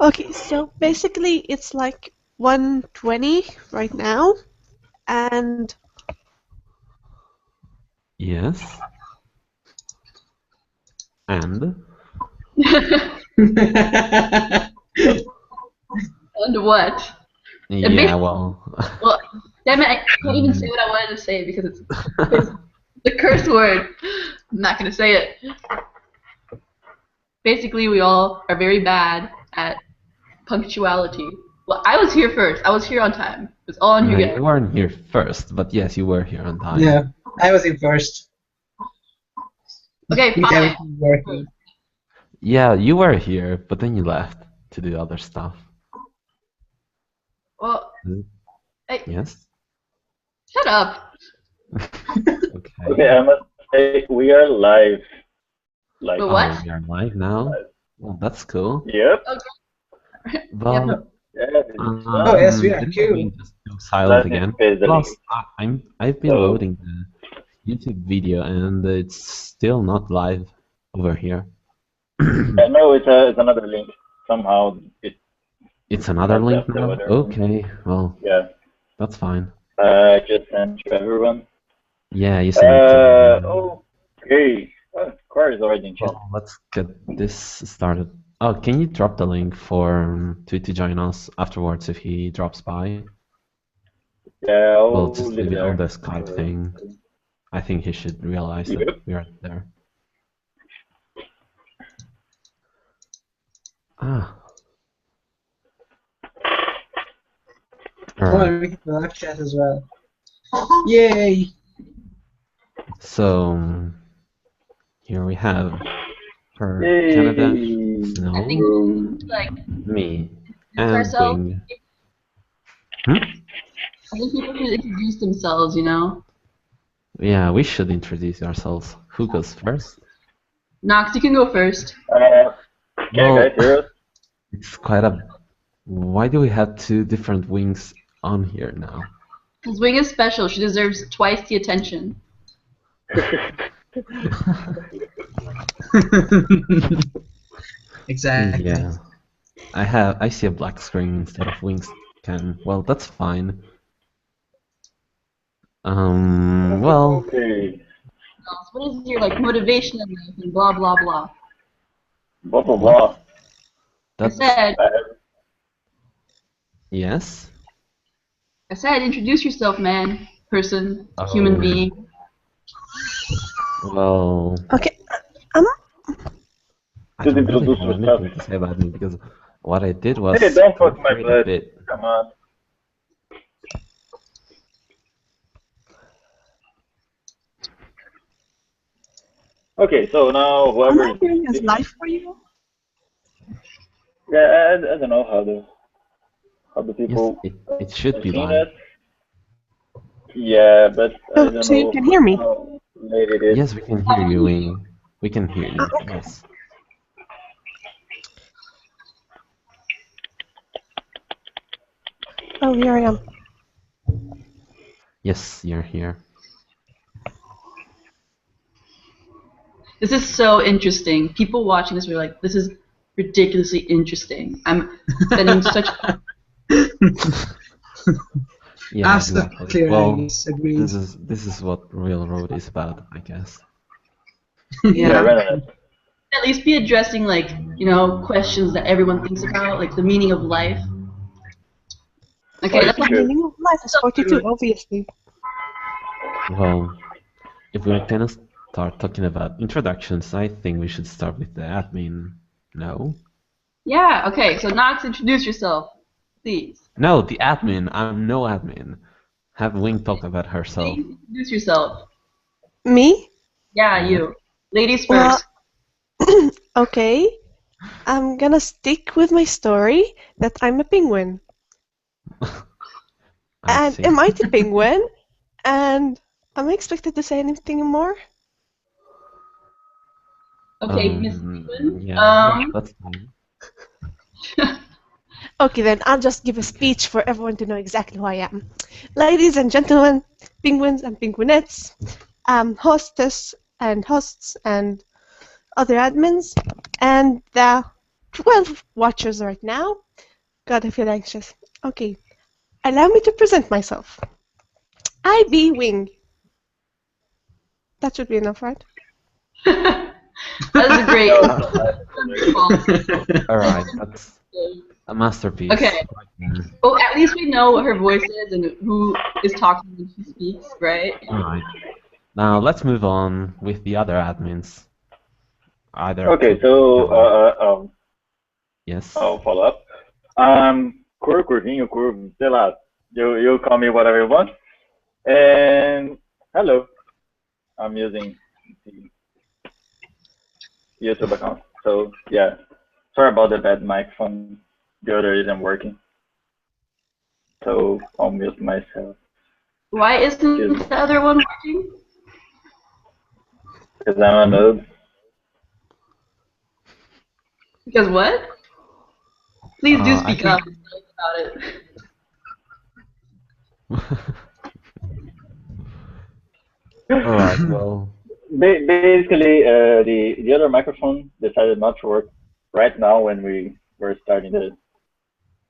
Okay, so basically it's like 120 right now, and Yes. And? And what? Yeah, well. Well, damn it, I can't even say what I wanted to say because it's the curse word. I'm not gonna say it. Basically, we all are very bad at punctuality. Well, I was here first. I was here on time. It was all on you No, guys. you weren't here first, but yes, you were here on time. Yeah, I was in first. Okay, With fine. everything working. Yeah, you were here, but then you left to do other stuff. Well, hey, Yes? shut up. Okay. Okay, I must say we are live. Like, But what? Oh, we are live now? Well, that's cool. yep. Well, Yeah, Oh yes, we are didn't cool. we just go silent Let's again? paste the link. Plus, I've been So- loading the YouTube video and it's still not live over here. No, it's another link. Somehow It's another Not link just now? over there. Okay, well, yeah. that's fine. Just sent to everyone. Yeah, you sent it to Okay. Oh, Core is already in chat. Well, let's get this started. Oh, can you drop the link for Tweet to join us afterwards if he drops by? Yeah, I'll We'll just leave leave it there. on the Skype thing. I think he should realize that Yep. we are there. Ah. Oh, Alright, and we can live chat as well. Yay! so here we have for Yay. Canada, I Snow, think like me, and ourselves. Wing. I think people should introduce themselves. You know, Yeah, we should introduce ourselves. Who goes first? Nox, you can go first. Can you guys hear us? It's quite a... Why do we have two different Wings on here now? Because Wing is special. She deserves twice the attention. Exactly. Yeah. I see a black screen instead of Wings can. Well, that's fine. Well, Okay. Nox, what is your like motivation in life and blah blah blah? Blah blah blah. that's... I Yes? said, introduce yourself, man, person, human being. Well, okay, I Just don't really introduce have yourself. anything to say about me because what I did was Hey, don't fuck my create a blood. bit. Come on. Okay, so now am whoever I is doing this live for you? yeah, I don't know how the Yes, people it should be seen live. it. Yeah, but I don't So know you can hear me? how late it is. Yes, we can hear you, Wing. We can hear you. Okay. Yes. Oh, here I am. Yes, you're here. This is so interesting. People watching this were like, this is ridiculously interesting. I'm spending such. Yeah, Absolutely, exactly. Well, yes, agreed. this is what Real Road is about, I guess. Yeah, right on it. At least be addressing like, you know, questions that everyone thinks about, like the meaning of life. Okay, that's The meaning of life is 42, obviously. Well, if we're gonna start talking about introductions, I think we should start with the admin. No? Yeah, okay, so Nox, introduce yourself, please. No, the admin. I'm no admin. Have Wing talk about herself. Please introduce yourself. Me? Yeah, you. Ladies Well, first. okay. I'm gonna stick with my story that I'm a penguin. I And see. am I the penguin? And am I expected to say anything more? Okay, Miss Penguin. Yeah, that's fine. Okay, then I'll just give a speech for everyone to know exactly who I am. Ladies and gentlemen, penguins and penguinettes, hostess and hosts and other admins, and the 12 watchers right now. God, I feel anxious. Okay, allow me to present myself. I be Wing. That should be enough, right? That was a great. Wonderful. Alright, that's a masterpiece. Okay. Oh, at least we know what her voice is and who is talking when she speaks, right? Alright. Now let's move on with the other admins. Either Okay, could so join. Yes. I'll follow up. Curvinho, Curvo, sei lá. You call me whatever you want. And hello, I'm using the YouTube account. So yeah, sorry about the bad microphone. The other isn't working. So I'll mute myself. Why isn't the other one working? Because I'm a noob. Because what? Please do I speak think- up and tell us about it. Alright, well, Basically, the other microphone decided not to work right now when we were starting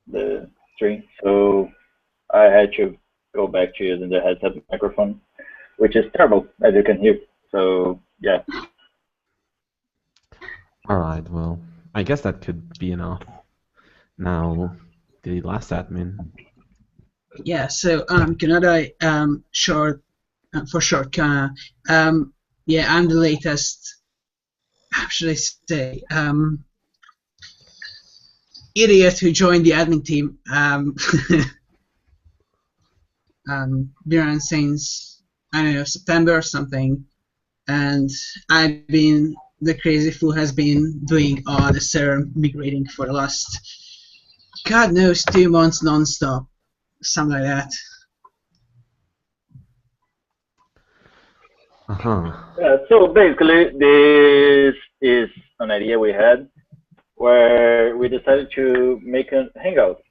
the stream. So I had to go back to using the headset microphone, which is terrible, as you can hear. So yeah. alright, well, I guess that could be enough. Now, the last admin. Yeah, so Canada, short for short, yeah, I'm the latest. How should I say? Idiot who joined the admin team. Been since I don't know September or something, and I've been the crazy fool has been doing all the server migrating for the last God knows 2 months non-stop, something like that. So basically, this is an idea we had where we decided to make a hangout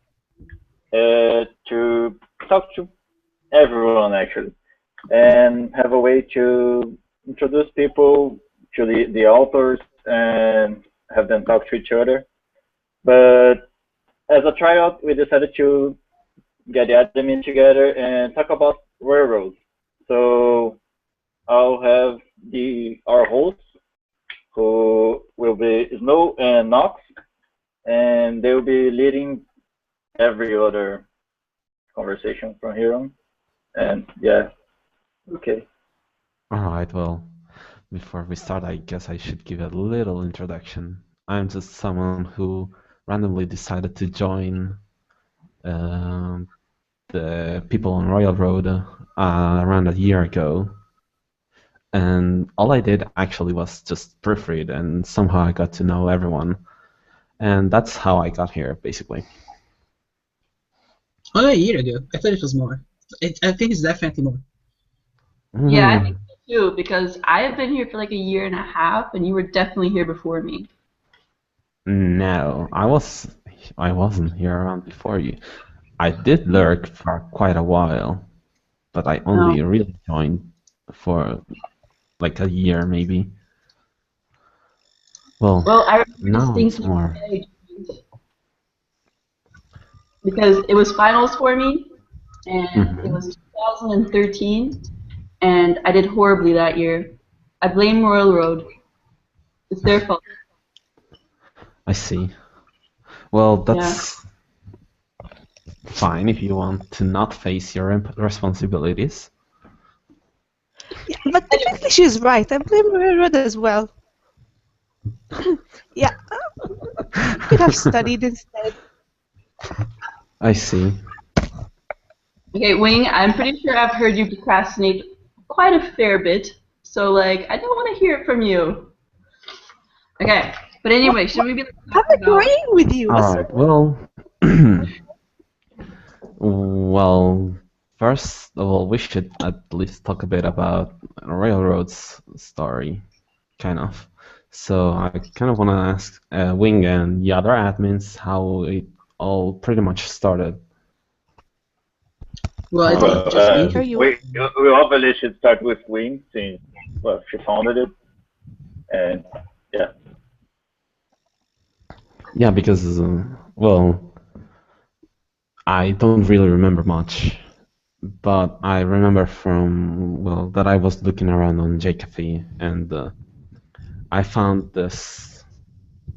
to talk to everyone actually, and have a way to introduce people to the authors and have them talk to each other. But as a tryout, we decided to get the admin together and talk about railroads. So I'll have our hosts, who will be Snow and Nox, and they'll be leading every other conversation from here on. And yeah, okay. Alright, well, before we start, I guess I should give a little introduction. I'm just someone who randomly decided to join the people on Royal Road around a year ago. And all I did actually was just proofread, and somehow I got to know everyone. And that's how I got here, basically. Only a year ago. I thought it was more. I think it's definitely more. Yeah, I think so too, because I have been here for like a year and a half, and you were definitely here before me. No, I wasn't here around before you. I did lurk for quite a while, but I only really joined for like a year, maybe. Well, I remember now it's distinctly more. because it was finals for me, and it was 2013, and I did horribly that year. I blame Royal Road. It's their fault. I see. Well, that's fine if you want to not face your responsibilities. Yeah, but technically she's right. I blame Railroad as well. Yeah, you could have studied instead. I see. Okay, Wing, I'm pretty sure I've heard you procrastinate quite a fair bit, so like I don't want to hear it from you. Okay, but anyway, should we be I'm agreeing with you. All right. Well, well, first of all, we should at least talk a bit about Railroad's story, kind of. So I kind of want to ask Wing and the other admins how it all pretty much started. Well, I think just me. We obviously should start with Wing, since she founded it, and yeah. Yeah, because well, I don't really remember much, but I remember from well that I was looking around on JCafe and I found this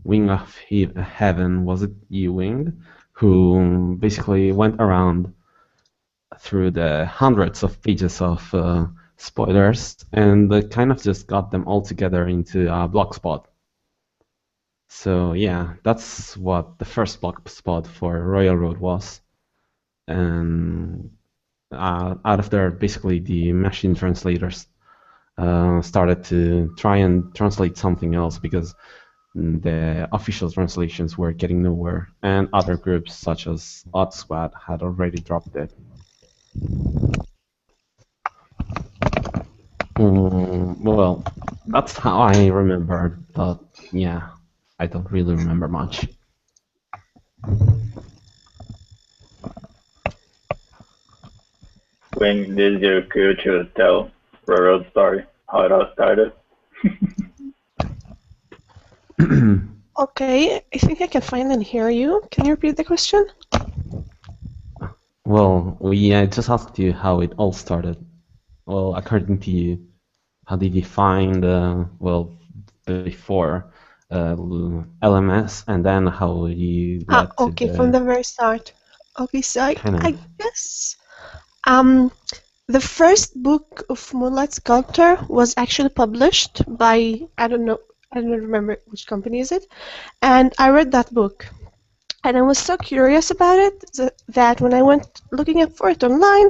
Wing of Heaven. Was it you, Wing? Who basically went around through the hundreds of pages of spoilers and kind of just got them all together into a blogspot. So yeah, that's what the first blogspot for Royal Road was. And out of there, basically the machine translators started to try and translate something else because the official translations were getting nowhere, and other groups such as Odd Squad had already dropped it. Well, that's how I remember, but yeah, I don't really remember much. When did you go to tell Railroad story? How it all started? Okay, I think I can find and hear you. Can you repeat the question? Well, we just asked you how it all started. Well, according to you, how did you find, well, before LMS, and then how you led to Okay, from the the very start. Okay, so kind I of. guess the first book of Moonlight Sculptor was actually published by I don't remember which company is it, and I read that book, and I was so curious about it that when I went looking up for it online,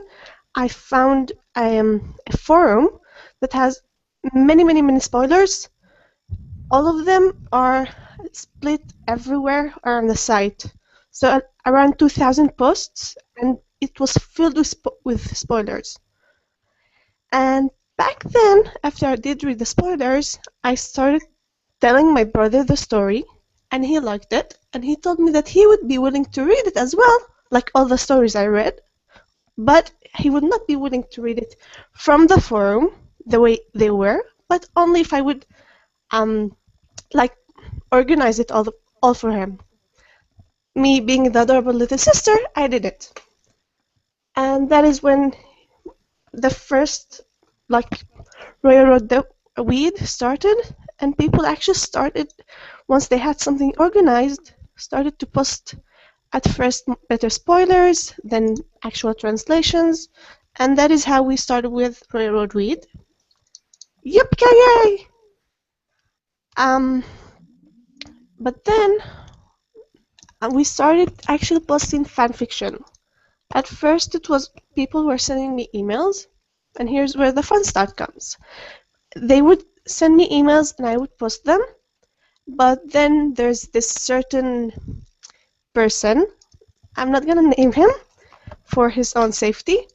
I found a forum that has many spoilers. All of them are split everywhere on the site. So around 2,000 posts, and it was filled with spoilers. And back then, after I did read the spoilers, I started telling my brother the story, and he liked it, and he told me that he would be willing to read it as well, like all the stories I read, but he would not be willing to read it from the forum the way they were, but only if I would like organize it all for him. Me being the adorable little sister, I did it. And that is when the first like railroad weed started, and people actually started, once they had something organized, started to post at first better spoilers, then actual translations, and that is how we started with Railroad Weed. Yippee! Um, but then we started actually posting fanfiction. At first, it was people were sending me emails, and here's where the fun stuff comes. They would send me emails, and I would post them. But then there's this certain person. I'm not gonna name him for his own safety,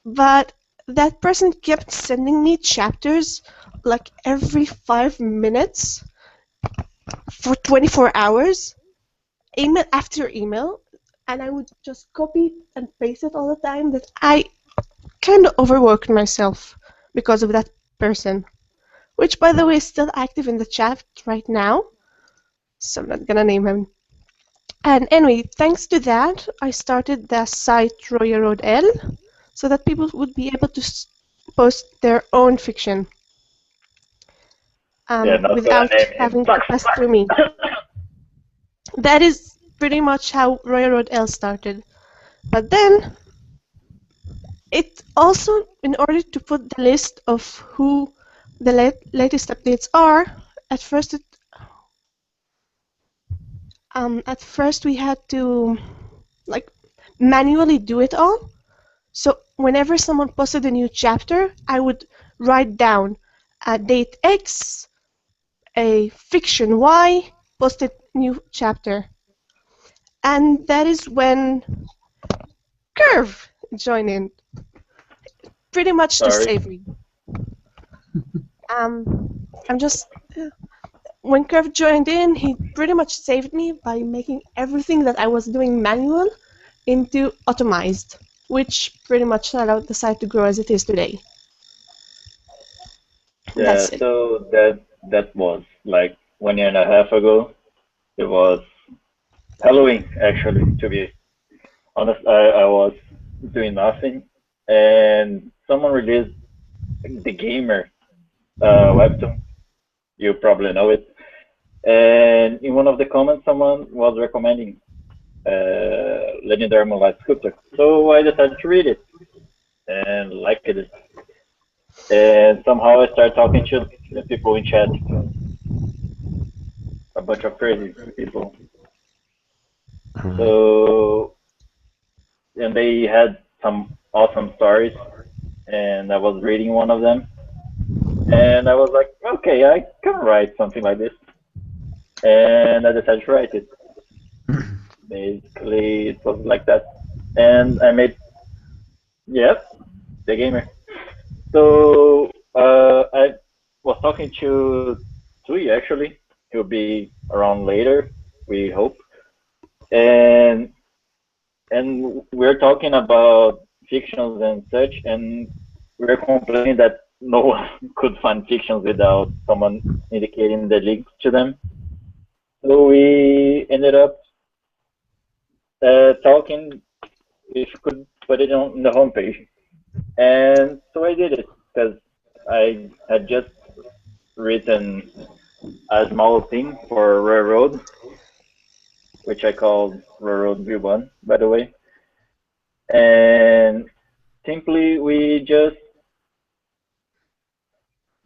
but that person kept sending me chapters like every 5 minutes for 24 hours, email after email, and I would just copy and paste it all the time. That I kind of overworked myself because of that person, which, by the way, is still active in the chat right now, so I'm not gonna name him. And anyway, thanks to that, I started the site Royal Road L, so that people would be able to post their own fiction Yeah, not gonna without name him. having to pass through me. That is pretty much how Royal Road L started. But then, it also, in order to put the list of who the latest updates are, at first we had to like manually do it all. So whenever someone posted a new chapter, I would write down a date X, a fiction Y, posted new chapter. And that is when Curve joined in, pretty much to Sorry. save me. I'm just when Curve joined in, he pretty much saved me by making everything that I was doing manual into automized, which pretty much allowed the site to grow as it is today. Yeah, That's it. so that was like 1 year and a half ago. It was Halloween, actually, to be honest. I was doing nothing, and someone released the Gamer webtoon. You probably know it. And in one of the comments, someone was recommending Legendary Moonlight Sculptor. So I decided to read it and liked it. And somehow I started talking to the people in chat, a bunch of crazy people. So, and they had some awesome stories, and I was reading one of them, and I was like, okay, I can write something like this, and I decided to write it. Basically, it was like that, and I made, yep, the gamer. So I was talking to Tui actually. He'll be around later, we hope, and we're talking about fictions and such, and we're complaining that no one could find fictions without someone indicating the links to them. So we ended up talking if we could put it on the homepage. And so I did it because I had just written a small thing for Railroad, which I called Railroad V1, by the way. And simply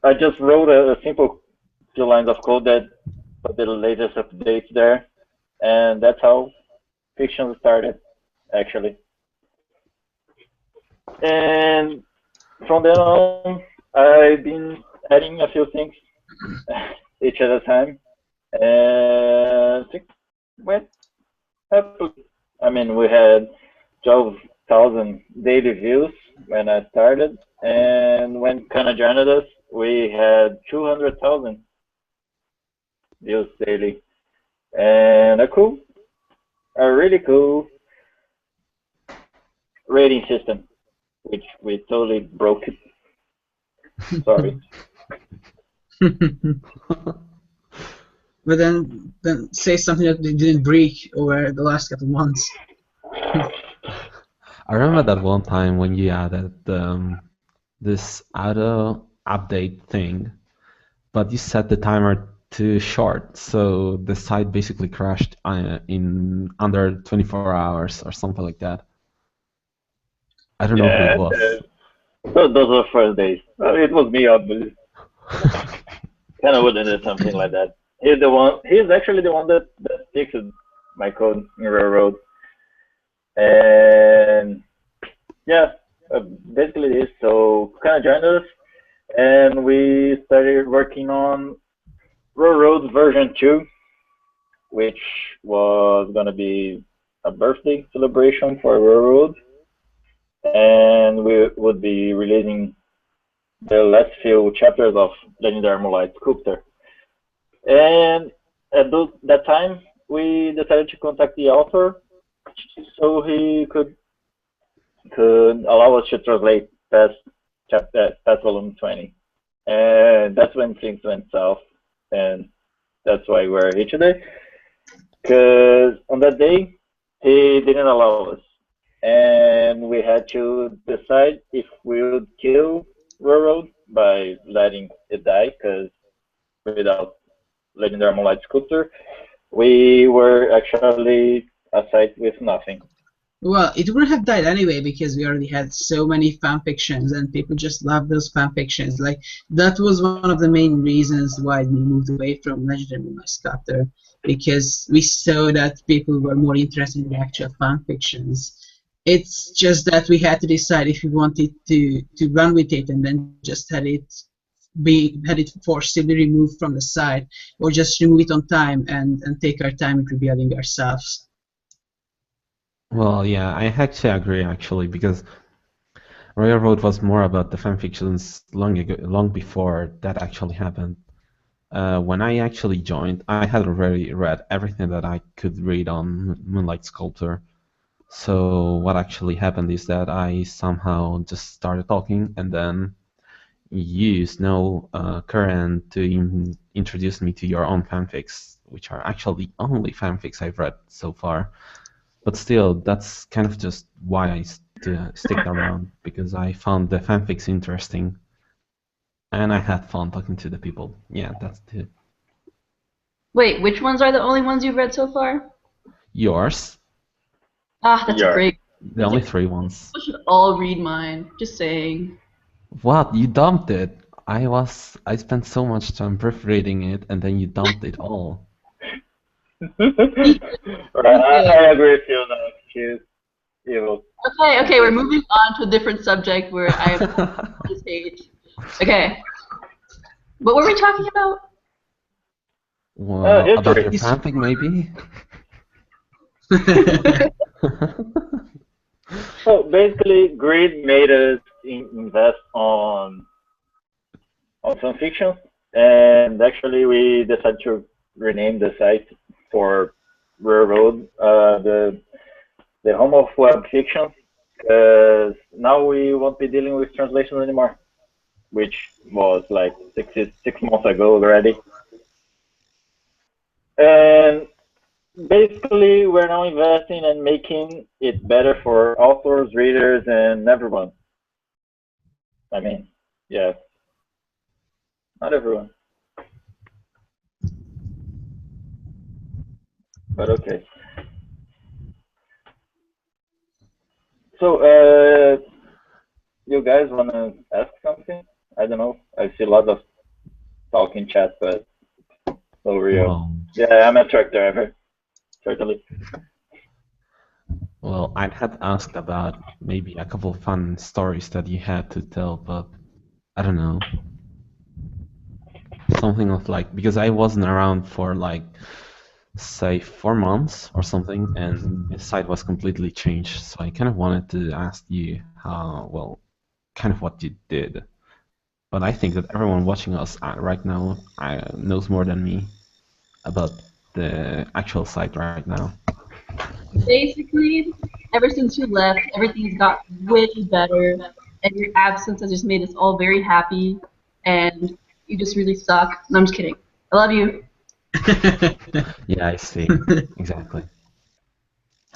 I just wrote a simple few lines of code that put the latest updates there, and that's how fiction started, actually. And from then on, I've been adding a few things each at a time, and things went happily. I mean, we had 12,000 daily views when I started, and when Kana joined us, we had 200,000 views daily, and a really cool rating system, which we totally broke it. Sorry. But then say something that they didn't break over the last couple of months. I remember that one time when you added this auto update thing, but you set the timer too short, so the site basically crashed in under 24 hours or something like that. I don't know who it was. Those were first days. It was me, obviously. Kind of wouldn't do something like that. He's actually the one that fixed my code in Railroad. And yeah, basically this. So kind of joined us, and we started working on Railroad version 2, which was gonna be a birthday celebration for Railroad, and we would be releasing the last few chapters of Legendary Moonlight Sculptor. And at that time, we decided to contact the author so he could allow us to translate past volume 20. And that's when things went south, and that's why we're here today. Because on that day, he didn't allow us, and we had to decide if we would kill Railroad by letting it die, because without Legendary Moonlight Sculptor, we were actually a site with nothing. Well, it would have died anyway because we already had so many fan fictions and people just love those fan fictions. Like, that was one of the main reasons why we moved away from Legendary Moonlight Sculptor, because we saw that people were more interested in the actual fan fictions. It's just that we had to decide if we wanted to run with it and then just had it forcibly removed from the site, or just remove it on time and take our time in rebuilding ourselves. Well, yeah, I actually agree, actually, because Railroad was more about the fanfictions long before that actually happened. When I actually joined, I had already read everything that I could read on Moonlight Sculptor. So what actually happened is that I somehow just started talking, and then you used Current to introduce me to your own fanfics which are actually the only fanfics I've read so far. But still, that's kind of just why I stick around, because I found the fanfics interesting, and I had fun talking to the people. Yeah, that's it. Wait, which ones are the only ones you've read so far? Yours, Ah, that's Yeah. great. the only 3 ones. You should all read mine. Just saying. What? You dumped it? I spent so much time proofreading it, and then you dumped it all. I agree with you now. She's evil. Okay, we're moving on to a different subject where I am on this page. Okay. What were we talking about? Well, about your history. fanfic, maybe? So basically, greed made us invest on fan fiction, and actually we decided to rename the site for Railroad, the home of web fiction, because now we won't be dealing with translations anymore, which was like 6 months ago already. And basically, we're now investing and making it better for authors, readers, and everyone. I mean, yeah, not everyone, but okay. So, you guys wanna ask something? I don't know. I see a lot of talk in chat, but no real. Well, Yeah, I'm a truck driver, certainly. well, I'd had asked about maybe a couple of fun stories that you had to tell, but I don't know. Something of like, because I wasn't around for like, say, 4 months or something, and the site was completely changed. So I kind of wanted to ask you how, well, kind of what you did. But I think that everyone watching us right now knows more than me about the actual site right now. Basically, ever since you left, everything's got way better, and your absence has just made us all very happy, and you just really suck. No, I'm just kidding. I love you. Yeah, I see. Exactly.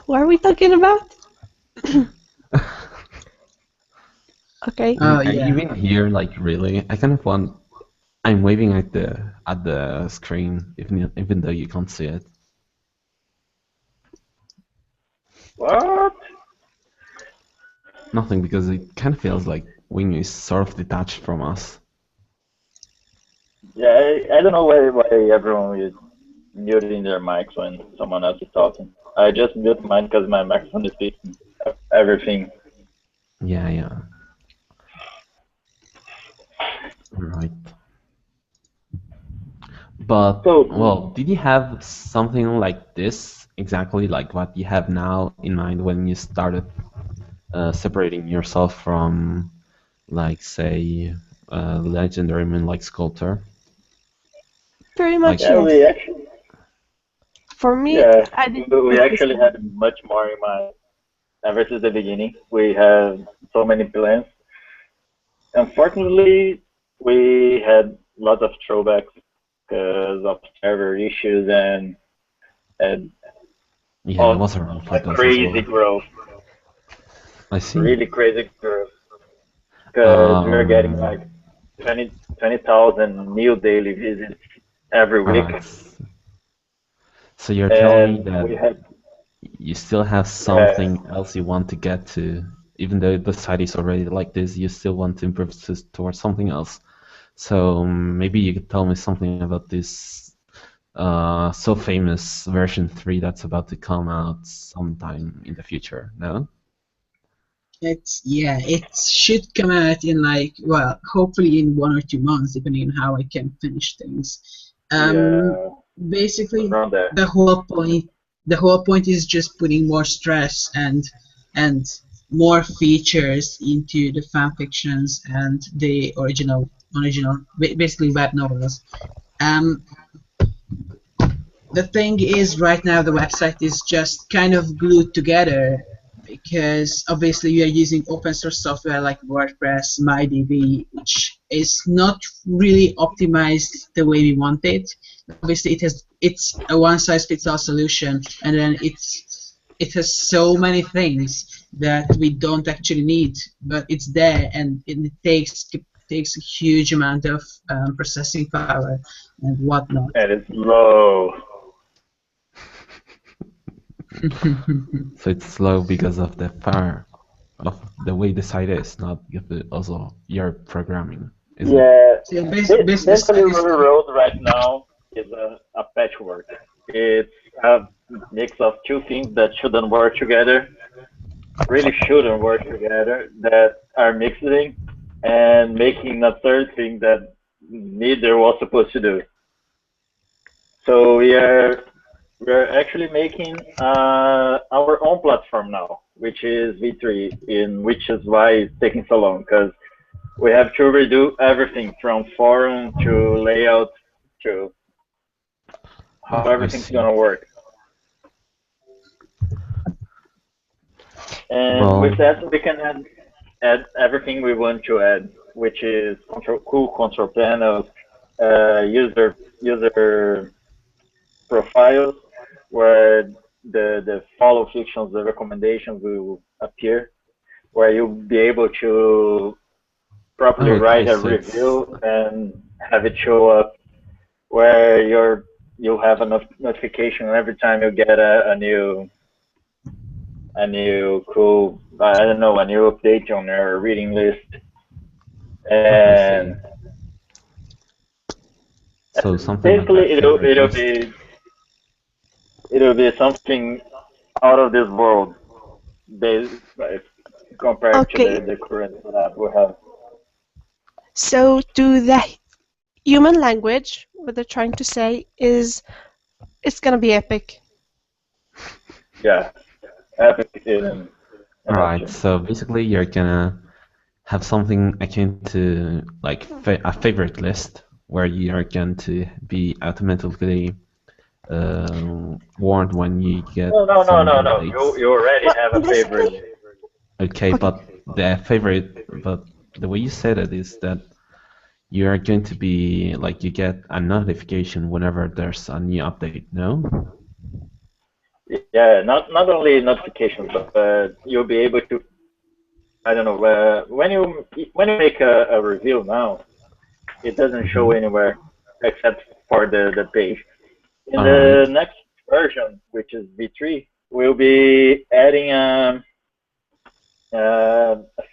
What are we talking about? Okay. Oh, Are yeah. you even here? Like, really? I kind of want. I'm waving at the screen, even though you can't see it. What? Nothing, because it kind of feels like Wing is sort of detached from us. Yeah, I don't know why everyone is muting their mics when someone else is talking. I just mute mine because my microphone is speaking everything. Yeah, yeah. Right. But, So, well, did you have something like this, exactly like what you have now in mind when you started separating yourself from, like, say, legendary man like Sculptor? Pretty much, yeah, yes. we actually, For me, yeah, I did we it the actually same. had much more in mind ever since the beginning. We had so many plans. Unfortunately, we had lots of throwbacks because of server issues and Yeah, I all was around for a those as crazy well. growth, I see. really crazy growth. Because we're getting Um, like 20,000 new daily visits every week, alright. So you're telling me and we that had you still have something else you want to get to, even though the site is already like this, you still want to improve towards something else. So maybe you could tell me something about this so famous version 3 that's about to come out sometime in the future, no? It should come out in like, well, hopefully in 1 or 2 months, depending on how I can finish things. yeah Basically, around there. the whole point is just putting more stress and more features into the fan fictions and the basically web novels. Um, the thing is, right now the website is just kind of glued together because obviously we are using open source software like WordPress, MyDB, which is not really optimized the way we want it. obviously it's a one-size-fits-all solution, and then it has so many things that we don't actually need, but it's there, and it takes a huge amount of processing power and whatnot. And it's low. So it's slow because of the power of the way the site is, not because also your programming, is it? Yeah, So basically, the basically site is Road right now is a patchwork. It's a mix of two things that shouldn't work together, really shouldn't work together, that are mixing and making a third thing that neither was supposed to do. So we're actually making our own platform now, which is V3, in which is why it's taking so long, because we have to redo everything from forum to layout to how I everything's see. gonna work. And Well, with that, we can add everything we want to add, which is cool control panels, user profiles, where the follow fictions, the recommendations will appear, where you'll be able to properly okay, write a so it's review and have it show up, where you'll have a notification every time you get a new cool, I don't know, a new update on your reading list. I see. And So something like a basically favorite list. it'll be something out of this world, based, compared to Okay, the current setup we have. so to the human language, what they're trying to say is it's gonna be epic. Yeah, epic in a Right, nutshell. so basically you're gonna have something akin to like a favorite list where you are going to be automatically warned when you get some new No. updates. You already Well, have a favorite. basically, Okay, okay. but the way you said it is that you are going to be like you get a notification whenever there's a new update, no? Yeah, not only notifications, but you'll be able to. I don't know. When you make a review now, it doesn't show Mm-hmm. anywhere except for the page. In All right. the next version, which is V3, we'll be adding a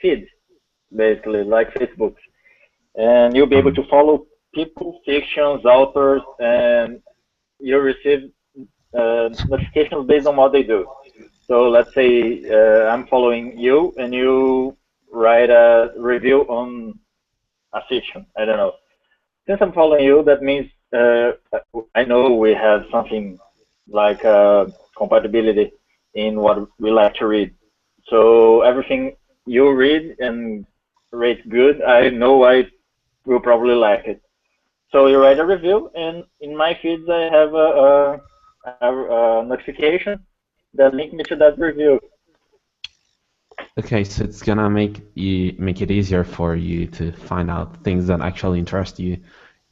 feed, basically like Facebook, and you'll be able to follow people, fictions, authors, and you'll receive notifications based on what they do. So let's say I'm following you, and you write a review on a fiction. I don't know. Since I'm following you, that means I know we have something like compatibility in what we like to read. So everything you read and rate good, I know I will probably like it. So you write a review, and in my feeds I have a notification that link me to that review. Okay, so it's gonna make it easier for you to find out things that actually interest you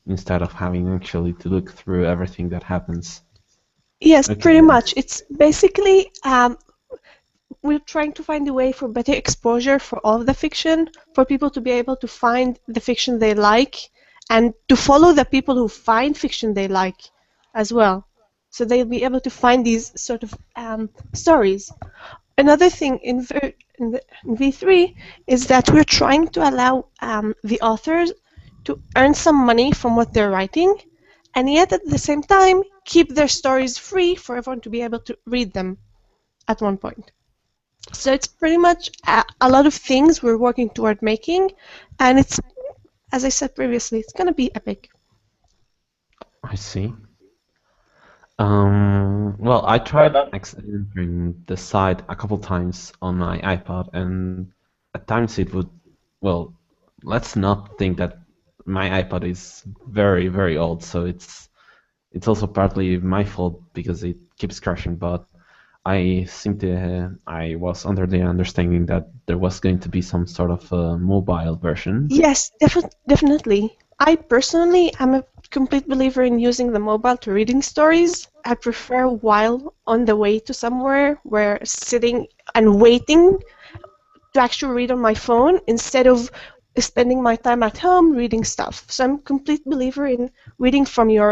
instead of having actually to look through everything that happens. Yes, pretty Okay. much. It's basically we're trying to find a way for better exposure for all of the fiction, for people to be able to find the fiction they like, and to follow the people who find fiction they like as well. So they'll be able to find these sort of stories. Another thing in V3 is that we're trying to allow the authors to earn some money from what they're writing, and yet at the same time keep their stories free for everyone to be able to read them at one point. So it's pretty much a lot of things we're working toward making, and it's, as I said previously, it's gonna be epic. I see. Well, I Yeah, tried entering the site a couple times on my iPod, and at times it would, well, let's not think that my iPod is very, very old, so it's also partly my fault because it keeps crashing, but I was under the understanding that there was going to be some sort of mobile version. Yes, definitely. I personally am a complete believer in using the mobile to reading stories. I prefer while on the way to somewhere where sitting and waiting to actually read on my phone instead of spending my time at home reading stuff. So I'm a complete believer in reading from your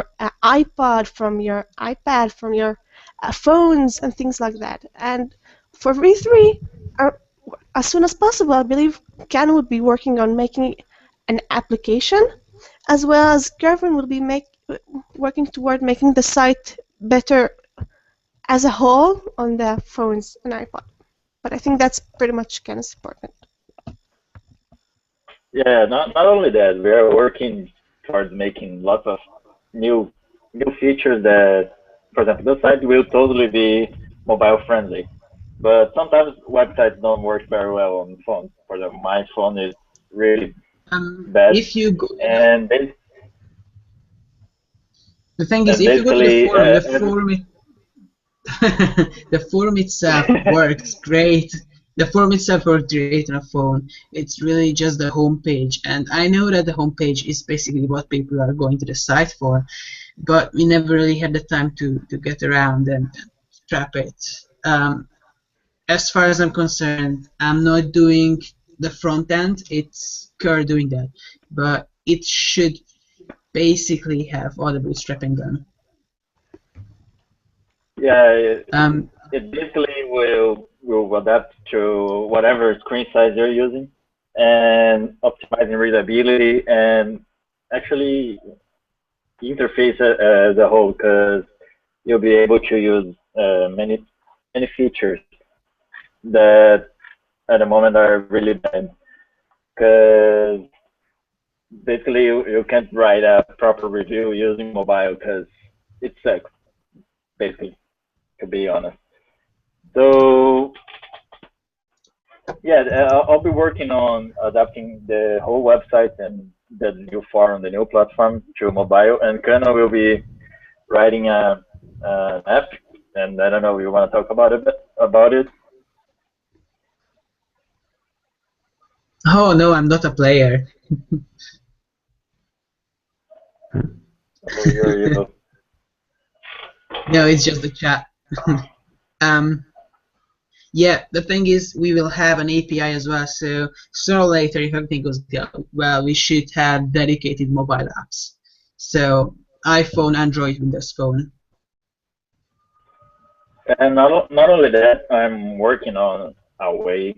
iPod, from your iPad, from your phones and things like that. And for V3, as soon as possible, I believe Ken would be working on making an application, as well as Gervin will be working toward making the site better as a whole on the phones and iPod. But I think that's pretty much Ken's important. Yeah, not only that, we are working towards making lots of new features that, for example, the site will totally be mobile friendly. But sometimes websites don't work very well on phones. For example, my phone is really bad, If you go, and the thing is, if you go to the basically, forum, the forum itself works great. The forum itself works great on a phone. It's really just the homepage, and I know that the homepage is basically what people are going to the site for, but we never really had the time to get around and scrap it. As far as I'm concerned, I'm not doing the front end. It's Kerr doing that, but it should basically have all the bootstrapping done. yeah, it basically will adapt to whatever screen size you're using, and optimizing readability and actually interface as a whole, because you'll be able to use many features that at the moment are really bad. Because basically you can't write a proper review using mobile because it sucks, basically, to be honest. So yeah, I'll be working on adapting the whole website and the new forum, the new platform to mobile, and Kana will be writing an app. And I don't know, you want to talk about it? Oh no, I'm not a player. Oh, you're evil. No, it's just the chat. Yeah, the thing is, we will have an API as well, so sooner or later, if everything goes well, we should have dedicated mobile apps. So iPhone, Android, Windows Phone. And not only that, I'm working on a way,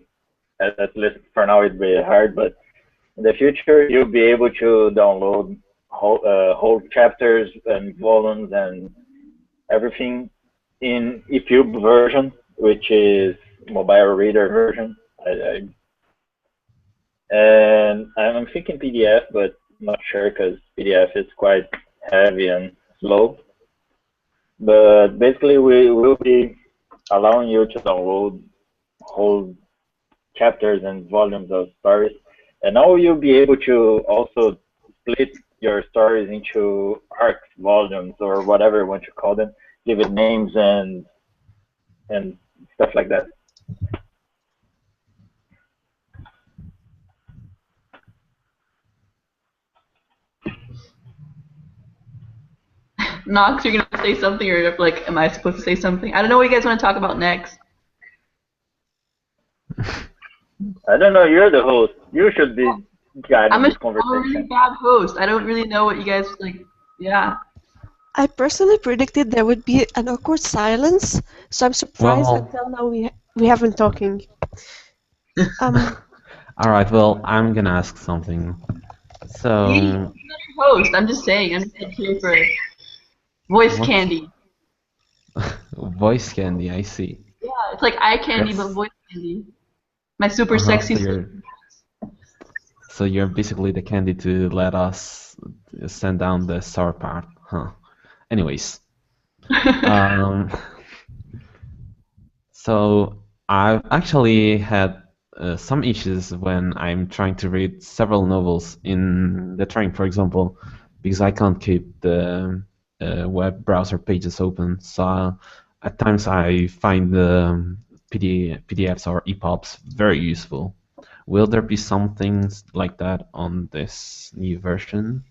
at least for now it's very hard, but in the future you'll be able to download whole chapters and volumes and everything in EPUB version, which is mobile reader version. And I'm thinking PDF, but I'm not sure because PDF is quite heavy and slow. But basically, we will be allowing you to download whole chapters and volumes of stories. And now you'll be able to also split your stories into arcs, volumes, or whatever you want to call them, give it names and stuff like that. Knox, you're gonna say something, or like, am I supposed to say something? I don't know what you guys want to talk about next. I don't know. You're the host. You should be guiding this I'm a really conversation. bad host. I don't really know what you guys like. Yeah. I personally predicted there would be an awkward silence, so I'm surprised Well, until now we haven't talking. all right. Well, I'm gonna ask something. So, You're not your host. I'm just saying. I'm just here for voice What? candy. voice candy. I see. Yeah, it's like eye candy, Yes. but voice candy. My super Uh-huh, sexy. So you're basically the candy to let us send down the sour part, huh? Anyways, um, so I've actually had some issues when I'm trying to read several novels in the train, for example, because I can't keep the web browser pages open. So at times I find the PDFs or EPUBs very useful. Will there be some things like that on this new version?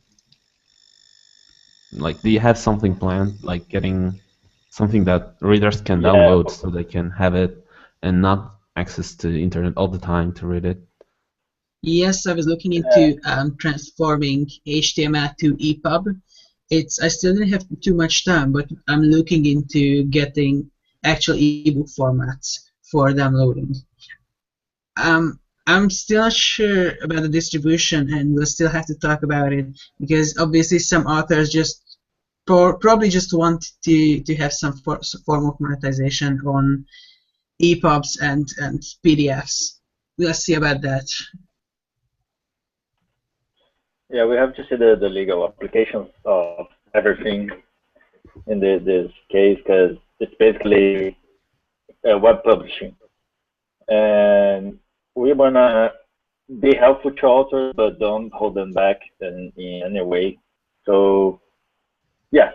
Like, do you have something planned, like getting something that readers can Yeah, download so they can have it and not access to the internet all the time to read it? Yes, I was looking yeah, into transforming HTML to EPUB. I still didn't have too much time, but I'm looking into getting actual ebook formats for downloading. I'm still not sure about the distribution, and we'll still have to talk about it because obviously some authors just probably just want to have some form of monetization on EPUBs and PDFs. We'll see about that. yeah. We have to see the legal applications of everything in this case because it's basically web publishing, and we wanna be helpful to authors, but don't hold them back in any way. So yeah,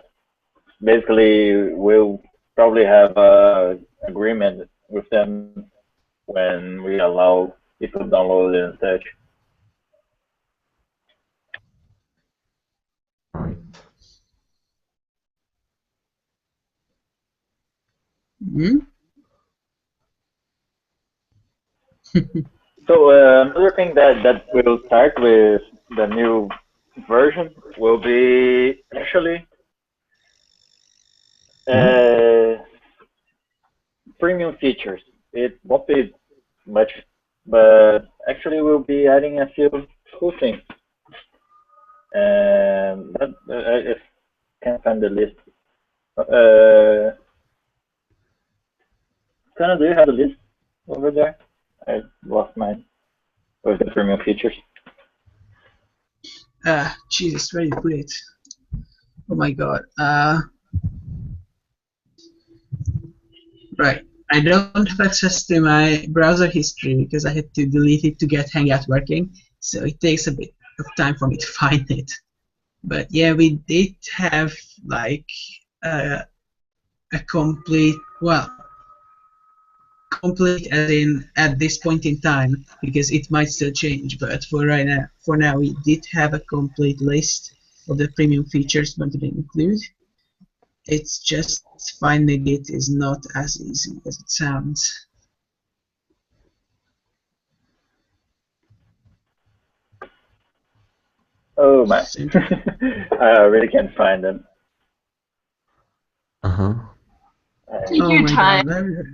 basically we'll probably have a agreement with them when we allow people to download it and such. Right. Hmm? So another thing that will start with the new version will be actually uh, premium features. It won't be much, but actually we'll be adding a few cool things. And I can't find the list. Kana, do you have the list over there? I lost mine. With the premium features. Jesus, where did you put it? Oh my god. Right. I don't have access to my browser history because I had to delete it to get Hangout working, so it takes a bit of time for me to find it. But yeah, we did have like a complete, well, complete as in at this point in time because it might still change. But for now, we did have a complete list of the premium features we wanted to include. It's just finding it is not as easy as it sounds. Oh my. So, I really can't find them. Uh-huh. Take oh your my time. god,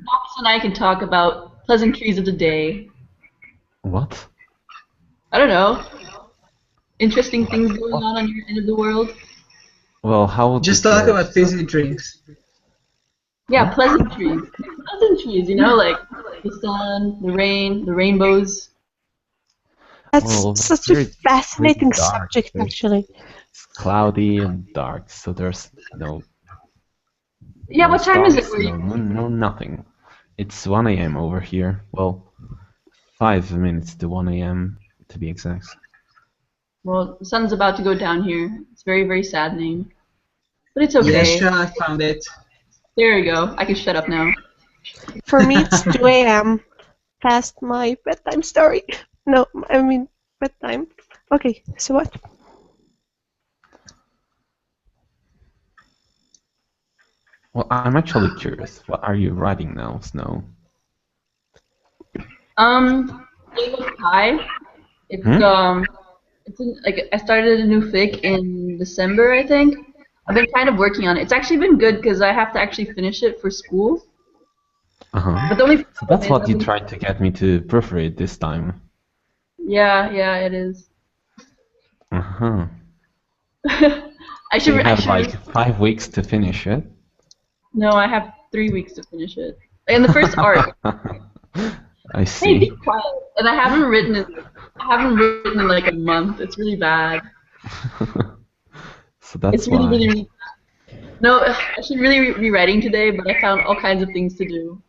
Fox and I can talk about pleasantries of the day. What? I don't know. Interesting things going on your end of the world. Well, how would just it talk work? about fizzy drinks. Yeah, Huh? pleasantries. Pleasantries, you know, like the sun, the rain, the rainbows. That's Well, such a here it's pretty fascinating dark. subject, actually. It's cloudy and dark, so there's Yeah, no what time is it stars, where you? no moon, no nothing. It's 1 a.m. over here. Well, 5 minutes to 1 a.m. to be exact. Well, the sun's about to go down here. It's very, very saddening. But it's Yes, okay. sure, I found it. There you go. I can shut up now. For me, it's 2 a.m. past my bedtime story. No, I mean bedtime. Okay, so what? Well, I'm actually curious. What are you writing now, Snow? Game of Pi. It's Hmm? like I started a new fic in December, I think. I've been kind of working on it. It's actually been good because I have to actually finish it for school. Uh-huh. But the only So problem that's is what you tried to get me to proofread this time. yeah, it is. Uh-huh. I So should you I have should like 5 weeks to finish it? no, I have 3 weeks to finish it. And the first arc. I Hey, be see. quiet. And I haven't written in like a month. It's really bad. So It's that's really, why. really, really no. I should really be writing today, but I found all kinds of things to do.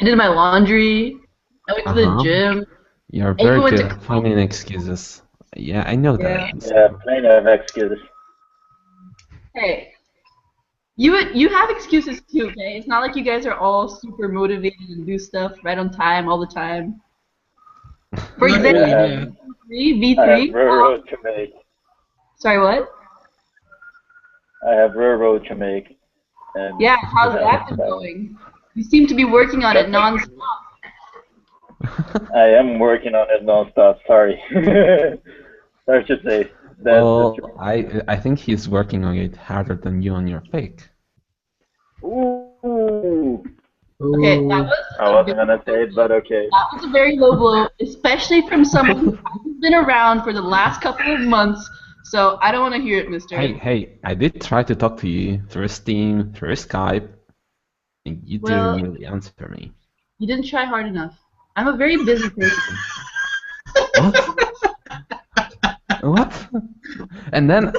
I did my laundry. I went to the Uh-huh. gym. You're I even very went good to at finding excuses. Yeah, I know that. yeah. Yeah, plenty of excuses. Hey, you have excuses too, okay? It's not like you guys are all super motivated and do stuff right on time all the time. For Not example, really, Yeah, no. V3, I have V3. railroad to make. Sorry, what? I have railroad to make, and Yeah, how's that been so going? You seem to be working on it that's non-stop. I am working on it non-stop. Sorry, I should say that's Well, true. I think he's working on it harder than you on your fake. Ooh, Okay, that Ooh. was I a wasn't very gonna low say it, but blow. okay. That was a very low blow, especially from someone who hasn't been around for the last couple of months. So I don't want to hear it, Hey, mister. hey, I did try to talk to you through Steam, through Skype, and you Well, didn't really answer me. you didn't try hard enough. I'm a very busy person. What? What? And then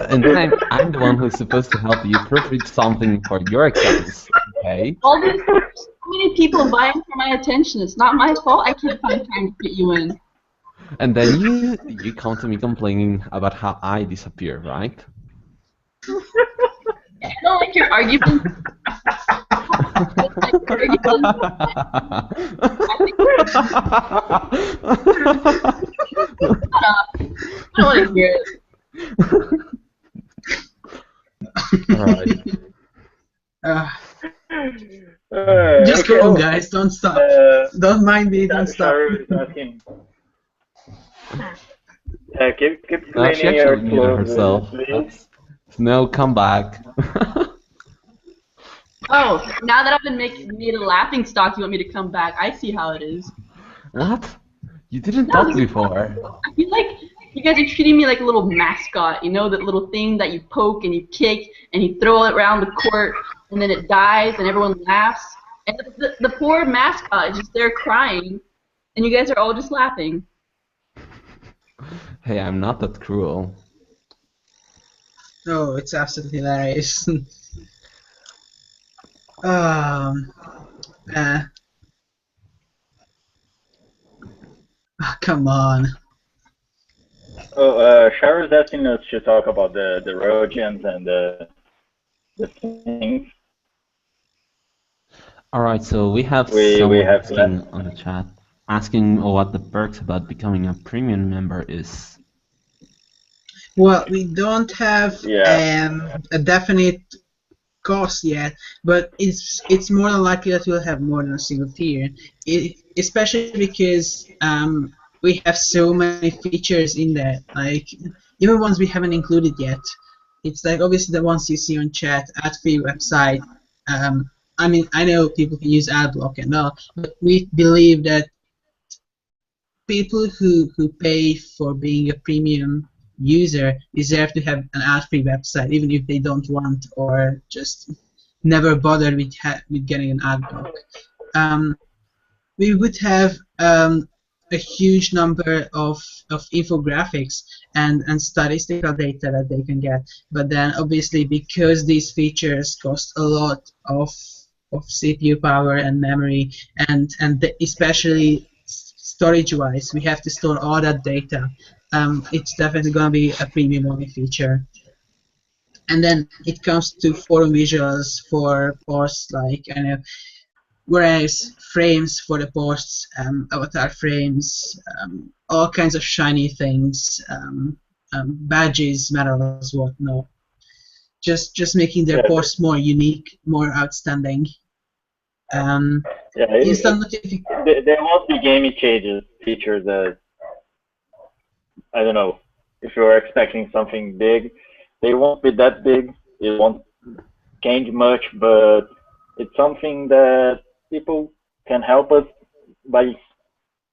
I'm the one who's supposed to help you proofread something for your exams, okay? All these so many people vying for my attention. It's not my fault. I can't find time to fit you in. And then you come to me complaining about how I disappear, right? I don't like your arguments. Like your arguments. I think shut up. I don't want to hear it. Alright. Uh, Uh, just okay. go on, guys. Don't stop. Don't mind me. Don't stop. Sharu is asking. Keep No, she cleaning your actually muted clothes, herself. please. No, come back. Oh, now that I've been made a laughing stock, you want me to come back? I see how it is. What? You didn't No, talk before. I feel like you guys are treating me like a little mascot. You know, that little thing that you poke and you kick and you throw it around the court, and then it dies and everyone laughs. And the poor mascot is just there crying, and you guys are all just laughing. Hey, I'm not that cruel. Oh, it's absolutely hilarious. um, uh, come on. Oh, Sharu is asking us to talk about the road gens and the things Alright, so we have we someone have asking left. on the chat, asking what the perks about becoming a premium member is. Well, we don't have Yeah. a definite cost yet, but it's more than likely that we'll have more than a single tier. Especially because we have so many features in there, like even ones we haven't included yet. It's like obviously the ones you see on chat, ad free website. I mean, I know people can use ad block and all, but we believe that people who pay for being a premium user deserve to have an ad-free website, even if they don't want or just never bother with with getting an ad block. We would have a huge number of infographics and statistical data that they can get. But then obviously because these features cost a lot of CPU power and memory and especially storage wise, we have to store all that data. It's definitely going to be a premium only feature. And then it comes to forum visuals for posts like whereas frames for the posts, avatar frames, all kinds of shiny things, badges, medals, whatnot. Just making their Yeah. posts more unique, more outstanding. Yeah. Instant notification. There won't be gaming changes features that I don't know if you're expecting something big. They won't be that big. It won't change much, but it's something that people can help us by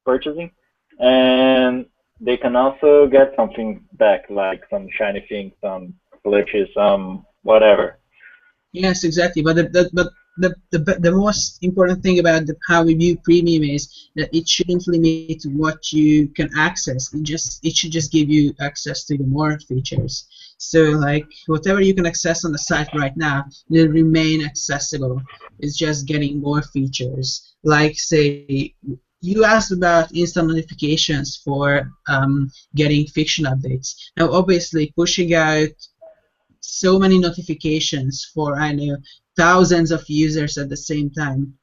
purchasing, and they can also get something back, like some shiny things, some glitches, some whatever. Yes, exactly. But the most important thing about how we view premium is that it shouldn't limit what you can access. It should just give you access to the more features. So like whatever you can access on the site right now will remain accessible. It's just getting more features. Like say you asked about instant notifications for getting fiction updates. Now obviously pushing out so many notifications for I know thousands of users at the same time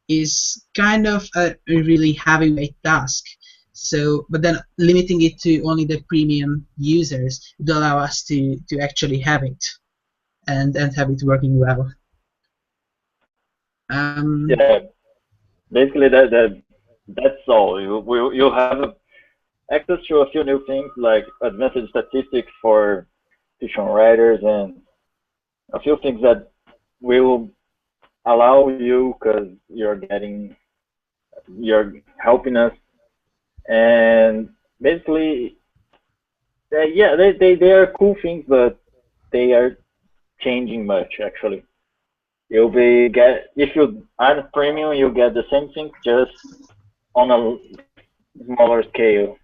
is kind of a really heavyweight task. So, but then limiting it to only the premium users would allow us to actually have it. and have it working well. Yeah, basically that's all. You have access to a few new things like advanced statistics for fiction writers and a few things that will allow you because you're helping us and basically yeah they are cool things but they are changing much actually. You'll be get if you add premium you get the same thing just on a smaller scale.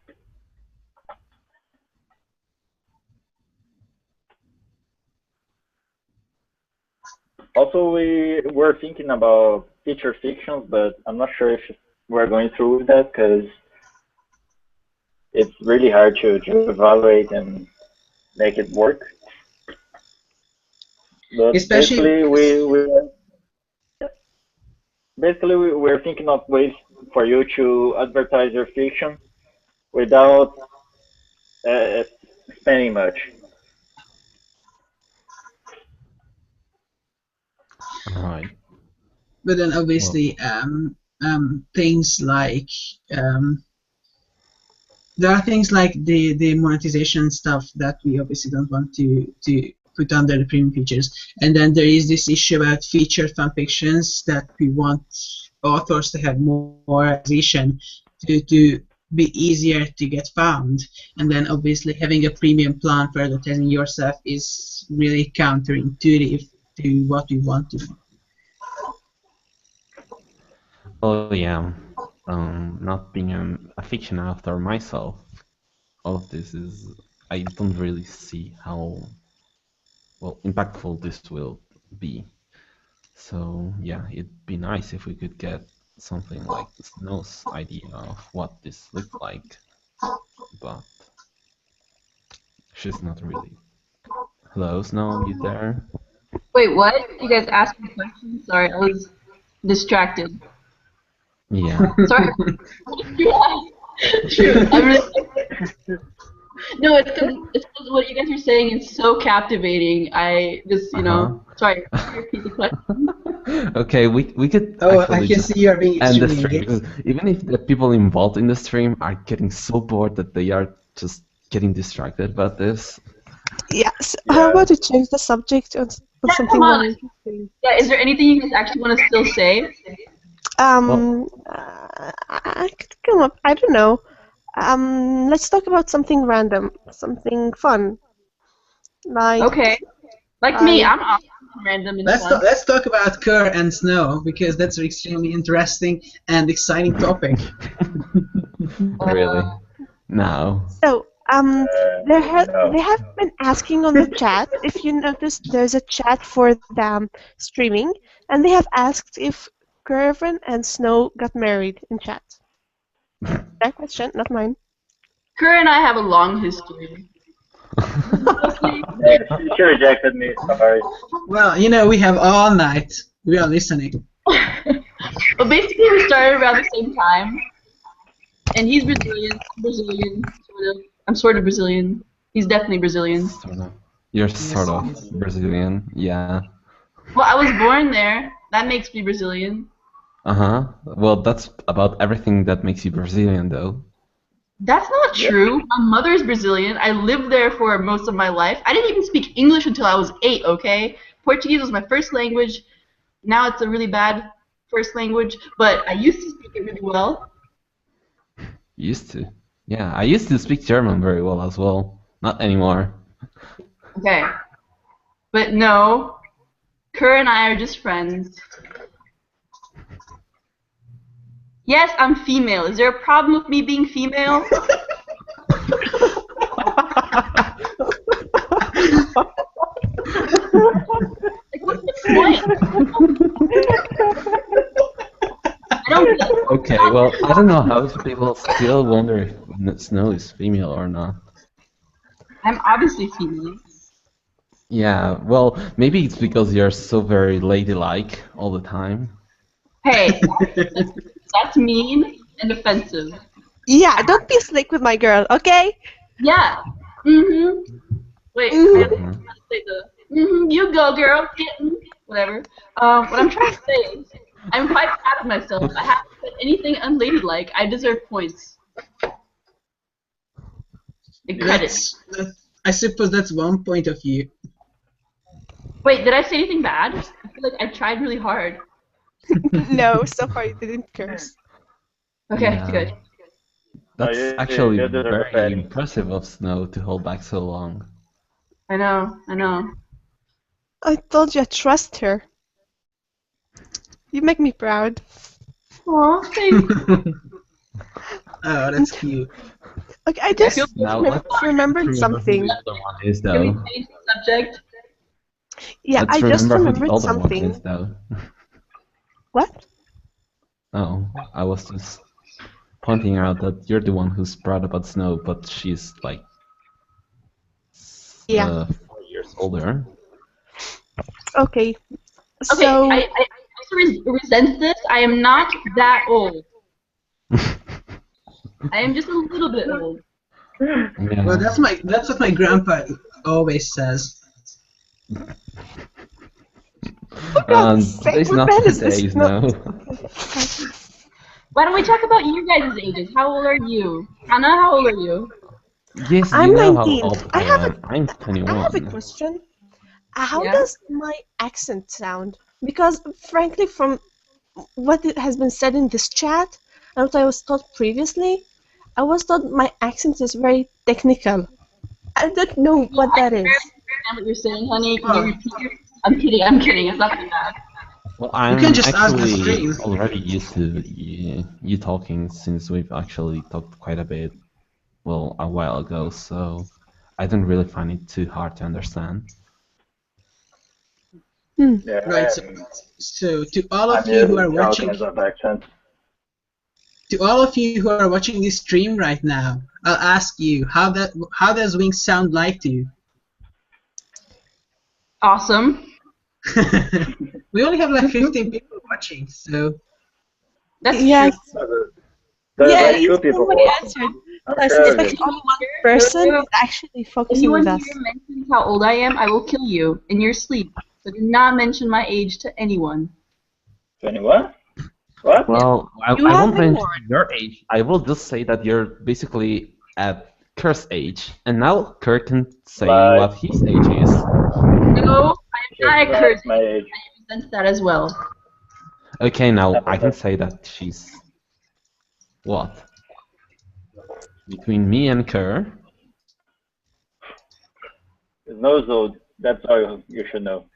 Also, we were thinking about feature fictions, but I'm not sure if we're going through with that because it's really hard to evaluate and make it work. But Especially basically we're thinking of ways for you to advertise your fiction without uh, spending much. Right. but then Well, obviously things like there are things like the monetization stuff that we obviously don't want to put under the premium features, and then there is this issue about featured fan fictions that we want authors to have more acquisition to be easier to get found, and then obviously having a premium plan for advertising yourself is really counterintuitive to what we want to do. well, yeah. Not being a fiction author myself, all of this is I don't really see how well impactful this will be. So yeah, it'd be nice if we could get something like Snow's idea of what this looked like, but she's not really. Hello, Snow, you there? Wait, what? You guys asked me questions? Sorry, I was distracted. Yeah. Sorry. Sure. I'm really, no, it's 'cause what you guys are saying is so captivating. I just, sorry, can you repeat the question? Okay, we could Oh, I actually can just see you're being end the extremely stream engaged. because even if the people involved in the stream are getting so bored that they are just getting distracted about this. Yes. How Yeah. about we change the subject on Yeah, something come more on. interesting? Yeah, is there anything you guys actually want to still say? I could come up. I don't know. Let's talk about something random, something fun, like Okay. Like me, like I'm awesome, random and fun. Let's talk about Kerr and Snow because that's an extremely interesting and exciting topic. Really? No. so. No. They have been asking on the chat. If you notice, there's a chat for them streaming, and they have asked if Kervin and Snow got married in chat. Their question, not mine. Kerr and I have a long history. Yeah, she rejected me. Sorry. Well, we have all night. We are listening. Well, basically, we started around the same time. And he's Brazilian, sort of. I'm sort of Brazilian. He's definitely Brazilian. Sort of. You're sort of Brazilian, yeah. Well, I was born there. That makes me Brazilian. Uh-huh. Well, that's about everything that makes you Brazilian, though. That's not true. My mother's Brazilian. I lived there for most of my life. I didn't even speak English until I was 8, okay? Portuguese was my first language. Now it's a really bad first language, but I used to speak it really well. Used to. Yeah, I used to speak German very well as well. Not anymore. Okay. But no, Kerr and I are just friends. Yes, I'm female. Is there a problem with me being female? Like, what's the point? I don't get it. Okay, well, I don't know how people still wonder if Snow is female or not. I'm obviously female. Yeah, well, maybe it's because you're so very ladylike all the time. Hey, that's mean and offensive. Yeah, don't be slick with my girl, okay? Yeah. Mm-hmm. Wait, I Mhm. gotta say the You go, girl. Whatever. What I'm trying to say is, I'm quite proud of myself. I haven't said anything unladylike. I deserve points. And credit. I suppose that's one point of view. Wait, did I say anything bad? I feel like I tried really hard. No, so far you didn't curse. Okay, Yeah. good. That's you actually deserve a very patty. impressive of Snow to hold back so long. I know. I told you I trust her. You make me proud. Aw, thanks. Oh, that's cute. Okay, I I just feel Now let's remembered remember who something. the other one is, Can we though. change the subject? Yeah, Let's I just remember who the remembered other one something. is, though. What? Oh, I was just pointing out that you're the one who's proud about Snow, but she's like Yeah. 4 years older. Okay. Okay, So I also resent this. I am not that old. I am just a little bit old. Yeah. Well, that's what my grandpa always says. God's sake, Today's what not the hell the is this? day, No. Snow. Why don't we talk about your guys' ages? How old are you? Hannah, how old are you? Yes, I'm you know how 19. old I I have am. I'm I have a 21. question. How Yeah? does my accent sound? Because frankly, from what has been said in this chat and what I was taught previously, I was taught my accent is very technical. I don't know Yeah, what I that can is. barely understand what you're saying, honey. Can you Oh, repeat your... I'm kidding. It's not that bad. Well, you can I'm just ask the actually stream. already used to you talking since we've actually talked quite a bit, well, a while ago, so I don't really find it too hard to understand. Hmm. Yeah, Right. So to all I'm of you who used are to all watching, kinds of accents. to all of you who are watching this stream right now, I'll ask you how does Wings sound like to you? Awesome. We only have like 15 people watching, so That's Yes. true. There's Yeah, like two people somebody watching. answered. I'm It sure seems of like it. only one person is actually focusing with Anyone us. here mentions how old I am, I will kill you in your sleep. So do not mention my age to anyone. 21? What? Well, You I have won't been mention warned. your age. I will just say that you're basically at Kurt's age, and now Kurt can say Lies. what his age is. No, I am She's not a not curse. my age. I resent that as well. Okay, now I can Never. say that she's what? Between me and Kerr? No, so that's all you should know.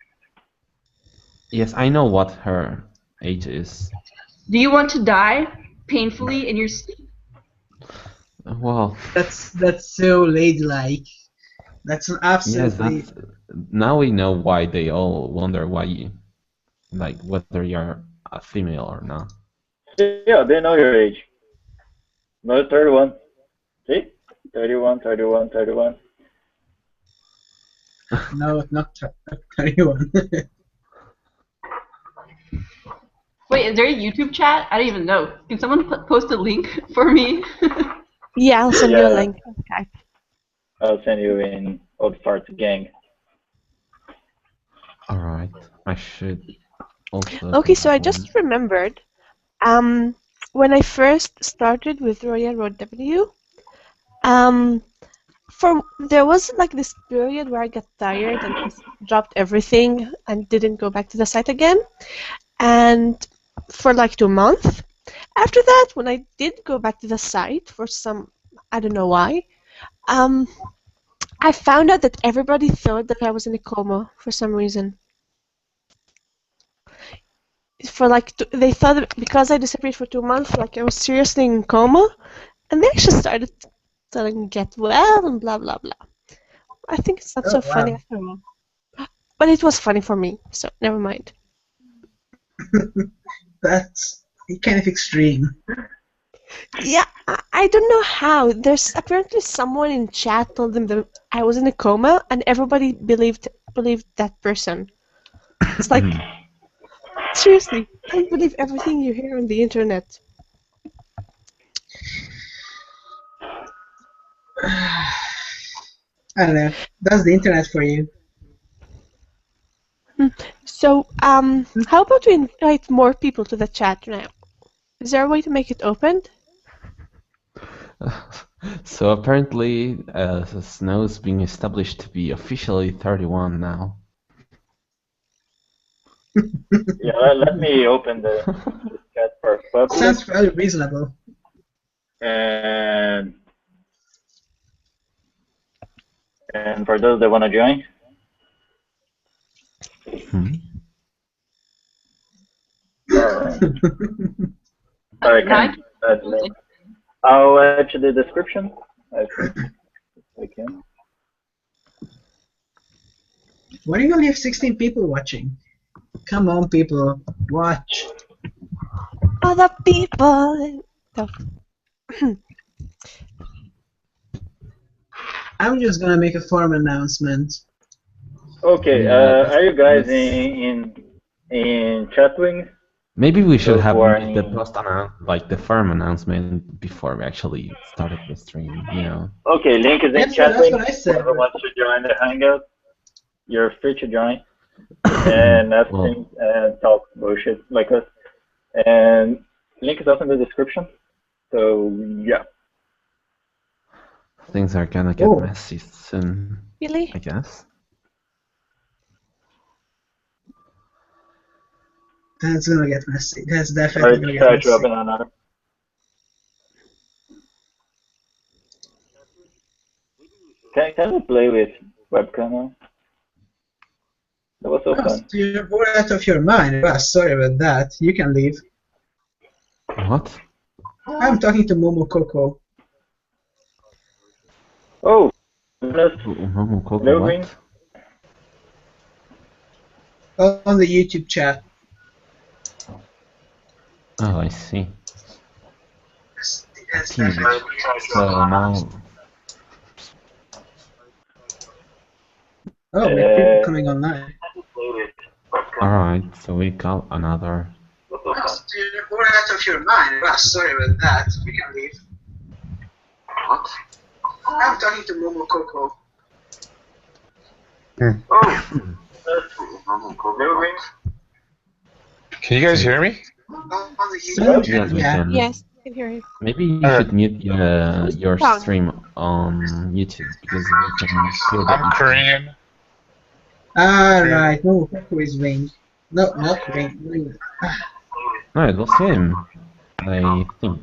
Yes, I know what her age is. Do you want to die painfully in your sleep? Well, that's so ladylike. That's an yes, absolutely that's now we know why they all wonder why you like whether you're a female or not. Yeah, they know your age. No, 31. See? 31, 31, 31. no, not 31. Wait, is there a YouTube chat? I don't even know. Can someone post a link for me? Yeah, I'll send you a Yeah, link. Okay. I'll send you in Old Fart Gang. Alright, I should also Okay, do so I that one. just remembered, when I first started with Royal Road W, um, there was like this period where I got tired and just dropped everything and didn't go back to the site again. And for like 2 months. After that, when I did go back to the site for some, I don't know why, um, I found out that everybody thought that I was in a coma for some reason. For like, they thought that because I disappeared for 2 months, like I was seriously in coma, and they actually started telling me get well and blah blah blah. I think it's not Oh so wow. funny after all, but it was funny for me, so never mind. That's kind of extreme. Yeah, I don't know how. There's apparently someone in chat told them that I was in a coma, and everybody believed that person. It's like seriously, don't believe everything you hear on the internet. I don't know. That's the internet for you. So, how about we invite more people to the chat now? Is there a way to make it opened? So apparently, Snow is being established to be officially 31 now. Yeah, let me open the chat for public. Sounds very reasonable. And for those that want to join. Alright. Alright, I'll add to the description. I think I can. Why do you only have 16 people watching? Come on, people, watch. Other people. I'm just gonna make a formal announcement. Okay, Yeah, are you guys let's- in chatwing? Maybe we should Those have who are made the in- post like the firm announcement before we actually started the stream. You know. Okay, link is in That's chatwing. what I said. Whoever wants to join the Hangout, you're free to join and ask Well, things and talk bullshit like us. And link is also in the description. So yeah. things are gonna get Oh. messy soon, Really? I guess. That's gonna get messy. That's definitely gonna get Try to messy. open another. Can we play with webcam now? That was so Oh, fun. so you're bored out of your mind. Well, sorry about that. You can leave. What? I'm talking to Momo Coco. Oh, goodness. Momo Coco, Moving. what? On the YouTube chat. Oh, I see. Teenage. So now. Oh, we have people coming online. Alright, so we got another. You're bored out of your mind. Well, sorry about that. You can leave. What? I'm talking to Momo Coco. Moving. Can you guys hear me? On the YouTube chat. Yes, we can. Yes, I can hear you. Maybe you should mute your Tongue. stream on YouTube because we can hear the I'm Korean. Ah, right. Momo Coco is Wayne. No, not Wayne. Wayne. No, it was him, I think.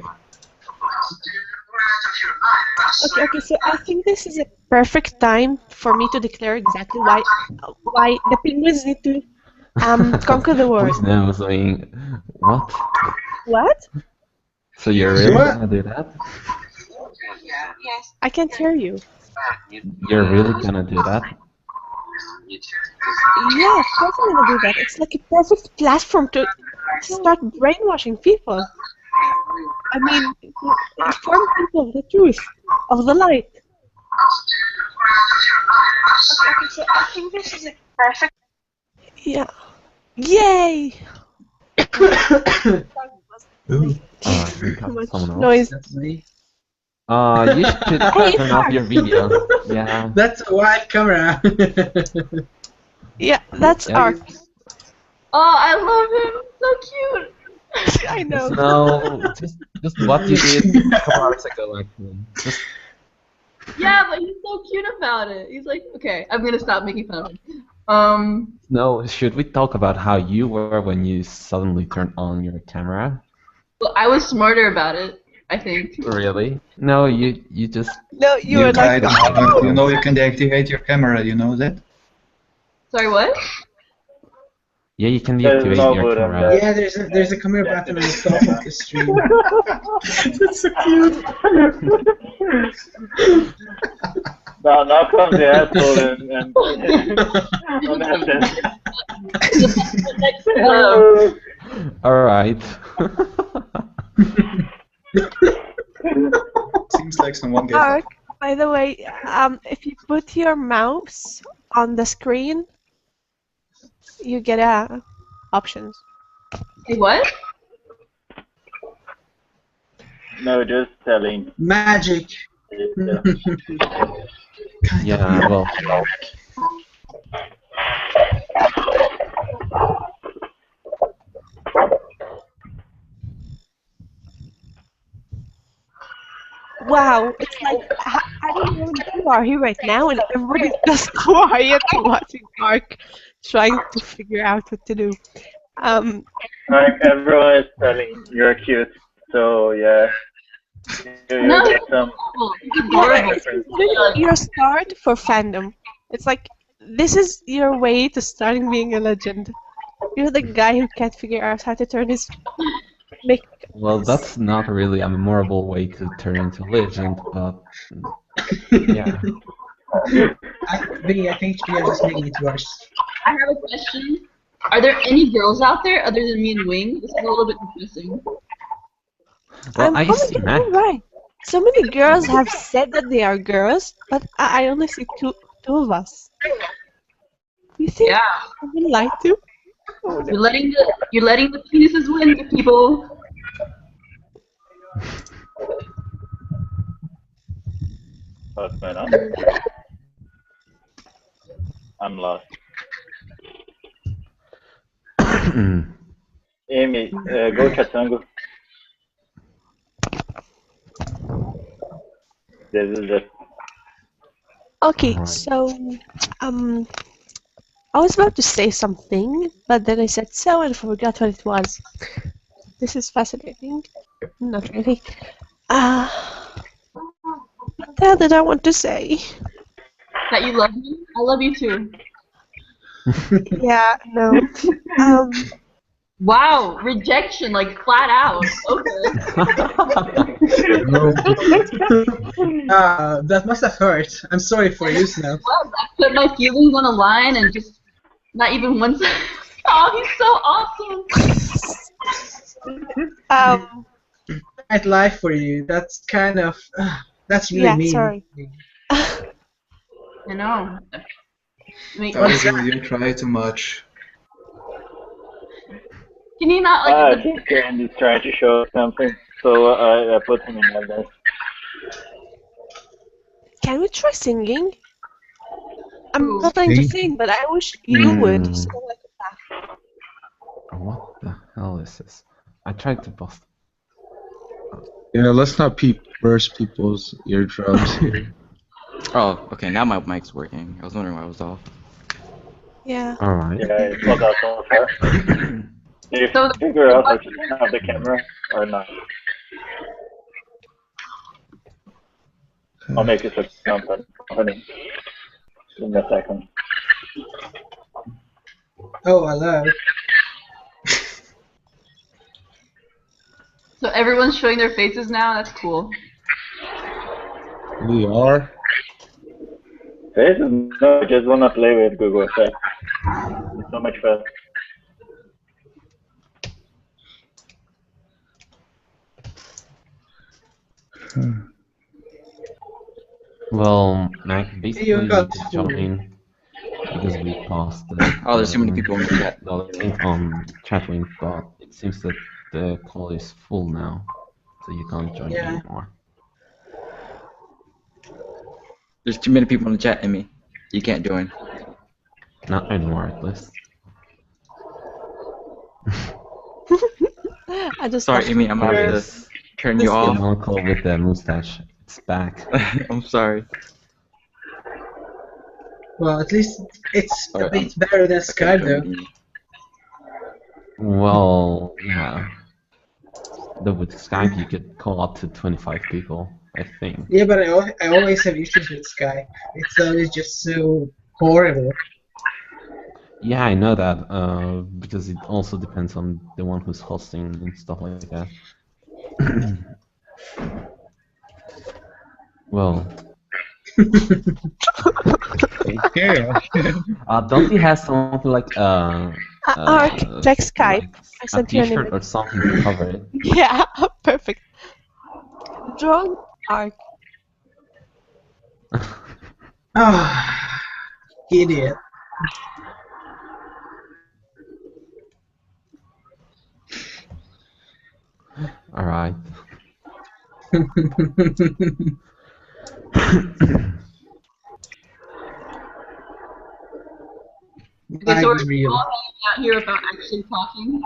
Okay, so I think this is a perfect time for me to declare exactly why the penguins need to conquer the world. Who's now saying, what? What? So you're really What? gonna do that? Yes. I can't hear you. You're really gonna do that? Yeah, of course I'm gonna do that. It's like a perfect platform to start brainwashing people. I mean, to inform people of the truth, of the light. Okay, so I think this is a perfect. Yeah. Yay! Alright, we got Much someone else. noise. That's me. You should turn off your video. Yeah. That's a wide camera. Yeah, that's Yeah, Ark. Oh, I love him. So cute. I know. No, just what you did a couple hours ago, actually. Just, Yeah, but he's so cute about it. He's like, okay, I'm gonna stop making fun of him. no, should we talk about how you were when you suddenly turned on your camera? Well, I was smarter about it, I think. Really? No, you just. No, you were like, You know you can deactivate your camera, you know that? Sorry, what? Yeah, you can There's deactivate no your button camera. there. Yeah, there's a camera button on the top of the stream. That's so cute. Now comes the asshole and Alright. Seems like someone gave Ark, by the way, if you put your mouse on the screen, you get options. Hey, what? no, just telling. Magic. Yeah, well. wow, it's like I don't know how many people are here right now, and everybody's just quiet watching Ark, trying to figure out what to do. Um, Like everyone is telling you're cute, so yeah, you No, get it's some yeah, adorable. it's difference. considered your start for fandom. It's like this is your way to starting being a legend. You're the guy who can't figure out how to turn his make. Well, that's not really a memorable way to turn into a legend, but yeah. I think you're just making it worse. I have a question. Are there any girls out there other than me and Wing? This is a little bit depressing. Well, I Oh my see god, Mac. you're right. So many girls have said that they are girls, but I only see two of us. You think Yeah, I've been lied to? Oh no. you're letting the penises win, the people. What's going on? I'm lost. Amy, go Chatango. This is just Okay, Right. so um, I was about to say something, but then I said so and forgot what it was. This is fascinating. Not really. What the hell did I want to say? That you love me. I love you too. Yeah, no. Um, Wow, rejection, like flat out. Okay. That must have hurt. I'm sorry for you, Snow. Well, I put my feelings on the line and just not even once. Oh, he's so awesome. um, I'd lie for you. That's kind of that's really yeah, mean. sorry. I know. What's that? You try too much. Can you not I like think Andy's trying to show something, so I put him in evidence. Can we try singing? I'm Ooh. not trying to sing, but I wish you would. So like What the hell is this? I tried to bust. Yeah, let's not burst people's eardrums here. Oh, okay, now my mic's working. I was wondering why it was off. yeah. Alright. Yeah, it's not that so far. Did you So figure out how to turn off the camera or not? I'll make it a company in a second. Oh, hello. So everyone's showing their faces now. That's cool. We are. This is no, I just wanna play with Google Effects. It's so much fun. Well, Mac, basically You you got need to join because we passed Oh, there's too many people in the chat. the link on chat link, but it seems that the call is full now, so you can't join Yeah. anymore. There's too many people in the chat, Emmy. You can't join. Not anymore, at least. I just Sorry, thought Emmy, I'm gonna have you're- to turn you The off. uncle with the mustache, it's back. I'm sorry. Well, at least it's a Alright, bit better than Skype, though. Well, yeah. Though with Skype you could call up to 25 people, I think. Yeah, but I always have issues with Skype. It's always just so horrible. Yeah, I know that, because it also depends on the one who's hosting and stuff like that. Well, Okay. don't you have something like Ark, check Skype. like I a sent you an T-shirt image. or something to cover it? Yeah, perfect. Drawn Ark. Ah, idiot. All right. I guess we're all Unreal. hanging out here about actually talking.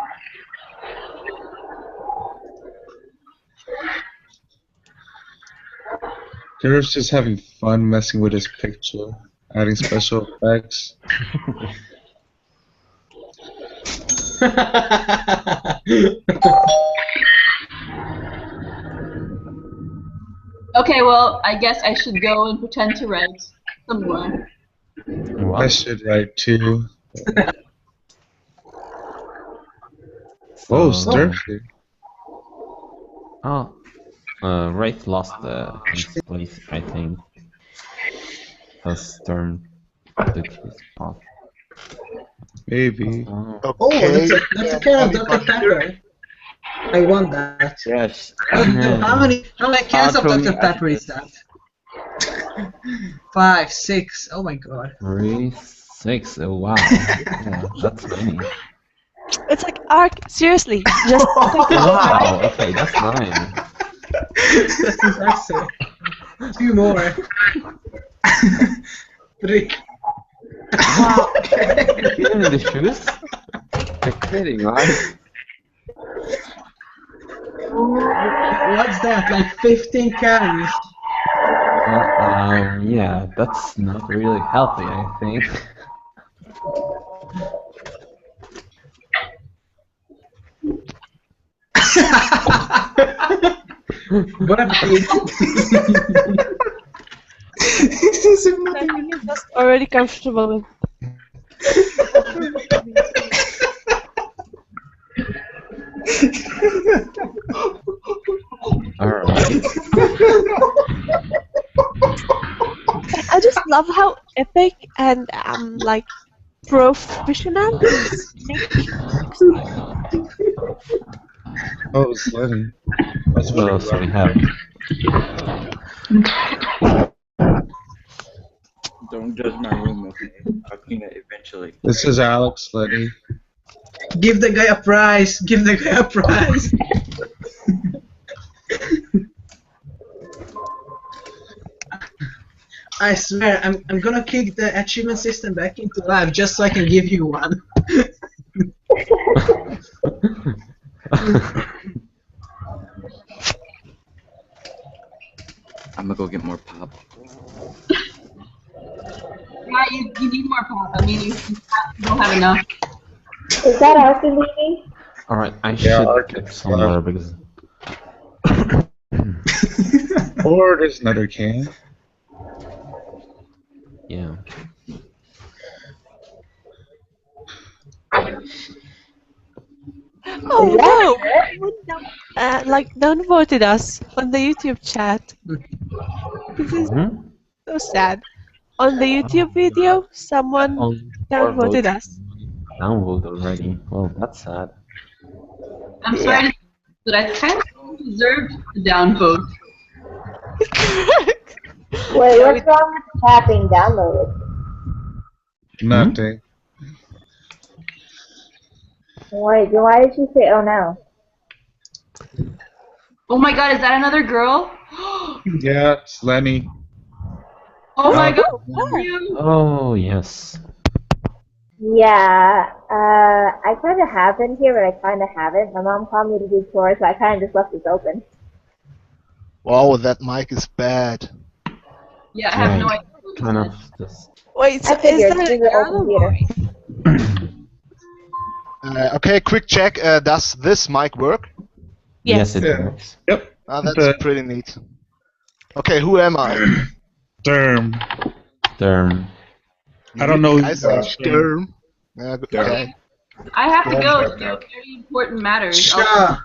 Kir's just having fun messing with his picture, adding special effects. Okay, well, I guess I should go and pretend to write some more. I should write too. Oh, Sturfy. Oh, Wraith lost his place, I think. Has Stern took his spot. Maybe. Oh, that's a can of Dr. Pepper. I want that. Yes. How many cans of Dr. Pepper is that? 5, 6. Oh my god. 3, 6. Oh wow. Yeah, that's many. It's like Ark. Seriously, just Wow. Okay, that's 9. That's impressive. 2 more. 3. wow. Even in the shoes? You're kidding, right? What's that? Like 15 cans? Yeah, that's not really healthy, I think. What a pig. I'm just already comfortable with. Alright. I just love how epic and like professional this makes. Oh, it's Lenny. What else do we have? Don't judge my room, okay? I'll clean it eventually. This is Alex, Lenny. Give the guy a prize. Give the guy a prize. I swear, I'm gonna kick the achievement system back into life just so I can give you one. I'm gonna go get more pop. Yeah, you need more pop. I mean, you don't have enough. Is that Arthur leaving? Alright, I should get some more because... Or there's another can. Yeah. Oh no! Like, don't voted us on the YouTube chat. This is so sad. On the YouTube video, someone downvoted us. Downvote already. Well, that's sad. I'm sorry, but I kind of deserved the downvote. Wait, what's wrong with the chat being downloaded? Nothing. Wait, then why did you say oh no? Oh my god, is that another girl? Yeah, it's Lenny. Oh my god. Oh, yes. Yeah, I kind of have been here, but I kind of haven't. My mom called me to do chores, so I kind of just left this open. Wow, that mic is bad. Yeah, I have no idea. Kind of just... Wait, so I figured, is that she's a an girl old or computer. boy? Okay, quick check. Does this mic work? Yes, it works. Yep. That's pretty neat. Okay, who am I? Term. I don't know. I say Sturm. Yeah, okay. I have to go. Very important matters. Sure.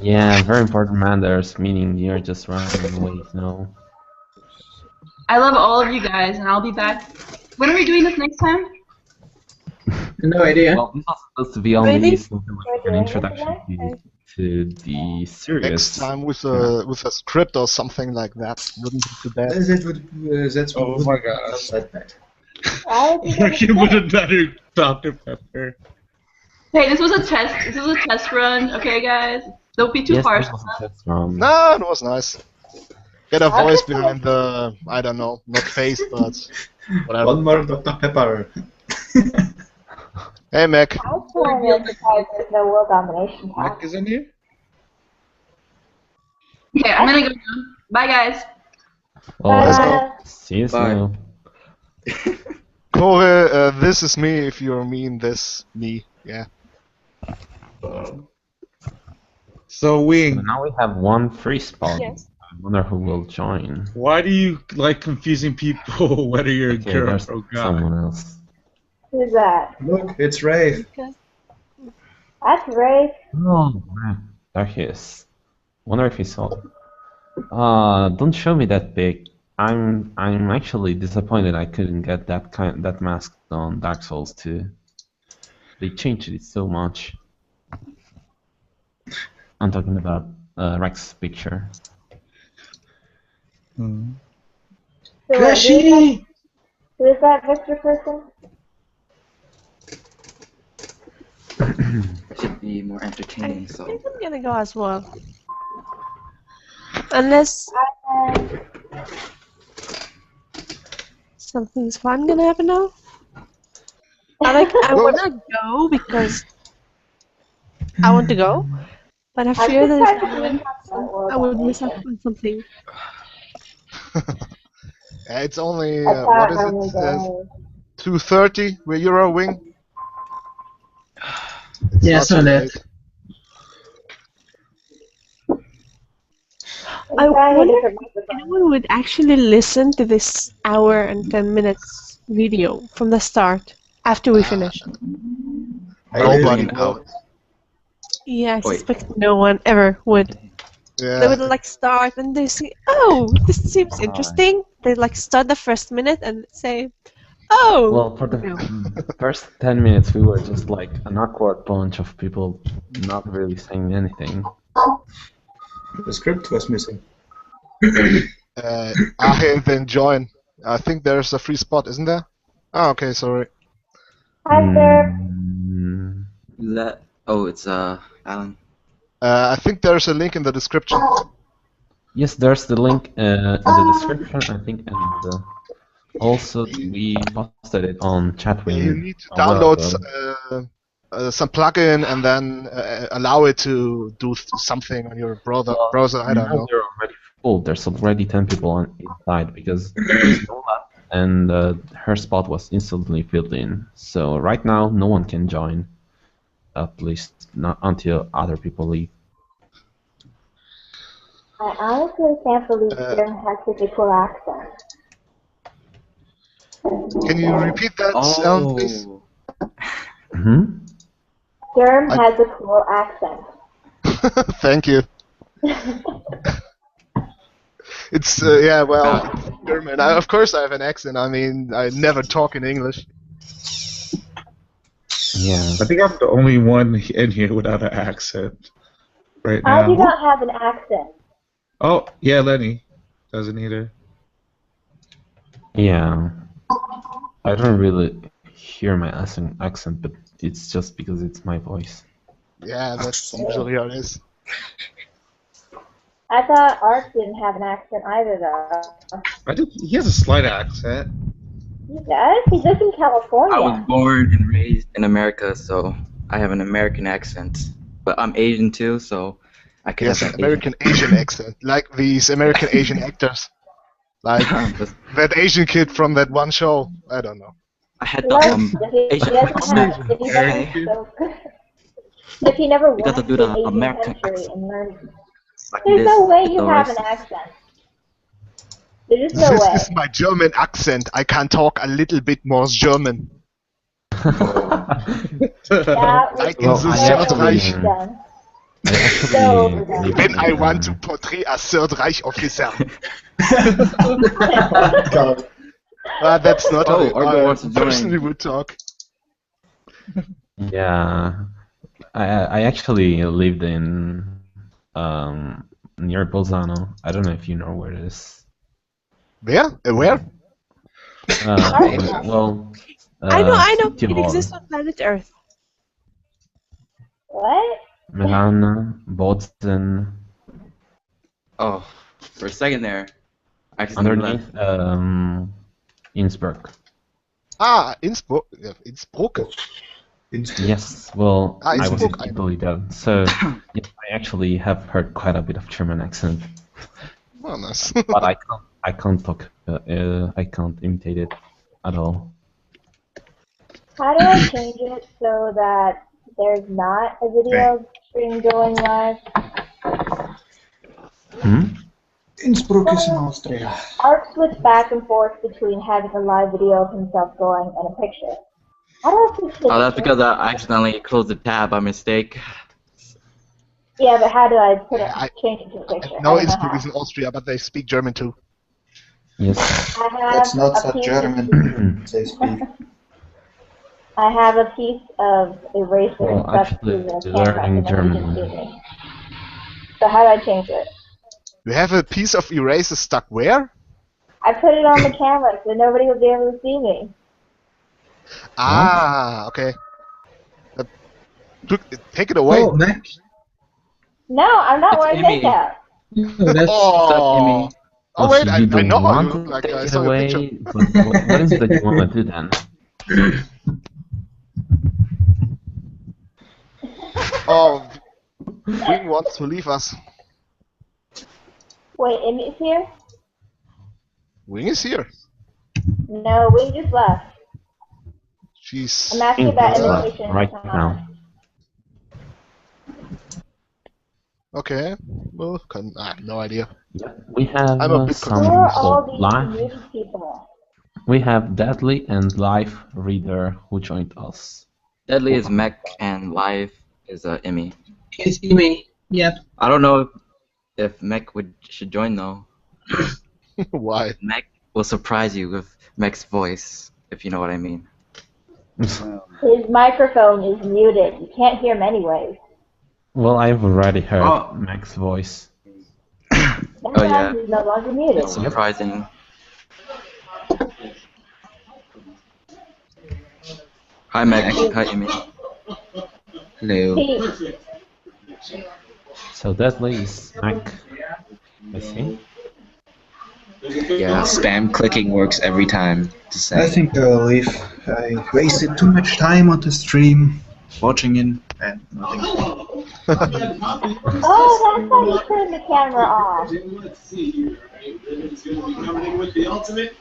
Yeah, very important matters, meaning you're just running away now. I love all of you guys, and I'll be back. When are we doing this next time? No idea. Well, this was supposed to be only Really? an introduction to the series. Next time with a script or something like that wouldn't be too bad. That's Oh my gosh. that bad. Why would you You would have done Dr. Pepper. Hey, this was a test. This was a test run, okay, guys? Don't be too harsh. No, it was nice. Get a voice behind the, I don't know, not face, but whatever. One more Dr. Pepper. Hey, Mac. I was totally surprised there's no world domination Mac talk. is in here? Okay, I'm gonna go now. Bye, guys. Well, Let's go. see you Bye. soon. Corey, this is me if you mean this, me. Yeah. So Wing, Now we have one free spot. Yes. I wonder who will join. why do you like confusing people whether you're a Okay, girl there's or guy? someone else. Who's that? Look, it's Rafe. That's Ray. Oh man, there he is. Wonder if he saw. Don't show me that big. I'm actually disappointed I couldn't get that mask on Dark Souls 2. They changed it so much. I'm talking about Rex's picture. Hmm. So Crashy! who is that Victor person? Should be more I entertaining. think So I'm gonna go as well. Unless something's fun gonna happen now. I wanna go because I want to go, but I fear that if I went, I would miss out on something. It's only, what is it? 2:30 where you're a Wing? It's Yeah, not so too that. late. I wonder if anyone would actually listen to this hour and 10 minutes video from the start after we finish. Nobody will. Yeah, I Wait. suspect no one ever would. They would Yeah. like start and they say, "Oh, this seems interesting." They like start the first minute and say, "Oh." Well, for the first 10 minutes, we were just like an awkward bunch of people not really saying anything. The script was missing. Ahel, then join. I think there's a free spot, isn't there? Oh, okay, sorry. Hi, sir. who's that? Oh, it's Alan. I think there's a link in the description. Yes, there's the link in the description, I think, and also we posted it on Chatwing. You need to on download RoyalRoad. some plugin and then allow it to do something on your browser. I don't Now know. we're already full. There's already 10 people on inside because there's no left, and her spot was instantly filled in. So right now, no one can join, at least not until other people leave. I honestly can't believe Jim has such a cool accent. Can you repeat that sound, please? Jim has a cool accent. Thank you. It's yeah, well, it's German. Of course, I have an accent. I mean, I never talk in English. Yeah. I think I'm the only one in here without an accent right I do now. not have an accent. Oh, yeah, Lenny doesn't either. Yeah. I don't really hear my accent, but it's just because it's my voice. Yeah, that's usually how it is. I thought Art didn't have an accent either, though. He has a slight accent. He does? He lives in California. I was born and raised in America, so I have an American accent. But I'm Asian too, so I can Yes, have that American Asian accent, like these American Asian actors, like that Asian kid from that one show. I don't know. I had Well, the if he doesn't have, if he doesn't, so, if he never You got to watched do the the Asian American country and learned, like there's this, no way with you the have rice. an accent. There's just no This way. is my German accent. I can talk a little bit more German. Yeah, Like in Well, the I Third actually, Reich. done. I actually So live When I in, want to portray a Third Reich officer. God. That's not Oh, how Argo I wants to join. personally would talk. Yeah, I actually lived in near Bolzano. I don't know if you know where it is. Where? Where? Well, I know. It Tirol, exists on planet Earth. What? Milan, Bozen, Oh, for a second there, I accidentally left. underneath Innsbruck. Ah, Innsbruck. Yeah, Innsbruck. Yes, well, I was in Innsbruck. Italy then, so yes, I actually have heard quite a bit of German accent, Oh, nice. but I can't talk. I can't imitate it at all. How do I change it so that there's not a video stream going live? Innsbruck is in Austria. Art switch back and forth between having a live video of himself going and a picture. How do I switch this? Oh, that's because I accidentally closed the tab by mistake. Yeah, but how do I put it? Change it to a picture? No, Innsbruck is in Austria, but they speak German too. Yes. I have That's not a so piece German. They speak. I have a piece of eraser Well, stuck to actually, the learning camera. German. So how do I change it? You have a piece of eraser stuck where? I put it on the camera so nobody will be able to see me. Ah, okay. Take it away. Oh, Mac. No, I'm not wearing Amy. makeup. No, that's Oh, oh wait, I you know how want you look to like. take I it saw your picture. away, but what is it that you want to do then? Oh, Wing wants to leave us. Wait, Emmy's here? Wing is here. No, we just left. She's I'm asking about imitation. right now. okay. Well, I have no idea. We have I'm a bit some Who are all these live. muted people? We have Deadly and Live Reader who joined us. Deadly is Mech and Live is Emmy. It's me. Yep. I don't know if Mech should join though. Why? Mech will surprise you with Mech's voice, if you know what I mean. His microphone is muted. You can't hear him anyways. Well, I've already heard Mac's voice. Oh yeah. He's no longer muted. It's surprising. Hi Mech. Hi Emmy. Hello. Pete. So Deadly is Mac, I think. Yeah, spam clicking works every time. I think I'll leave. I wasted too much time on the stream, watching it, and nothing. Oh, that's why you turned the camera off.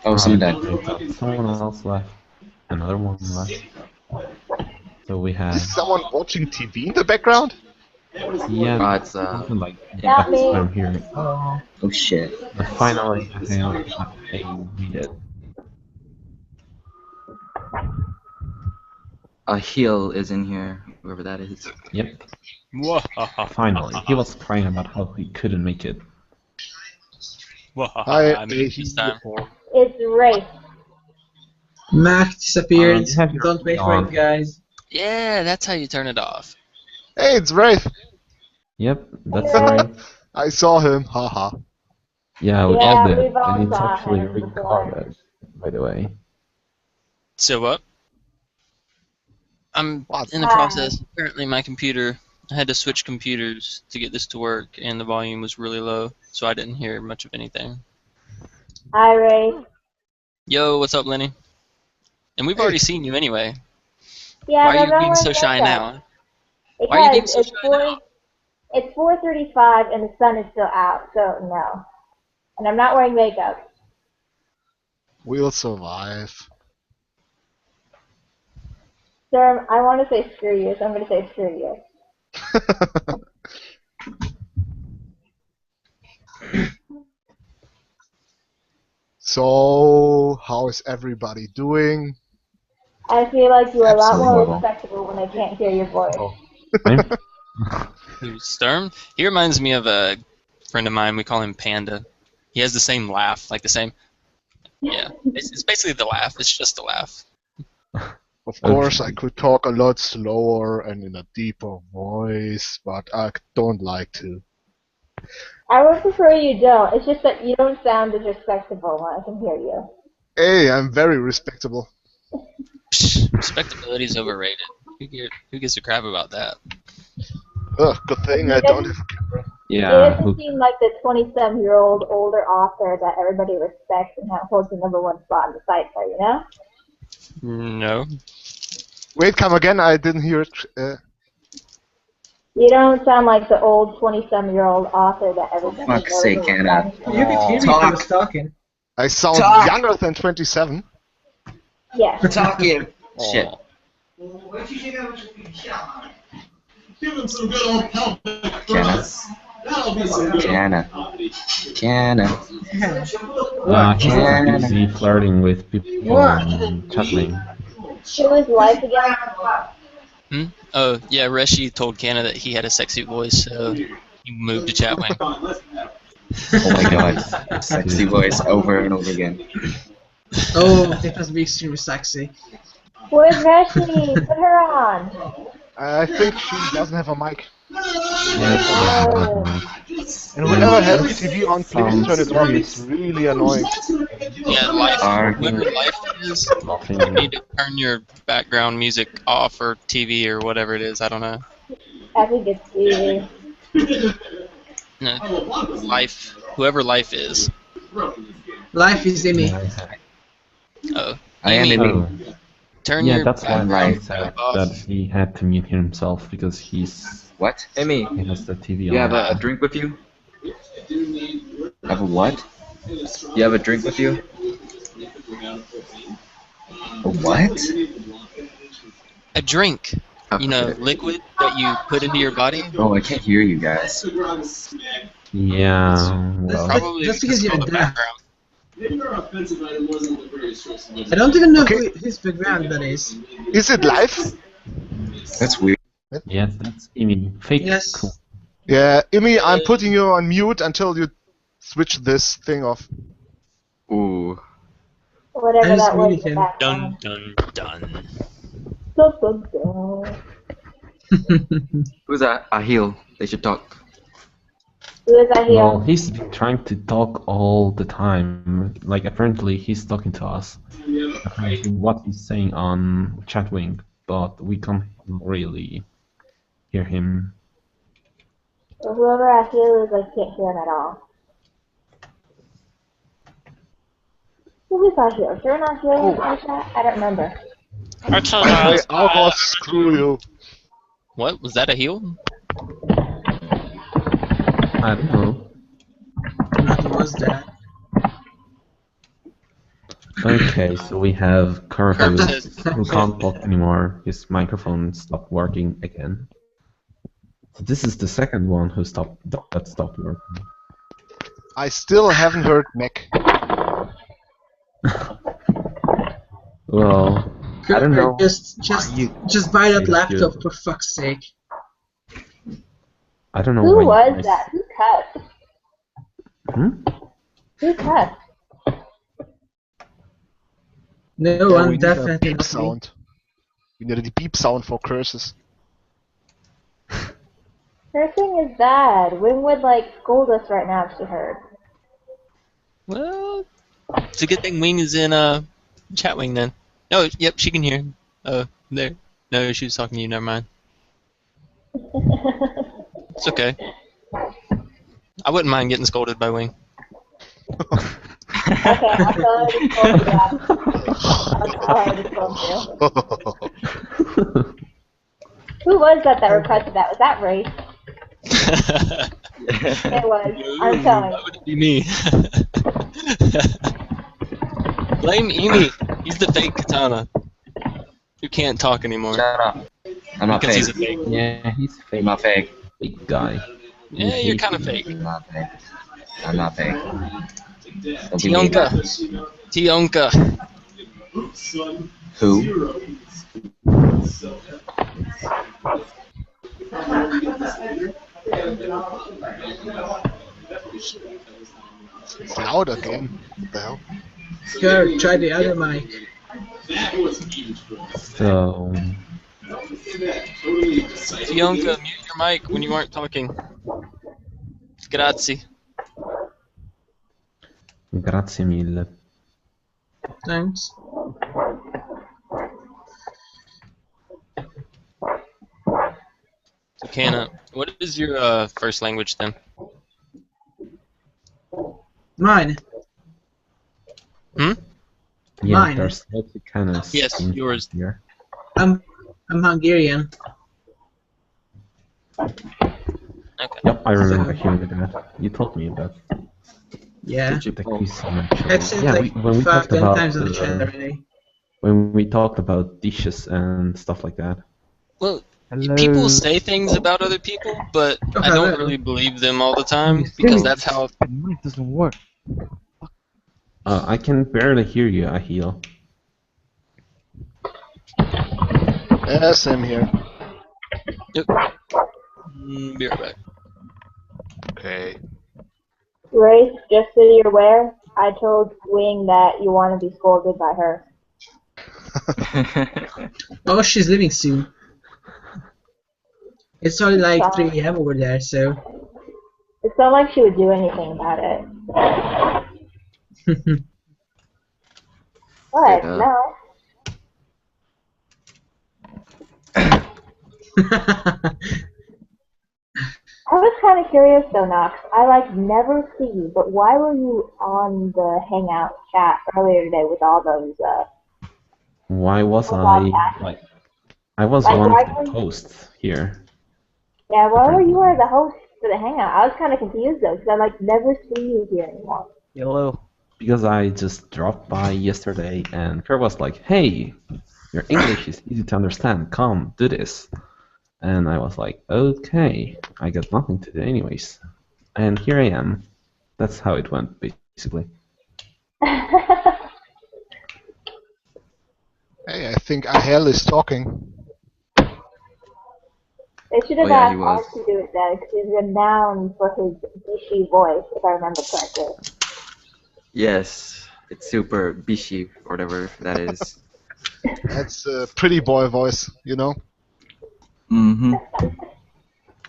Oh, someone died. Someone else left. Another one left. So we have. Is someone watching TV in the background? Yeah, it's something like Not that's me. what I'm hearing. Oh shit. But finally, I read it. A heel is in here, whoever that is. Yep. Finally, he was crying about how he couldn't make it. I made it this time. It's Rafe. Mac disappeared. You have your Don't wait for on. it, guys. Yeah, that's how you turn it off. Hey, it's Wraith. Yep, that's Yeah. right. I saw him. Haha. Yeah, we Yeah, all did, we've all and it's saw actually him before. recorded, by the way. So what? I'm What? in the process. Apparently my computer, I had to switch computers to get this to work, and the volume was really low, so I didn't hear much of anything. Hi, Rafe. Yo, what's up, Lenny? And we've already seen you anyway. Yeah, Why but are I'm you not being so wearing shy makeup. now? Because Why are you being so it's shy now? It's 4:35 and the sun is still out, so no. And I'm not wearing makeup. We'll survive. Sir, I want to say screw you, so I'm going to say screw you. So, how is everybody doing? I feel like you're a lot more Absolutely. respectable when I can't hear your voice. Who's Sturm? He reminds me of a friend of mine. We call him Panda. He has the same laugh, like the same. Yeah, it's basically the laugh. It's just a laugh. Of course, I could talk a lot slower and in a deeper voice, but I don't like to. I would prefer you don't. It's just that you don't sound as respectable when I can hear you. Hey, I'm very respectable. Psh, respectability is overrated. Who gives a crap about that? Ugh, good thing I don't have a camera. It Yeah, doesn't seem like the 27-year-old older author that everybody respects and that holds the #1 spot in the site for, you know? No. Wait, come again? I didn't hear it. You don't sound like the old 27-year-old author that everybody Fuck's knows sake, and Anna. respects. You could hear me if I was talking. I sound Talk! younger than 27. Yes. We're talking. Shit. Jana. He's busy flirting with people on Chatwing. Who is life again? Hmm? Oh, yeah, Reshi told Kana that he had a sexy voice, so he moved to Chatwing. Oh my god. Sexy voice over and over again. Oh, it must be extremely sexy. Where's Reshi? Put her on. I think she doesn't have a mic. Oh. And whoever has TV on, please turn it off. It's really annoying. Yeah, whoever life is, you need to turn your background music off or TV or whatever it is. I don't know. I think it's TV. No, life. Whoever life is. Life is Amy. Oh, I am Amy. Turn Yeah, your that's why background he said off. that he had to mute himself because he's. What? Amy, he has the TV on. you have a drink with you? Have a what? You have a drink with you? A what? A drink. You know, liquid that you put into your body. Oh, I can't hear you guys. Yeah, well. Probably That's because you're the deaf. background. I don't even know whose background that is. Is it live? That's weird. Yes, that's Amy. Fake. Yes. Cool. Yeah, Imi, I'm putting you on mute until you switch this thing off. Ooh. Whatever I just that was. muted in the him. background. Dun dun dun. Dun, dun, dun. Who's that? Ahil. They should talk. Who is that here? Well, he's been trying to talk all the time. Like, apparently he's talking to us. Apparently what he's saying on Chatwing, but we can't really hear him. Well, whoever I hear is, I can't hear him at all. Who is I hear? Sure not here like that? I don't remember. Hey, August, screw you. What? Was that a heel? I don't know. What was that? Okay, so we have Kurt Kurt who says- who can't talk anymore. His microphone stopped working again. So this is the second one who stopped working. I still haven't heard Mac. Well, I don't know. Just buy that Thank laptop you. for fuck's sake. I don't know Who why. was that? Who cut? Who cut? No Yeah, one we need a definitely. beep sound. We need a beep sound for curses. Cursing is bad. Wing would like scold us right now if she heard. Well, it's a good thing Wing is in Chatwing then. Oh, yep, she can hear him. Oh, there. No, she was talking to you. Never mind. It's okay. I wouldn't mind getting scolded by Wing. Okay, I'll tell her to scold you back. I'll tell her to scold you. Who was that requested that? Was that Rafe? It was. I'm telling That would be me. Blame Emi. He's the fake Katana. Who can't talk anymore. Shut up. I'm not Because fake. he's a fake. Yeah, he's fake. I'm not fake. Fake guy. Yeah, you're kind of fake. I'm not fake. I'm not fake. Don't be Tionka. Tionka. Who? It's loud again. What the hell? Here, try the other mic. So Tionka, mute your mic when you aren't talking. Grazie. grazie mille. Thanks. So, Kana, what is your first language then? Mine. Hmm? Yeah, Mine. there's slightly kind of Yes, yours. here. I'm Hungarian. Okay. Yep, I remember hearing that. You told me that. Yeah. Thank you so much. I've seen it Yeah, like when we five, talked 10 about times on the chat already. when we talked about dishes and stuff like that. Well, Hello. people say things about other people, but Oh, I don't hello. really believe them all the time because that's how. The mic doesn't work. I can barely hear you, Ahil. Yeah, same here. Yep. Be right back. Okay. Grace, just so you're aware, I told Wing that you want to be scolded by her. Oh, she's leaving soon. It's only like 3 a.m. over there, so. It's not like she would do anything about it. What? Yeah. No. I was kind of curious though, Knox. I never see you, but why were you on the Hangout chat earlier today with all those? Why was with I all that? like? I was Like, one why of the were you? hosts here. Yeah, why were you apparently. the host for the Hangout? I was kind of confused though, because I never see you here anymore. Hello. Because I just dropped by yesterday and Kurt was like, "Hey, your English is easy to understand. Come, do this." And I was like, "Okay, I got nothing to do anyways." And here I am. That's how it went, basically. Hey, I think Ahel is talking. They should have Oh, yeah, he asked was. Alex to do it then, because he's renowned for his Bishi voice, if I remember correctly. Yes, it's super bishi, or whatever that is. That's a pretty boy voice, you know? Mm-hmm.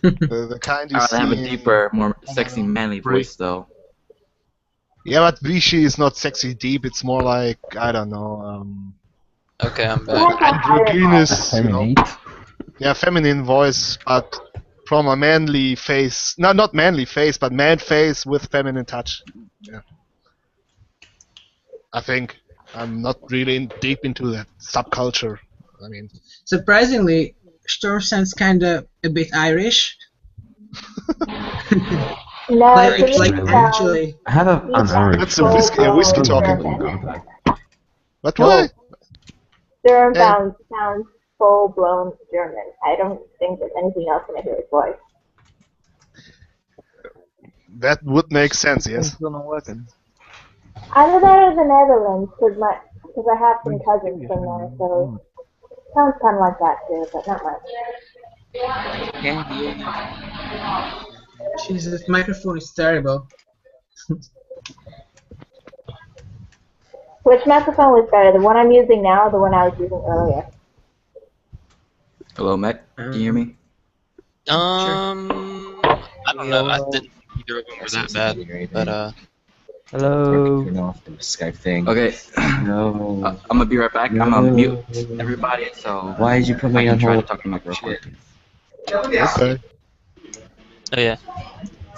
The kind you I see have a in... deeper, more sexy, manly voice, though. Yeah, but Vichy is not sexy deep, it's more like, I don't know, Okay, I'm back. androgynous, you know? Feminate. Yeah, feminine voice, but from a manly face. No, not manly face, but man face with feminine touch. Yeah. I think. I'm not really deep into that subculture. I mean, Surprisingly, Storm sounds kinda a bit Irish. No, Like, to me like he Really? sounds, actually. I had an Irish that's a friend. whiskey full-blown talking. German. What? Full, Durham Eh, sounds full-blown German. I don't think there's anything else when I hear his voice. that would make sense, yes. It's not working. Either that or the Netherlands, because I have some cousins from there, so sounds kind of like that too, but not much. Can't hear you. Jesus, microphone is terrible. Which microphone was better, the one I'm using now or the one I was using earlier? Hello, Mac. Can you hear me? I don't know. I didn't think either of them were that bad, but Hello. Turn off the Skype thing. Okay. No. I'm gonna be right back. I'm gonna mute everybody, so Why did you put I me can on try to hold? talk to Mac real quick. Okay. oh yeah.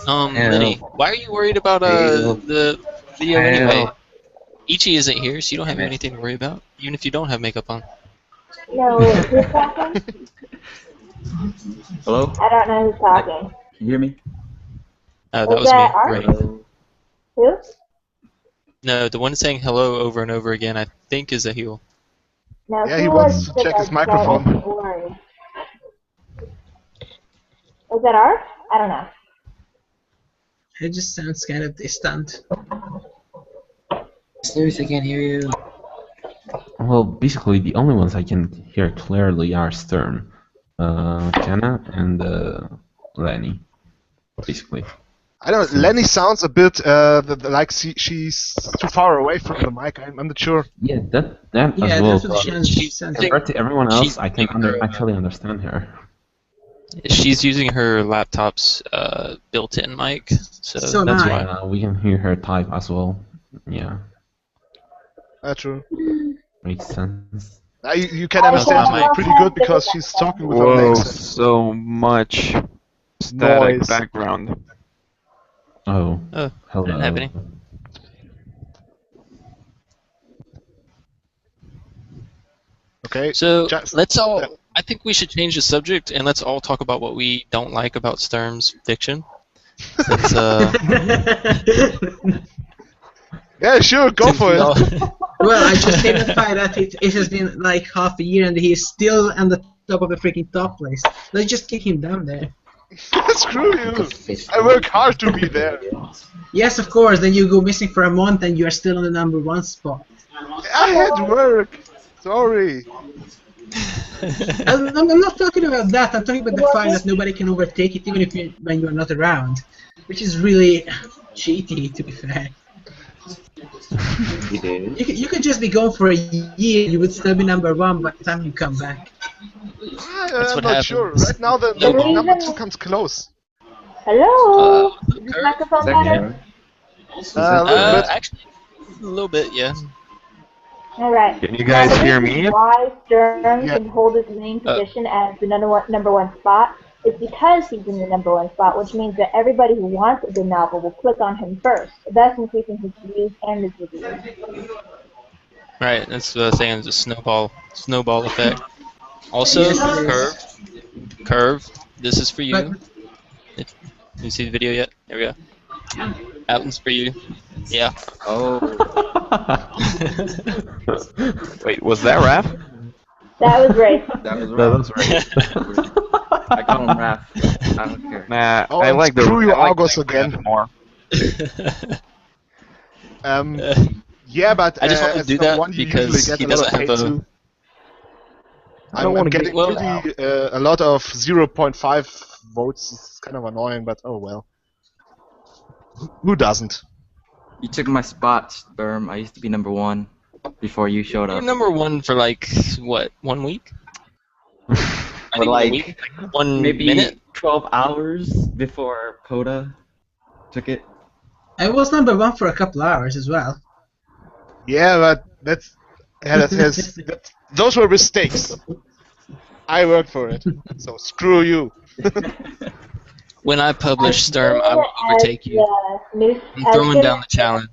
Hell. Lenny, why are you worried about Hell. the video anyway? Hell. Ichi isn't here, so you don't have anything to worry about, even if you don't have makeup on. No, who's talking? Hello? I don't know who's talking. Can you hear me? That Was was that me. Art? Rennie. Who? No, the one saying hello over and over again, I think, is a heel. No, Yeah, he he was wants to the check his that microphone. wasn't worried. Was that Art? I don't know. It just sounds kind of distant. Luis, I can't hear you. Well, basically, the only ones I can hear clearly are Stern, Kenna, and Lenny. Basically. I don't know, Lenny sounds a bit like she's too far away from the mic. I'm not sure. Yeah, that Yeah, as well. that's what she sounds. Compared to everyone else, she's I can actually understand her. She's using her laptop's built-in mic, so So that's am why. I. We can hear her type as well. Yeah, True. makes sense. You can understand her pretty good because she's talking with her Whoa, legs. so much static Noise. background. Oh, I hello. didn't have any. Okay. So let's all. I think we should change the subject and let's all talk about what we don't like about Sturm's fiction. Since Yeah, sure, go for it. Well, I just hate the fact that it has been like half a year and he's still on the top of the freaking top place. Let's just kick him down there. Screw you. I work hard to be there. Yes, of course. Then you go missing for a month and you are still on the #1 spot. I had work. Sorry. I'm not talking about that. I'm talking about the fact that nobody can overtake it even when you're not around, which is really cheaty, to be fair. You could just be going for a year. You would still be #1 by the time you come back. I'm not sure. Right now, the #2 comes close. Hello? Is this microphone better? A little bit. Actually, a little bit, yeah. Alright. Can you guys hear me? Why Stern can hold his winning position as the #1 spot is because he's in the #1 spot, which means that everybody who wants a good novel will click on him first, thus increasing his views and his reviews. Right, that's what I was saying, it's a snowball effect. Also, Yes, Curve, this is for you. You see the video yet? There we go. That one's for you. Yeah. Oh. Wait, was that Raph? That was Ray. That was That was right. I call him Raph. I don't care. Nah, Oh, I and like the screw you, I like Argos the again. more. Yeah, but I just want to as do the that one you because usually get he a lot doesn't of have hate a. too. I'm getting pretty a lot of 0.5 votes. It's kind of annoying, but oh well. Who doesn't? You took my spot, Sperm. I used to be #1 before you showed You're up. #1 for like what? 1 week? For like 1 maybe minute? 12 hours before Poda took it. I was #1 for a couple hours as well. Yeah, but those were mistakes. I worked for it, so screw you. When I publish Sturm, I will overtake you. I'm throwing down the challenge.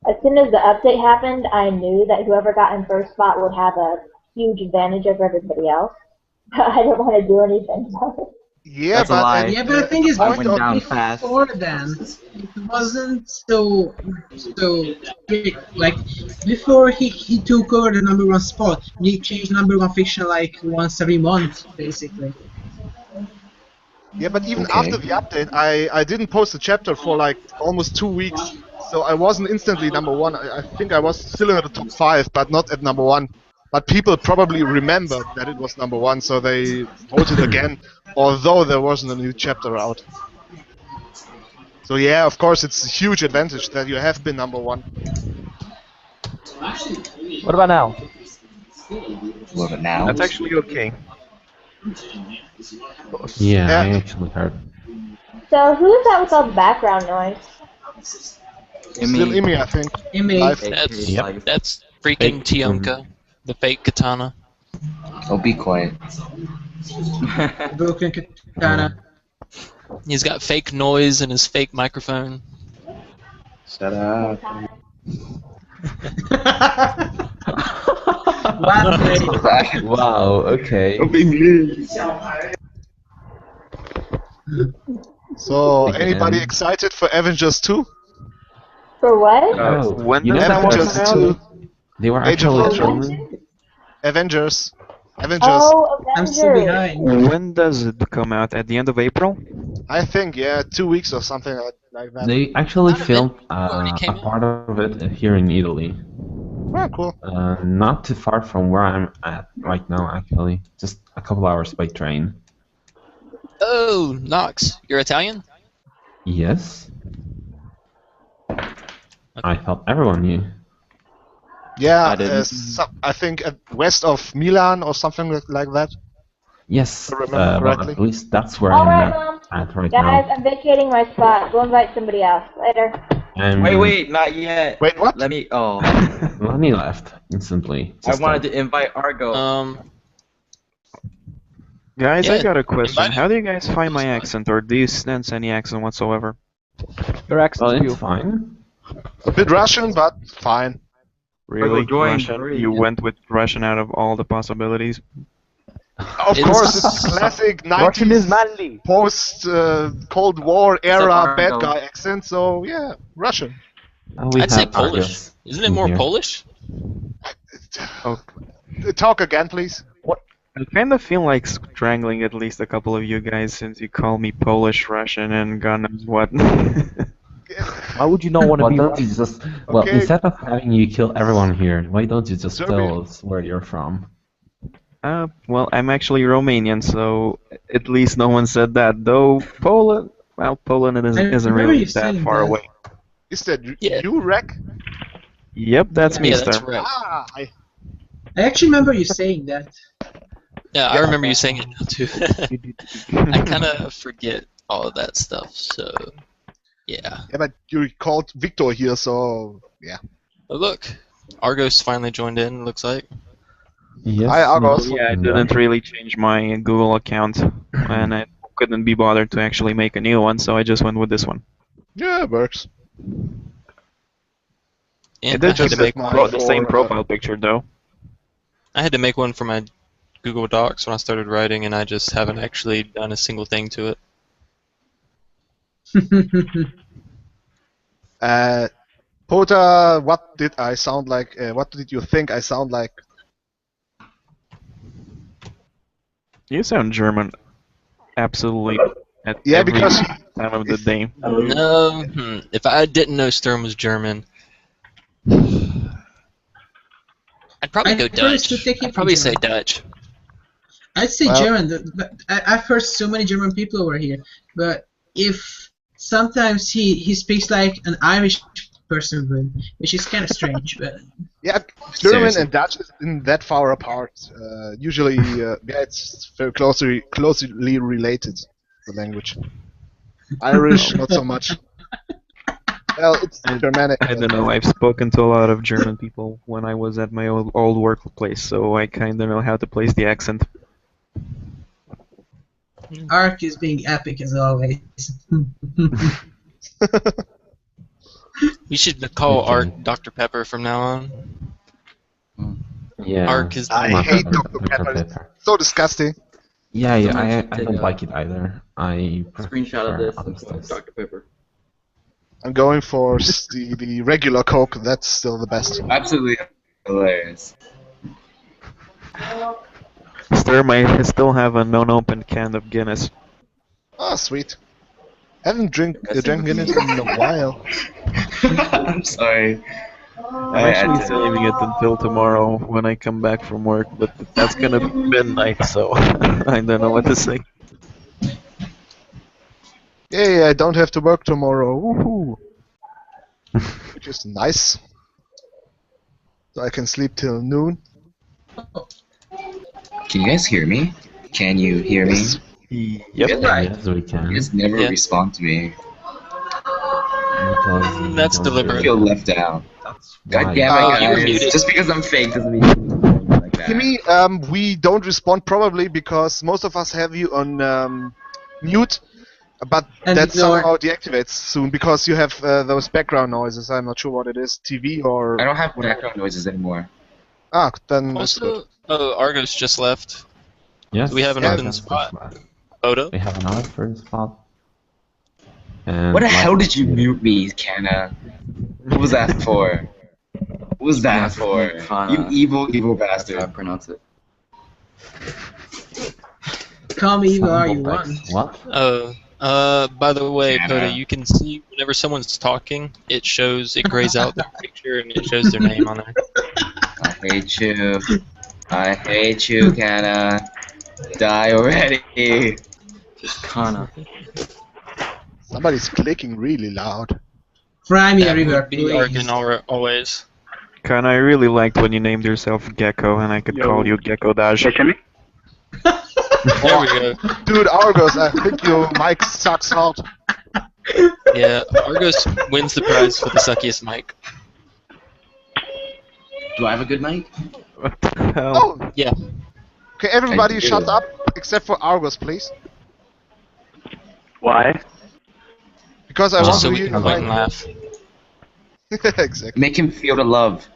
As soon as the update happened, I knew that whoever got in first spot would have a huge advantage over everybody else. I didn't want to do anything about it. Yeah, but the thing is, I went down fast. before then, it wasn't so strict. Like before he took over the #1 spot, he changed #1 fiction like once every month, basically. Yeah, but even after the update, I didn't post a chapter for like almost 2 weeks, so I wasn't instantly #1. I think I was still in the top 5, but not at #1. But people probably remembered that it was #1, so they voted again, although there wasn't a new chapter out. So yeah, of course, it's a huge advantage that you have been #1. What about now? What about now? That's actually okay. Yeah, I actually heard. So who is that with all the background noise? Still Imi, I think. Imi. That's freaking Tionka, the fake katana. Oh, be quiet. Broken katana. He's got fake noise in his fake microphone. Shut up. Wow, okay. So, anybody excited for Avengers 2? For what? When you know does that one Avengers come out? 2. They were Age of actually Ultron. filming. Avengers. Oh, I'm still Avengers. behind. When does it come out? At the end of April? I think, yeah, 2 weeks or something like that. They actually filmed a part of it here in Italy. Oh, cool. Not too far from where I'm at right now, actually. Just a couple hours by train. Oh, Nox, you're Italian? Yes. I thought everyone knew. Yeah, I I think west of Milan or something like that. Yes, I remember well, correctly. at least that's where Alright, I'm Mom. at right Guys, now. I'm vacating my spot. Go invite somebody else. Later. Wait, not yet. Wait, what? Let me. Oh, Lonnie left instantly. I wanted to invite Argo. Guys, Yeah, I got a question. invite How do you guys find my accent, or do you sense any accent whatsoever? Your accent's Well, it's beautiful. fine. A bit Russian, but fine. Really? join, Russian? hurry. You went with Russian out of all the possibilities? Of course, it's classic Russian is 90s manly. post Cold War era Argo? bad guy accent, so yeah, Russian. We I'd say have Polish. Argus Isn't it in more here. Polish? Oh, Talk again, please. I kind of feel like strangling at least a couple of you guys since you call me Polish, Russian, and God knows what. Why would you not want to Why be don't you Russian? just well Okay. instead of having you kill everyone here, why don't you just Serbia. tell us where you're from? Well, I'm actually Romanian, so at least no one said that. Though Poland, well, Poland I isn't remember really you that saying far that. away. Is that Yeah. you, Rek? Yep, that's me, Yeah, sir. that's right. Ah, I actually remember you saying that. Yeah, I remember you saying it now too. I kind of forget all of that stuff, so yeah. yeah, but you called Victor here, so yeah. Oh, look, Argos finally joined in. Looks like. Yes. Hi, Argos. Yeah, I didn't really change my Google account, and I couldn't be bothered to actually make a new one, so I just went with this one. Yeah, it works. And It did I had just to make mine one. the same for, profile picture, though. I had to make one for my Google Docs when I started writing, and I just haven't actually done a single thing to it. Pota, what did I sound like? What did you think I sound like? You sound German, absolutely, at Yeah, every because time of the day. No, if I didn't know Sturm was German, I'd probably go Dutch. I'd probably say Dutch. I'd say Well- German, but I've heard so many German people over here. But if sometimes he speaks like an Irish person would, which is kind of strange. But Yeah, German Seriously. and Dutch isn't that far apart. Usually, yeah, it's very closely related, the language. Irish, not so much. Well, it's Germanic. I don't know. I've spoken to a lot of German people when I was at my old workplace, so I kind of know how to place the accent. Ark is being epic as always. We should call Okay. Ark Dr. Pepper from now on. Yeah. Ark is. I Not hate Dr. Dr. Pepper. So disgusting. Yeah, Someone I should don't take a like it either. I Screenshot of prefer this other of stuff. Dr. Pepper. I'm going for the regular Coke. That's still the best. Absolutely hilarious. Sturm, I still have an unopened can of Guinness. Ah, sweet. Haven't drank That's Guinness in a while. I'm sorry. I'm I actually had to- saving it until tomorrow when I come back from work, but that's gonna be midnight, so I don't know what to say. Yay, I don't have to work tomorrow. Woohoo! Which is nice. So I can sleep till noon. Can you guys hear me? Can you hear me? Yes. Yep. Yes, we You can. guys never Yeah. respond to me. Because we That's don't deliberate. I really- feel left out. That's God why. damn it, You were guys. muted. Just because I'm fake doesn't mean I'm like that. Kimmy, we don't respond probably because most of us have you on mute, but And that ignore. somehow deactivates soon because you have those background noises. I'm not sure what it is, TV or. I don't have background noises anymore. Ah, then that's good. Also, oh, Argos just left. Yes. Do we have an Yeah. open spot? Odo? We have another first spot. And What the like- hell did you mute me, Canna? What was that for? What was that for? You evil, evil That's how I bastard. pronounce it. Call me evil all you Sound want. effects. What? Oh, by the way, Canada. Coda, you can see whenever someone's talking, it grays out their picture and it shows their name on there. I hate you. I hate you, Canna. Die already. Just Kana. Somebody's clicking really loud. Fry me That everywhere, would be please. Argon always. Kan, I really liked when you named yourself Gecko, and I could call you Gecko Dash. There we go. Dude, Argos, I think your mic sucks out. Yeah, Argos wins the prize for the suckiest mic. Do I have a good mic? What the hell? Oh! Yeah. Okay, everybody I do. shut up, except for Argos, please. Why? Because I Just want so to we hear can your point and mic. laugh. Exactly. Make him feel the love.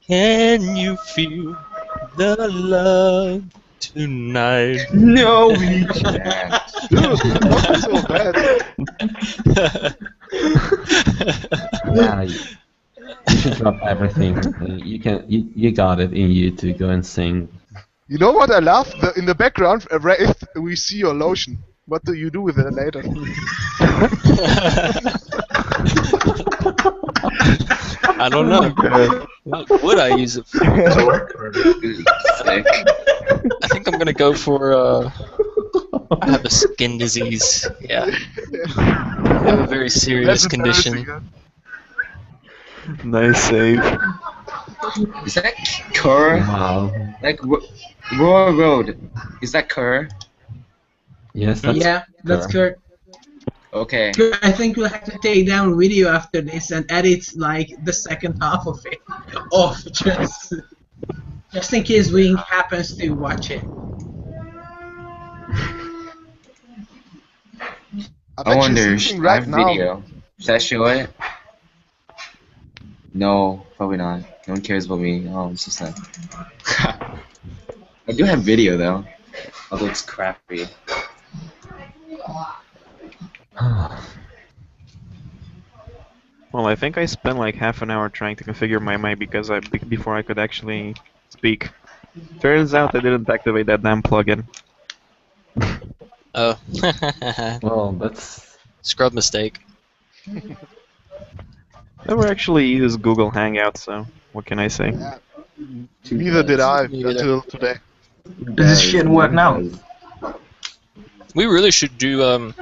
Can you feel the love tonight? No, we can't. Dude, don't be so bad. Yeah, you should drop everything. You got it in you to go and sing. You know what I love? In the background, Wraith, we see your lotion. What do you do with it later? I don't know. What would I use it for? I think I'm gonna go for. I have a skin disease. Yeah. I have a very serious condition. Nice save. Is that Kerr? Wow. Like Royal Road? Is that Kerr? Yes, that's Yeah, that's Kurt. Okay. I think we'll have to take down video after this and edit like the second half of it off just in case Wing happens to watch it. I wonder if I have video. Should I show it? No, probably not. No one cares about me. Oh, I'm so sad. I do have video though, although it's crappy. Well, I think I spent like half an hour trying to configure my mic because before I could actually speak. Turns out I didn't activate that damn plugin. Oh. Well, that's scrub mistake. Never actually used Google Hangout, so what can I say? Neither did I until today. Does this shit work now? We really should do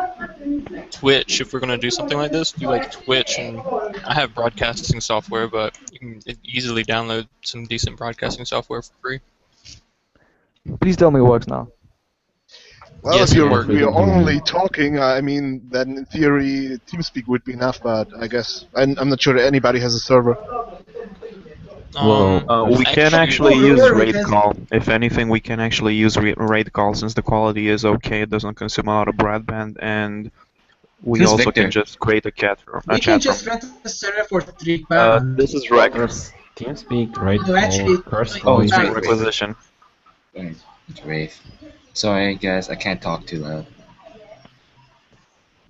Twitch if we're gonna do something like this. Do like Twitch, and I have broadcasting software, but you can easily download some decent broadcasting software for free. Please tell me it works now. Well, Yes, if it works. we're only talking, I mean, then in theory, TeamSpeak would be enough, but I guess I'm not sure anybody has a server. Well, we can actually use RAID call. If anything, we can actually use RAID call since the quality is okay. It doesn't consume a lot of broadband, and we Who's also Victor? can just create a chat room. We can just rent a server for £3. This is Rex. TeamSpeak, right? No, actually, Curse it's Voice. Requisition. It's Wraith. Sorry guys, I can't talk too loud.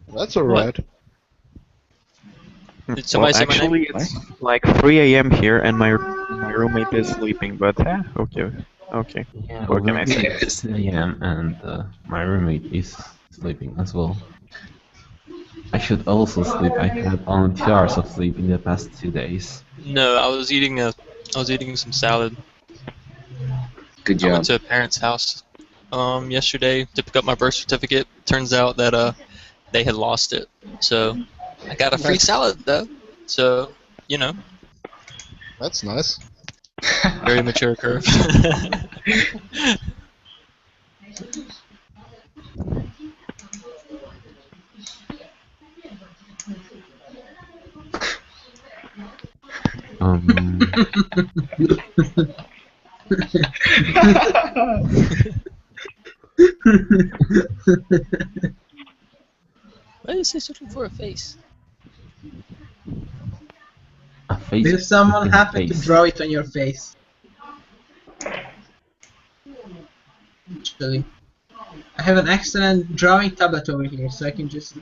That's alright. Did somebody say my actually, name? it's like 3 a.m. here, and my roommate is sleeping. But okay. Yeah, What can I say? It's 3 a.m. and my roommate is sleeping as well. I should also sleep. I had only 2 hours of sleep in the past 2 days. No, I was eating some salad. Good I job. went to a parent's house yesterday to pick up my birth certificate. Turns out that they had lost it, so I got a free salad though. So you know, That's nice. very mature curve. Why is he looking for a face? A face. If someone in happened to face. draw it on your face. Actually, I have an excellent drawing tablet over here, so I can just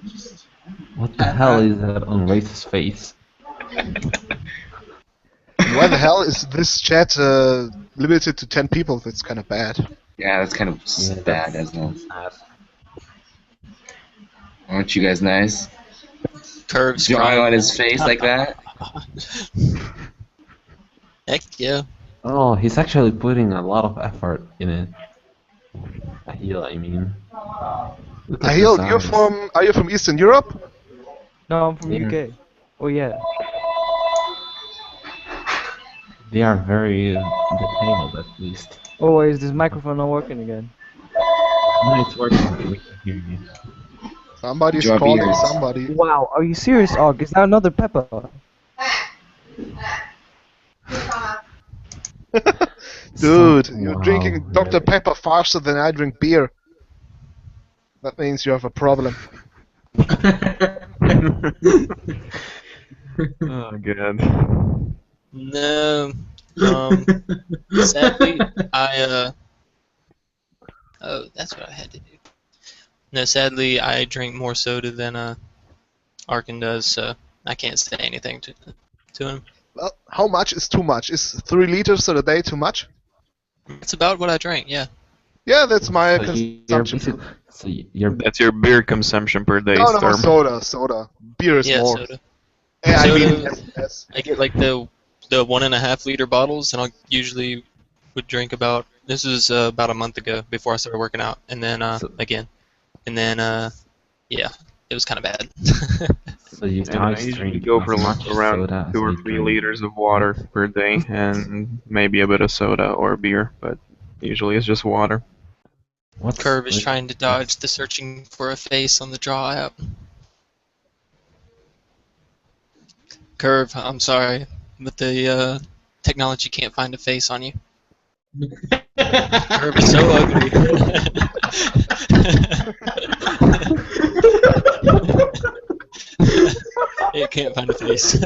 What the hell is that on Wraith's face? Why the hell is this chat limited to 10 people? That's kind of bad. Yeah, that's kind of Yeah, bad, that's isn't it? sad. Aren't you guys nice? Curves Drawing on his face like that? Heck yeah. Oh, he's actually putting a lot of effort in it. Ahil, I mean. Look at Ahil, his eyes. are you from Eastern Europe? No, I'm from Yeah. UK. Oh yeah. They are very detailed, at least. Oh, is this microphone not working again? No, it's working. We can hear you. Somebody's Draw calling beards. somebody. Wow, are you serious, Og? Is that another pepper? Dude, So- you're wow, drinking Dr. really. Pepper faster than I drink beer. That means you have a problem. Oh god. No. Sadly, oh, that's what I had to do. No, sadly, I drink more soda than Arkin does, so I can't say anything to him. Well, how much is too much? Is 3 liters a day too much? It's about what I drank, yeah. Yeah, that's my So consumption. That's your beer consumption per day, No, Storm. soda. Beer is Yeah, more. soda. I mean, Soda, yes. I get like the 1.5 liter bottles, and I usually would drink about. This was about a month ago before I started working out, and then again, and then yeah, it was kind of bad. So you And I guys usually drink go as for much around soda as 2 or I 3 drink. liters of water per day, and maybe a bit of soda or beer, but usually it's just water. Curve is trying to dodge the searching for a face on the draw app. Curve, I'm sorry, but the technology can't find a face on you. Curve is so ugly. It can't find a face.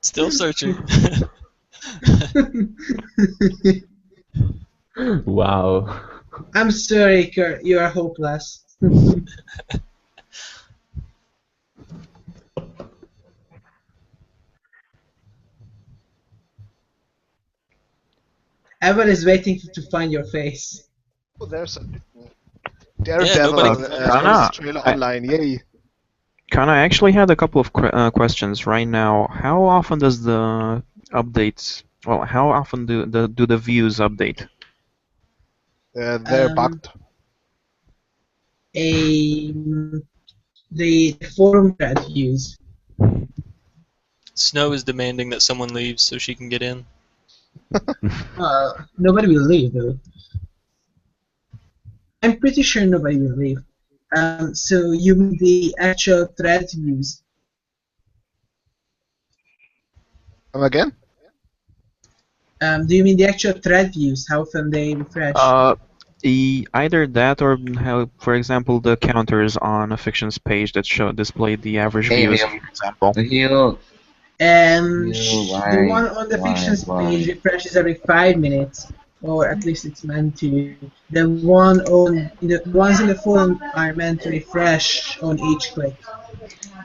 Still searching. Wow. I'm sorry, Kurt. You are hopeless. Everyone is waiting to find your face. Oh, there's a Daredevil Kana, trailer online. Yay! Kana, I actually had a couple of questions right now. How often does the updates? Well, how often do the views update? They're bugged. The forum thread views. Snow is demanding that someone leaves so she can get in. Nobody will leave though. I'm pretty sure nobody will leave. So you mean the actual thread views? Come again? Do you mean the actual thread views? How often they refresh? Either that or how, for example, the counters on a fiction's page that display the average views, for example. The one on the fictions page refreshes every 5 minutes, or at least it's meant to. The ones in the forum are meant to refresh on each click.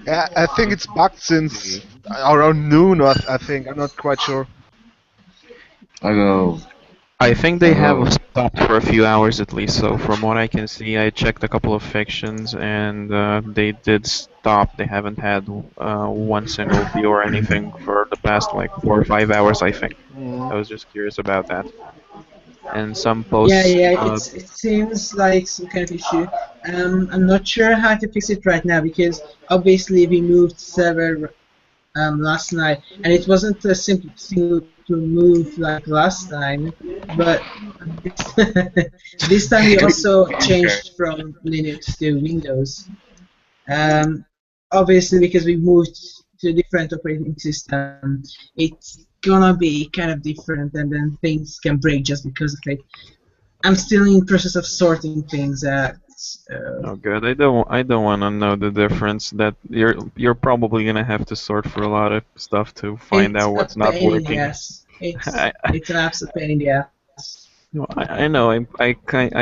Yeah, I think it's bugged since around noon. I think I'm not quite sure. I think they have stopped for a few hours at least. So from what I can see, I checked a couple of fictions and they did stop. They haven't had one single view or anything for the past like 4 or 5 hours, I think. I was just curious about that. And some posts. It seems like some kind of issue. I'm not sure how to fix it right now because obviously we moved server last night, and it wasn't a simple thing to move like last time, but this time we also changed from Linux to Windows. Obviously, because we moved to a different operating system, it's gonna be kind of different, and then things can break just because of it. I'm still in the process of sorting things out. Oh good. I don't want to know the difference. That you're probably gonna have to sort for a lot of stuff to find out what's not working. Yes, it's an absolute pain in the ass. No, I know. I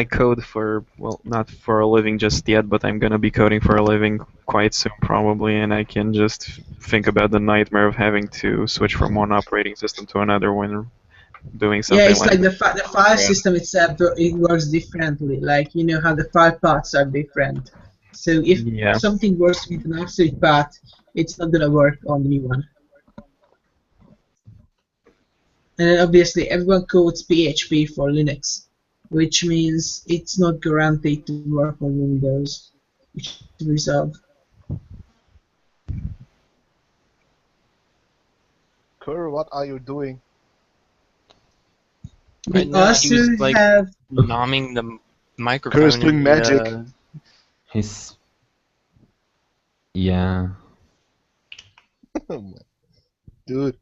code for, well, not for a living just yet, but I'm gonna be coding for a living quite soon probably, and I can just think about the nightmare of having to switch from one operating system to another when doing something it's like that. the file system itself. It works differently. Like you know how the file paths are different. So if something works with an absolute path, it's not gonna work on the new one. And then obviously everyone codes PHP for Linux, which means it's not guaranteed to work on Windows, which is resolved. Kerr, what are you doing? Right now, he was like nomming the microphone. Kerr's doing magic. He's... Yeah. Dude.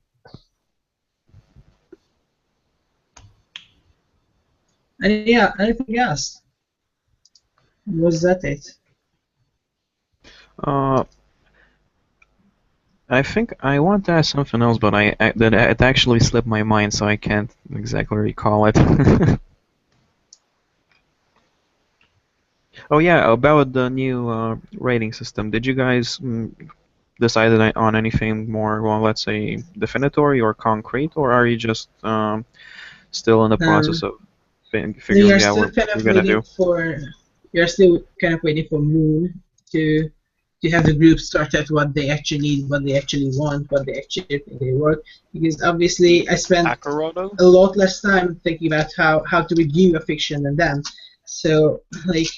And yeah, anything else? Was that it? I think I want to ask something else, but it actually slipped my mind, so I can't exactly recall it. Oh yeah, about the new rating system. Did you guys decide on anything more, well, let's say, definitive or concrete, or are you just still in the process of We are figuring out still what kind you're of gonna waiting do? for we are still kind of waiting for Moon to have the group start out what they actually need, what they actually want, what they actually think they work. Because obviously I spent Akaroto? a lot less time thinking about how to review a fiction than them. So like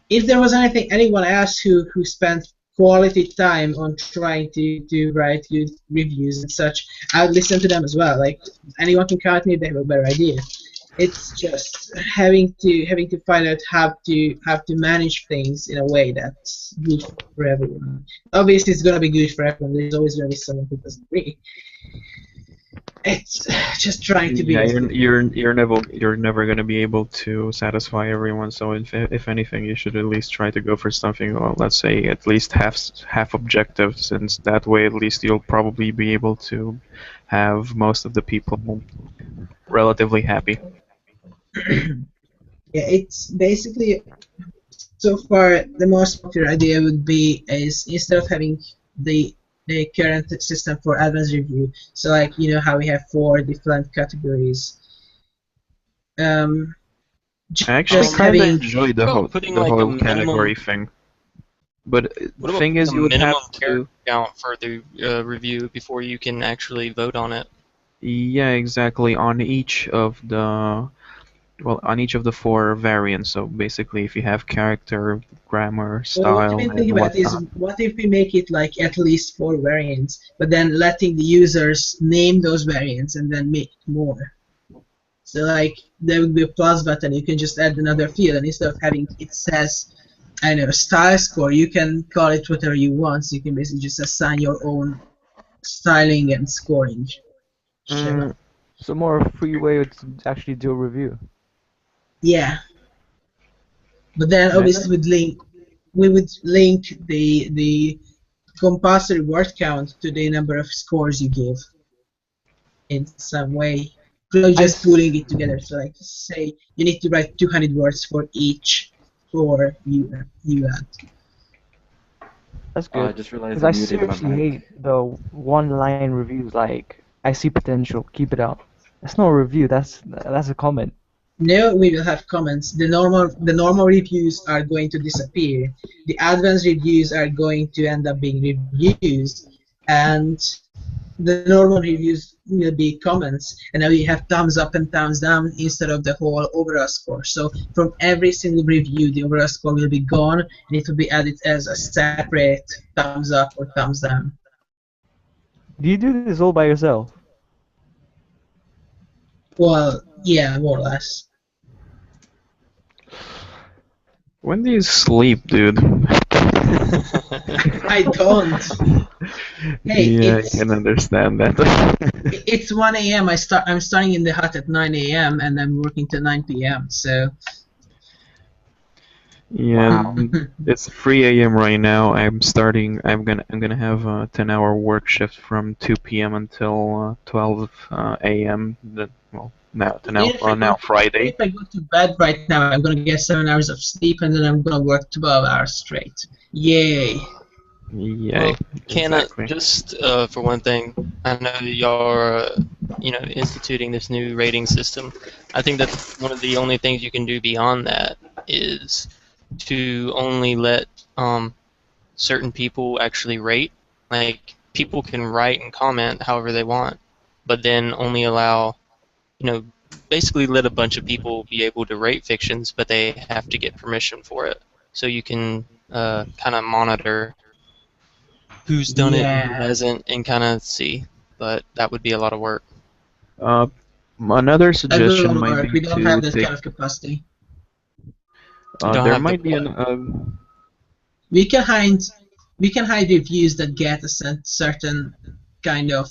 if there was anyone else who spent quality time on trying to write good reviews and such, I would listen to them as well. Like anyone can count me if they have a better idea. It's just having to find out how to manage things in a way that's good for everyone. Obviously, it's gonna be good for everyone. There's always gonna be someone who doesn't agree. It's just trying to be Yeah, as you're good. you're you're never gonna be able to satisfy everyone. So if anything, you should at least try to go for something, well, let's say at least half objective, since that way at least you'll probably be able to have most of the people relatively happy. Yeah, it's basically so far the most popular idea would be is instead of having the the current system for advanced review, so like you know how we have four different categories. Um, I actually just kind of having enjoy What about putting the like a whole minimum? category thing, but What the about thing putting is, a you would have minimum to. character count for the review before you can actually vote on it? Yeah, exactly. On each of the four variants. So basically, if you have character, grammar, well, what I've style, been and thinking about is whatnot. what if we make it like at least four variants, but then letting the users name those variants and then make more. So like there would be a plus button, you can just add another field, and instead of having it says, I don't know, style score, you can call it whatever you want. So you can basically just assign your own styling and scoring schema. Mm, so more a free way to actually do a review. Yeah, but then Yeah. obviously we would link the compulsory word count to the number of scores you give in some way. We're I just s- putting it together. So like say you need to write 200 words for each score you add. That's Oh, I good. just realized Because I I muted my seriously mic. hate the one-line reviews like "I see potential, keep it up." That's not a review. That's a comment. Now we will have comments. The normal reviews are going to disappear. The advanced reviews are going to end up being reviews, and the normal reviews will be comments. And now you have thumbs up and thumbs down instead of the whole overall score. So from every single review, the overall score will be gone, and it will be added as a separate thumbs up or thumbs down. Do you do this all by yourself? Well, yeah, more or less. When do you sleep, dude? I don't. Hey, Yeah, I it's can understand that. It's 1 a.m. I'm starting in the hut at 9 a.m. and I'm working till 9 p.m. So Yeah, Wow. it's 3 a.m. right now. I'm gonna have a 10-hour work shift from 2 p.m. until 12 a.m. Well, now even Friday. if I go to bed right now, I'm gonna get 7 hours of sleep and then I'm gonna work 12 hours straight. Yay! Yay, Well, Canna, exactly. just for one thing, I know that y'all are, instituting this new rating system. I think that one of the only things you can do beyond that is to only let certain people actually rate. Like, people can write and comment however they want, but then only allow, basically let a bunch of people be able to rate fictions, but they have to get permission for it. So you can kind of monitor who's done it and who Yeah, hasn't and kind of see. But that would be a lot of work. Uh, Another that'd be a suggestion lot of might work. be We don't have to that take. kind of capacity. You don't There have the might be what? We can hide we can hide reviews that get a certain kind of,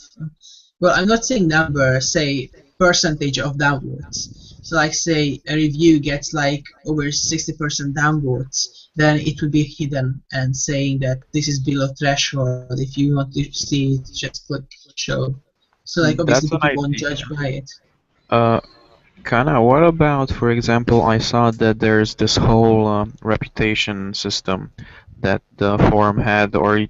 well, I'm not saying number, say percentage of downvotes. So like say a review gets like over 60% downvotes, then it will be hidden and saying that this is below threshold. If you want to see it, just click show. So like obviously That's an people won't judge idea. by it. Uh, Kana, what about, for example, I saw that there's this whole reputation system that the forum had, or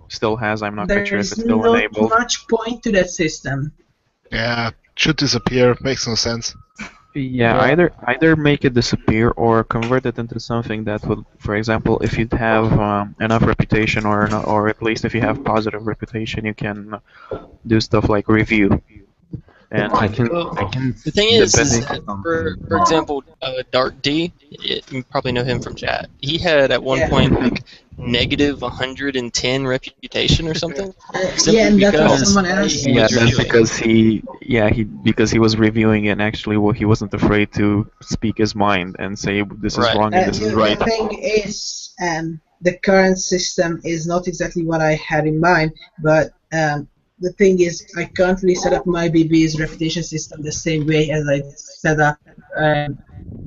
still has. I'm not quite sure if There's it's still not enabled. much point to that system. Yeah, should disappear. Makes no sense. Yeah, Yeah. either make it disappear or convert it into something that would, for example, if you have enough reputation, or at least if you have positive reputation, you can do stuff like review. And I can Well, I can the thing is, say something. for example, Dark D, you probably know him from chat. He had at one Yeah. point like negative 110 reputation or something, Yeah, simply and that was because someone he else. yeah, was that's reviewing. because he was reviewing it, and actually he wasn't afraid to speak his mind and say this is Right. wrong and this is right. The thing is, the current system is not exactly what I had in mind, but the thing is, I can't really set up my BB's reputation system the same way as I set up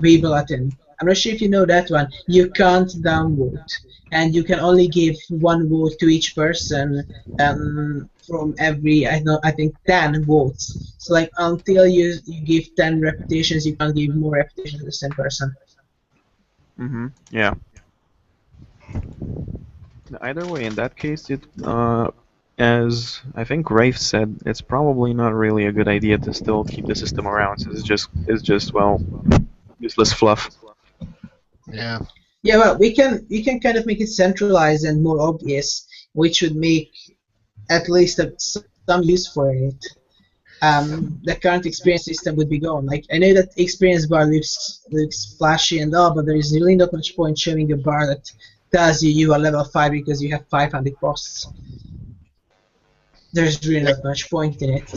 Rebulatin. I'm not sure if you know that one. You can't downvote, and you can only give one vote to each person from every, I think 10 votes. So like until you give 10 reputations, you can't give more reputations to the same person. Yeah. Either way, in that case, as I think Rafe said, it's probably not really a good idea to still keep the system around. So it's just well, useless fluff. Yeah. Yeah, well, we can kind of make it centralized and more obvious, which would make at least some use for it. The current experience system would be gone. Like I know that experience bar looks flashy and all, but there is really not much point showing a bar that tells you are level 5 because you have 500 costs. There's really not much point in it.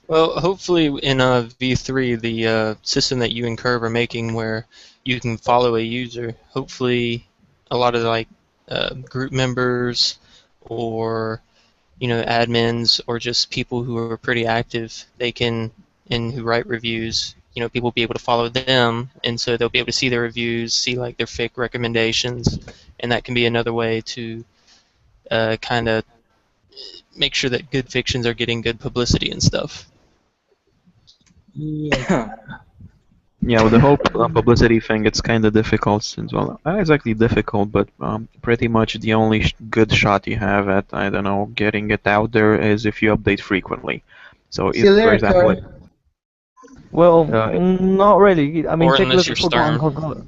Well, hopefully in V3, the system that you and Curve are making, where you can follow a user, hopefully a lot of like group members or admins or just people who are pretty active, they can and who write reviews. People will be able to follow them, and so they'll be able to see their reviews, see like their fake recommendations, and that can be another way to kind of make sure that good fictions are getting good publicity and stuff. Yeah. Yeah, with the whole publicity thing, it's kind of difficult since, well, not exactly difficult, but pretty much the only good shot you have at, I don't know, getting it out there is if you update frequently. So if, for example, Well, not really. I mean, Or take a unless look you're at Forgotten Stern.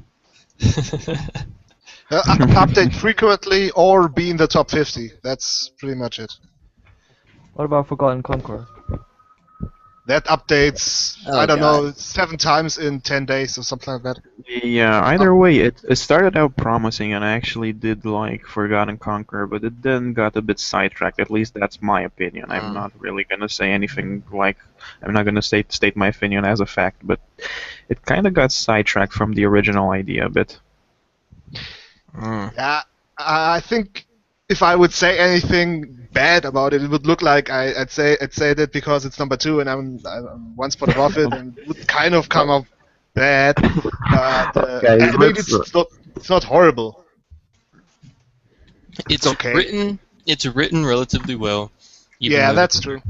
Conqueror. Update frequently or be in the top 50. That's pretty much it. What about Forgotten Conqueror? That updates, Oh, I don't God. know, 7 times in 10 days or something like that. yeah, either way, it started out promising, and I actually did like Forgotten Conqueror, but it then got a bit sidetracked. At least that's my opinion. I'm not really gonna say anything like I'm not gonna state my opinion as a fact, but it kind of got sidetracked from the original idea a bit. Yeah, I think if I would say anything bad about it, it would look like I'd say that because it's number 2 and I'm one spot above it, and it would kind of come up bad. But Okay, I mean, it's not horrible. It's okay. It's written relatively well. Yeah, that's true.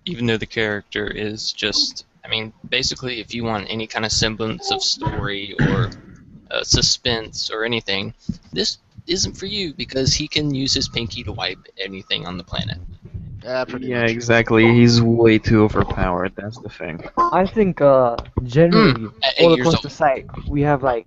Even though the character is just, I mean, basically, if you want any kind of semblance of story or suspense or anything, this isn't for you because he can use his pinky to wipe anything on the planet. Yeah, pretty Yeah, much. exactly. He's way too overpowered. That's the thing. I think generally At 8 all years across old. the site we have like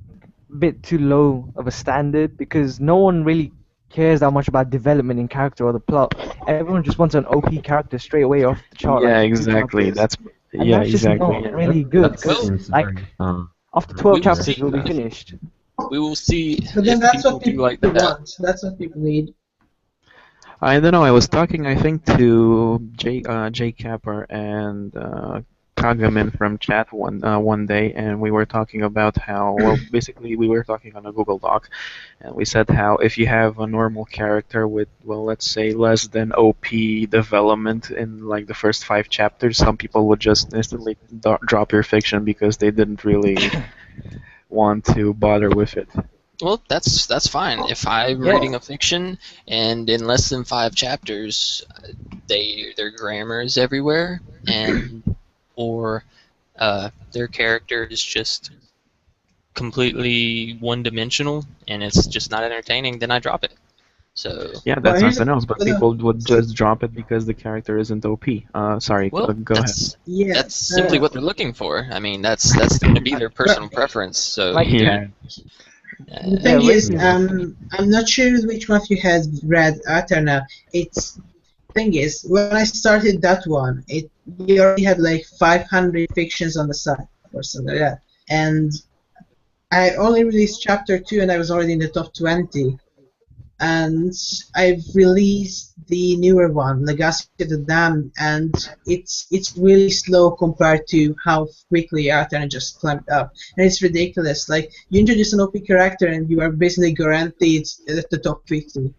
a bit too low of a standard because no one really cares that much about development in character or the plot. Everyone just wants an OP character straight away off the chart, Yeah, like two exactly. chapters. And Yeah, that's just exactly. not really good That because seems like very after 12 We will chapters see. we'll be finished. We will see But then if that's people what do people like that. want. That's what people need. I don't know. I was talking, I think, to Jay Capper and Kagamin from chat one day, and we were talking about how, well, basically we were talking on a Google Doc, and we said how if you have a normal character with, well, let's say less than OP development in like the first 5 chapters, some people would just instantly drop your fiction because they didn't really want to bother with it. Well, that's fine. If I'm reading a fiction and in less than 5 chapters, their grammar is everywhere, and or their character is just completely one-dimensional and it's just not entertaining, then I drop it. So Yeah, that's something else. But people would just drop it because the character isn't OP. Sorry, well, go ahead. that's simply what they're looking for. I mean, that's going to be their personal preference. So Like, yeah. The thing is, I'm not sure which one of you has read Aterna. Thing is, when I started that one, we already had like 500 fictions on the site or something like that, and I only released chapter 2, and I was already in the top 20. And I've released the newer one, Legacy of the Damned, and it's really slow compared to how quickly Athena just climbed up. And it's ridiculous. Like, you introduce an OP character and you are basically guaranteed at the top 50.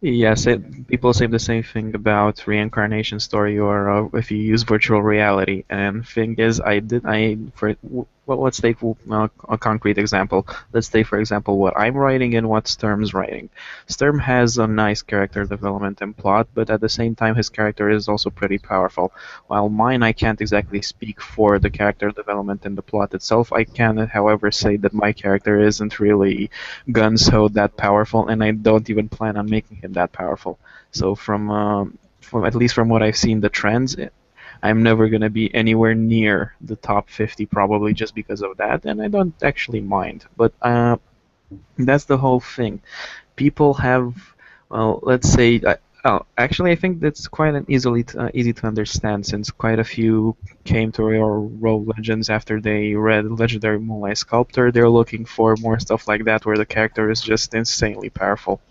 Yes, people say the same thing about reincarnation story, or if you use virtual reality. And thing is, let's take a concrete example. Let's take, for example, what I'm writing and what Sturm's writing. Sturm has a nice character development and plot, but at the same time, his character is also pretty powerful. While mine, I can't exactly speak for the character development and the plot itself. I can, however, say that my character isn't really gun-ho that powerful, and I don't even plan on making him that powerful. So from at least from what I've seen, the trends, I'm never gonna be anywhere near the top 50 probably just because of that, and I don't actually mind. But that's the whole thing. People have, well, let's say. Actually, I think that's quite easy to understand, since quite a few came to Royal Road Legends after they read Legendary Moonlight Sculptor. They're looking for more stuff like that, where the character is just insanely powerful.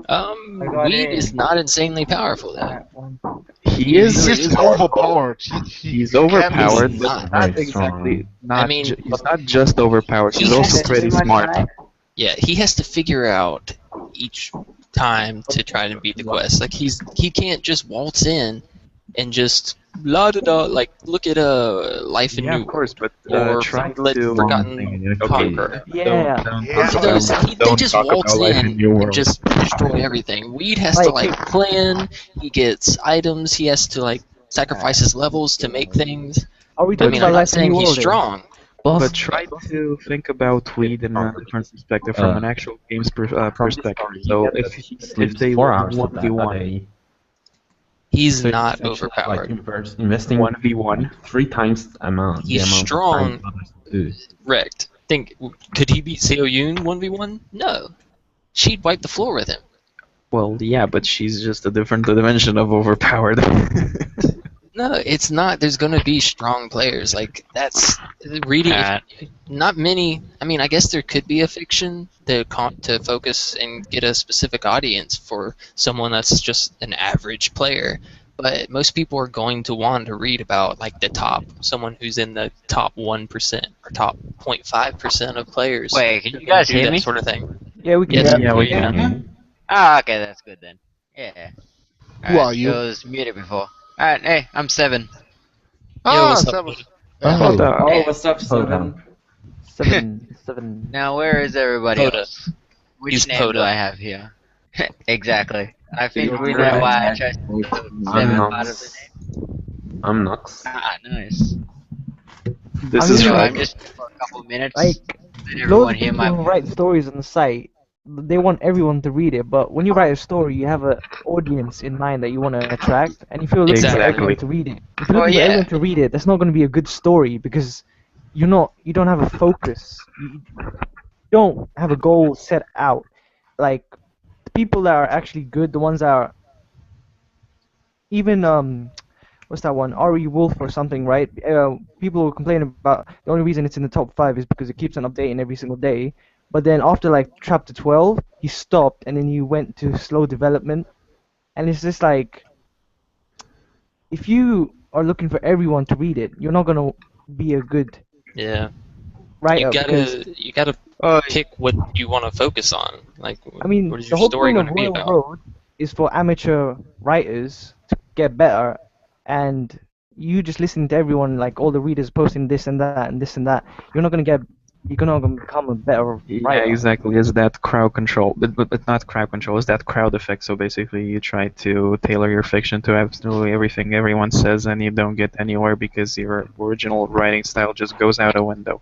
Weed is not insanely powerful, though. He is. He's overpowered. He's overpowered, He's but not not exactly. I mean, He's not just overpowered. He's also pretty smart. Yeah, he has to figure out each time to try to beat the quest. Like, he can't just waltz in and just la da da, like, look at Life in Yeah, New of course, but or try to Forgotten Conqueror. Yeah. They just waltz in and just destroy everything. Weed has to like plan. He gets items. He has to like sacrifice his levels to make things. Are we I talking mean, about I'm not Life in saying New he's World? strong. But try to think about Weed in a different perspective, from an actual game's perspective. So if they 4 hours 1v1, he's so not it's actually, overpowered. Like investing 1v1, 3 times the amount. He's the amount strong. Of time others do. Wrecked. Could he beat Seo Yoon 1v1? No. She'd wipe the floor with him. well, yeah, but she's just a different dimension of overpowered. No, it's not. There's going to be strong players. Like, that's reading. Not many. I mean, I guess there could be a fiction to focus and get a specific audience for someone that's just an average player. But most people are going to want to read about, like, the top, someone who's in the top 1% or top 0.5% of players. Wait, can you guys do hear that me? sort of thing. Yeah, we can. Yes, Yeah, we can. Ah, okay, that's good then. Yeah. Who are you? It was muted before. Alright, hey, I'm Seven. Ah, what's up, Seven. Oh, what's up, Seven? Seven. Now, where is everybody Poda. else? Which He's name Poda. do I have here? Exactly. I think You're we correct. know why I chose to put Seven part of the name. I'm Nox. Ah, nice. This is So right. I'm just for a couple of minutes. Like, Let loads everyone of hear people my who write stories on the site, they want everyone to read it, but when you write a story, you have an audience in mind that you want to attract, and if you're looking for everyone to read it, if you're looking for everyone to read it, that's not going to be a good story, because you don't have a focus. You don't have a goal set out. Like, the people that are actually good, the ones that are even what's that one? RE Wolf or something, right? People will complain about the only reason it's in the top 5 is because it keeps on updating every single day. But then after like chapter 12, he stopped and then he went to slow development. And it's just like, if you are looking for everyone to read it, you're not gonna be a good writer. You gotta pick what you want to focus on. Like, I mean, what is the your whole story point going of to be Royal about? Road is for amateur writers to get better, and you just listening to everyone, like all the readers posting this and that and this and that, you're not gonna get you're gonna become a better Yeah, writer. exactly. It's that crowd control, but not crowd control. It's that crowd effect. So basically, you try to tailor your fiction to absolutely everything everyone says, and you don't get anywhere because your original writing style just goes out a window.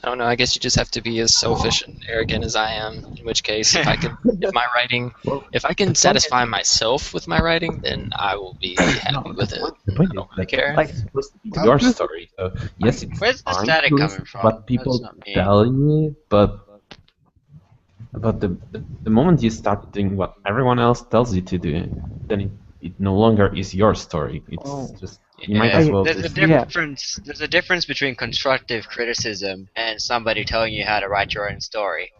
I don't know. I guess you just have to be as selfish and arrogant as I am. In which case, if my writing, if I can satisfy myself with my writing, then I will be happy with it. The point I is don't really that care. it's supposed to be your story. So yes, it's Where's the fine static to coming listen to from? what That's people not me. tell you, but the moment you start doing what everyone else tells you to do, then it no longer is your story. It's just you might as well There's a just difference. There's a difference between constructive criticism and somebody telling you how to write your own story.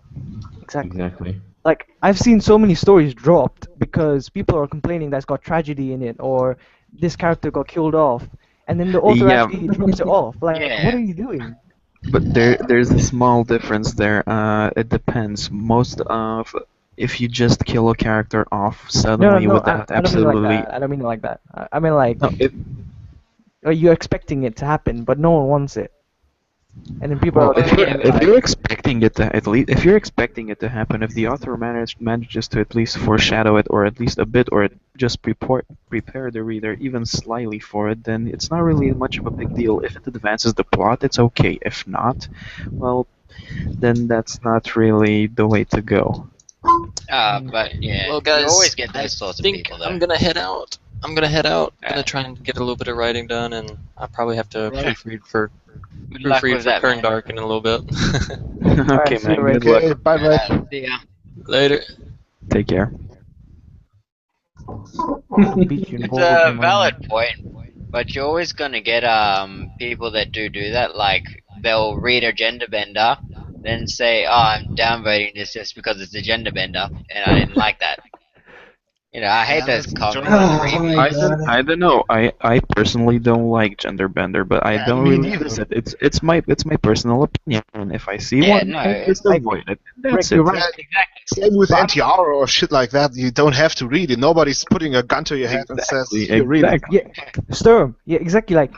exactly. Like I've seen so many stories dropped because people are complaining that's got tragedy in it or this character got killed off, and then the author Yeah, actually drops it off. Like, Yeah. what are you doing? but there's a small difference there. It depends. Most of if you just kill a character off No, no, suddenly no. without I don't mean it like absolutely that. I don't mean it like that. I mean like no, you're expecting it to happen, but no one wants it, and then people are well, complaining if about you're it. expecting it to at least if you're expecting it to happen, if the author manages to at least foreshadow it or at least a bit, or just prepare the reader even slightly for it, then it's not really much of a big deal. If it advances the plot, it's okay. If not, well, then that's not really the way to go. But yeah, Well, you guys, always get I those sorts of think people I'm though. gonna head out. I'm gonna try and get a little bit of writing done, and I probably have to Right. Good luck proofread with for that, Kern man. Dark in a little bit. Okay, see you, man. Ray. Good luck. Okay, bye bye. See ya. Later. Take care. Beat you in It's Horror a Game valid Online. point, but you're always gonna get people that do that. Like they'll read a gender bender, then say, "Oh, I'm downvoting this just because it's a gender bender, and I didn't like that." You know, I hate Yeah, those that's comments majority and of Oh the my reviews. god. I don't know. I personally don't like gender bender, but I Yeah, don't me really neither. use it. It's my personal opinion. And if I see Yeah, one, no, I just Like, avoid it. Rick, That's you're it. right. Yeah, exactly. same with But NTR or shit like that. You don't have to read it. Nobody's putting a gun to your head and says, Exactly. "Here, read it." Exactly. yeah, Sturm. Yeah, exactly. Like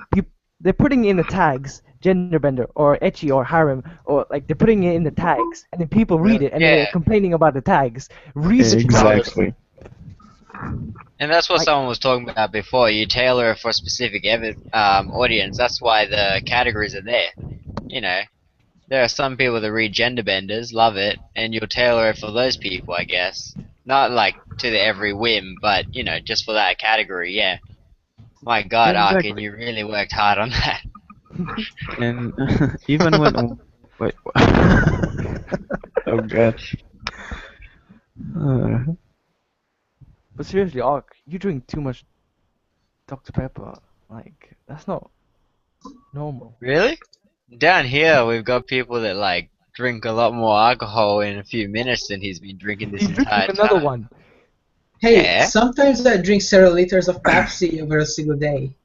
they're putting in the tags genderbender or ecchi or harem or like they're putting it in the tags, and then people read it and then Yeah, they're complaining about the tags. Read the tags. Exactly. and that's what Like, someone was talking about before. You tailor it for a specific audience. That's why the categories are there. You know, there are some people that read gender benders, love it, and you'll tailor it for those people, I guess. Not like to the every whim, but you know, just for that category. Yeah. My God, Arkin, Exactly. you really worked hard on that. And even when wait. Oh god. Uh, but seriously, Ark, you drink too much Dr Pepper. Like that's not normal. Really? Down here, we've got people that like drink a lot more alcohol in a few minutes than he's been drinking this He's drinking entire another time. one. Hey, Yeah. sometimes I drink several liters of Pepsi over a single day.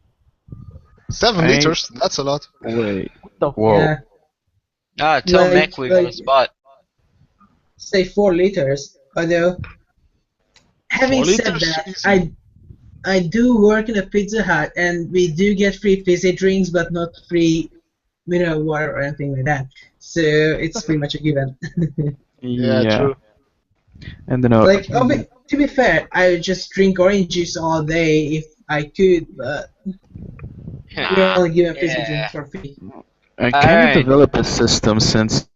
7 liters. That's a lot. wait. The Whoa. Yeah, Tell like Mech we got a spot. say 4 liters. Although, having 4 said liters, that, easy. I do work in a Pizza Hut, and we do get free fizzy drinks, but not free mineral water or anything like that. So it's pretty much a given. Yeah, Yeah. true. And then Like, to be fair, I would just drink orange juice all day if I could, but we're only given fizzy Yeah. drinks for free. I kind of Alright. developed a system since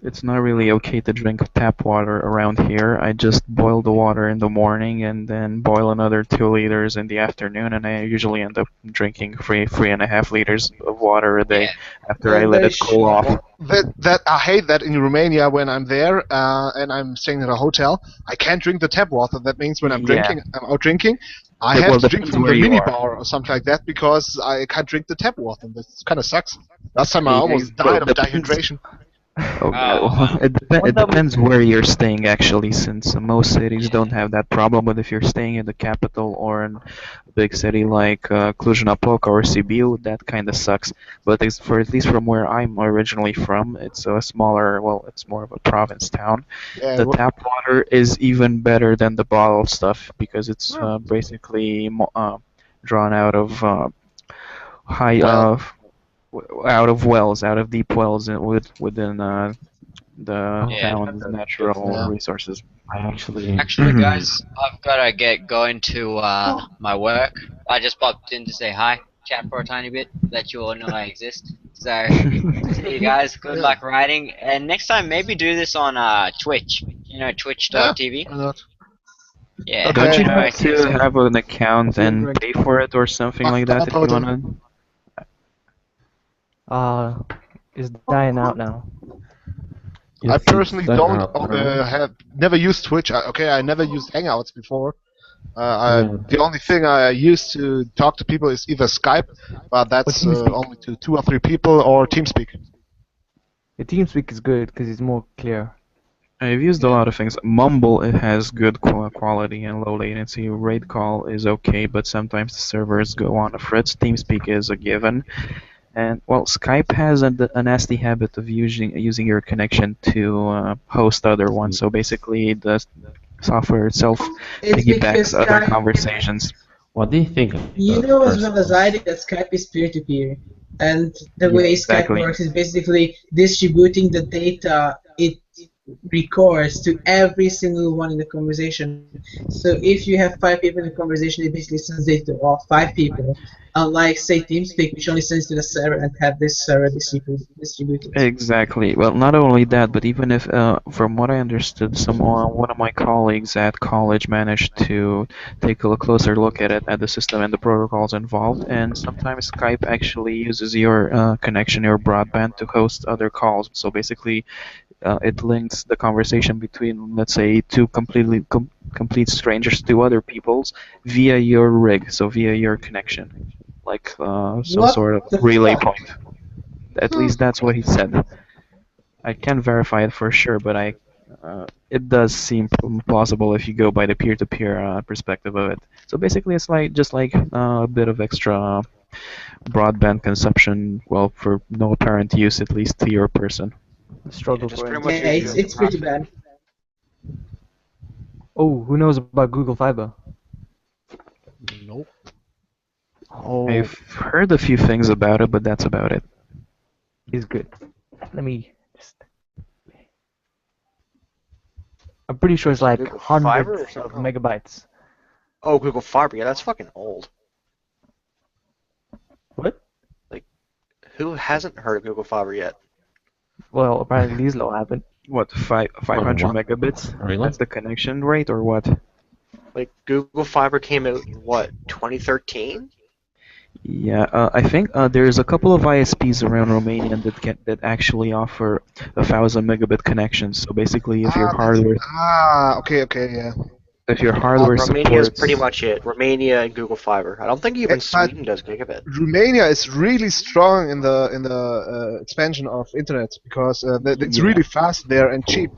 it's not really okay to drink tap water around here. I just boil the water in the morning and then boil another 2 liters in the afternoon, and I usually end up drinking 3.5 liters of water a day after I let it cool off. Well, that I hate that in Romania when I'm there and I'm staying in a hotel. I can't drink the tap water. That means when I'm Yeah. out drinking, I Well, have to drink depends from where the you mini are. bar or something like that because I can't drink the tap water. That kind of sucks. Last time I Yeah, almost well, died of depends. dehydration. Oh, well, it depends where you're staying actually, since most cities don't have that problem. But if you're staying in the capital or in a big city like Cluj-Napoca or Sibiu, that kind of sucks. But at least from where I'm originally from, it's a smaller, well, it's more of a province town. Yeah, The tap water is even better than the bottled stuff because it's basically drawn out of high Well, out of wells, out of deep wells, within the Oh, Yeah. town's natural yeah. resources. I actually. Actually, guys, I've gotta get going to my work. I just popped in to say hi, chat for a tiny bit, let you all know I exist. So, see you guys. Good Yeah. luck writing, and next time maybe do this on Twitch. You know, Yeah. twitch.tv. Why not? Yeah. Don't you Okay. have Alright, see you to soon. have an account See you, and Greg. pay for it or something like that if you Uploading. wanna? It's dying out now. I Yes, it's personally done don't out now. have never used Twitch. I never used Hangouts before. Yeah. The only thing I use to talk to people is either Skype, but Or that's TeamSpeak. only to 2 or 3 people, or TeamSpeak. The TeamSpeak is good because it's more clear. I've used a Yeah. lot of things. Mumble, it has good quality and low latency. Raid call is okay, but sometimes the servers go on a fritz. TeamSpeak is a given. And well, Skype has a nasty habit of using your connection to host other ones. So basically, the software itself It's piggybacks because other Skype. conversations. What do you think You of know as first well as I host? do that Skype is peer-to-peer, and the Yeah, way Skype exactly. works is basically distributing the data it records to every single one in the conversation. So if you have 5 people in the conversation, it basically sends data to all 5 people. Unlike say TeamSpeak, which only sends to the server and have this server distributed. Exactly. Well, not only that, but even if, from what I understood, one of my colleagues at college managed to take a closer look at it, at the system and the protocols involved, and sometimes Skype actually uses your connection, your broadband, to host other calls. So basically, it links the conversation between, let's say, two complete strangers to other people's via your rig, so via your connection, like some What sort of the relay fuck? point. At least that's what he said. I can't verify it for sure, but it does seem plausible if you go by the peer-to-peer perspective of it. So basically, it's like just like a bit of extra broadband consumption, well, for no apparent use, at least to your person. The struggle Just for pretty him. much Yeah, use it's you as a it's pretty profit. bad. Oh, who knows about Google Fiber? Nope. Oh, I've heard a few things about it, but that's about it. is good. Let me just. I'm pretty sure it's like Google Fiber or hundreds of something? megabytes. Oh, Google Fiber. Yeah, that's fucking old. What? Like, who hasn't heard of Google Fiber yet? Well, apparently these low haven't. What, 500 what? megabits? Really? That's the connection rate, or what? Like, Google Fiber came out in what, 2013? Yeah, I think there's a couple of ISPs around Romania that actually offer 1,000 megabit connections. So basically, Okay, yeah. if your hardware Romania is pretty supports, much it. Romania and Google Fiber. I don't think even But Sweden does gigabit. Romania is really strong in the expansion of internet because it's Yeah. really fast there and cheap.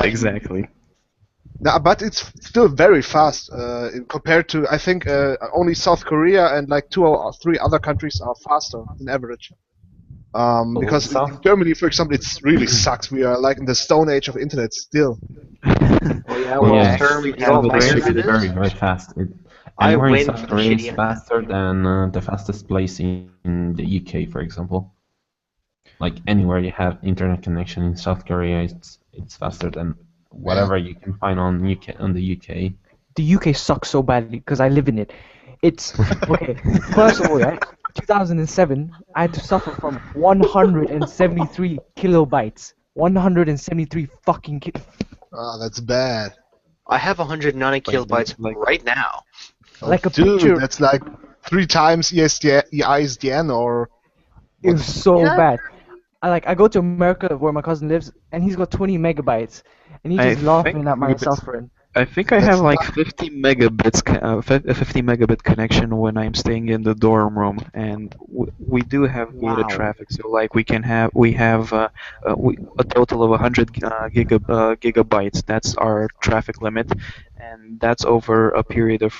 exactly. No, but it's still very fast compared to I think only South Korea and like 2 or 3 other countries are faster in average. Because in Germany, for example, it's really sucks. We are like in the stone age of internet still. Well, yeah, well, Yeah, term, you know South what my Korea is internet very, is? very fast. I Anywhere in win South for the Korea shitty is internet. faster than the fastest place in the UK, for example. Like anywhere you have internet connection in South Korea, it's faster than whatever you can find on the UK. The UK sucks so badly because I live in it. It's okay. First of all, right? 2007, I had to suffer from 173 kilobytes. 173 fucking Ah, that's bad. I have 190 kilobytes right now. Like a Dude, picture. that's like 3 times ISDN or. It was so bad. I go to America where my cousin lives, and he's got 20 megabytes, and he's just laughing at my suffering. I think I have like 50 megabits, 50 megabit connection when I'm staying in the dorm room, and we do have data traffic. So like we have a total of 100 gigabytes. That's our traffic limit, and that's over a period of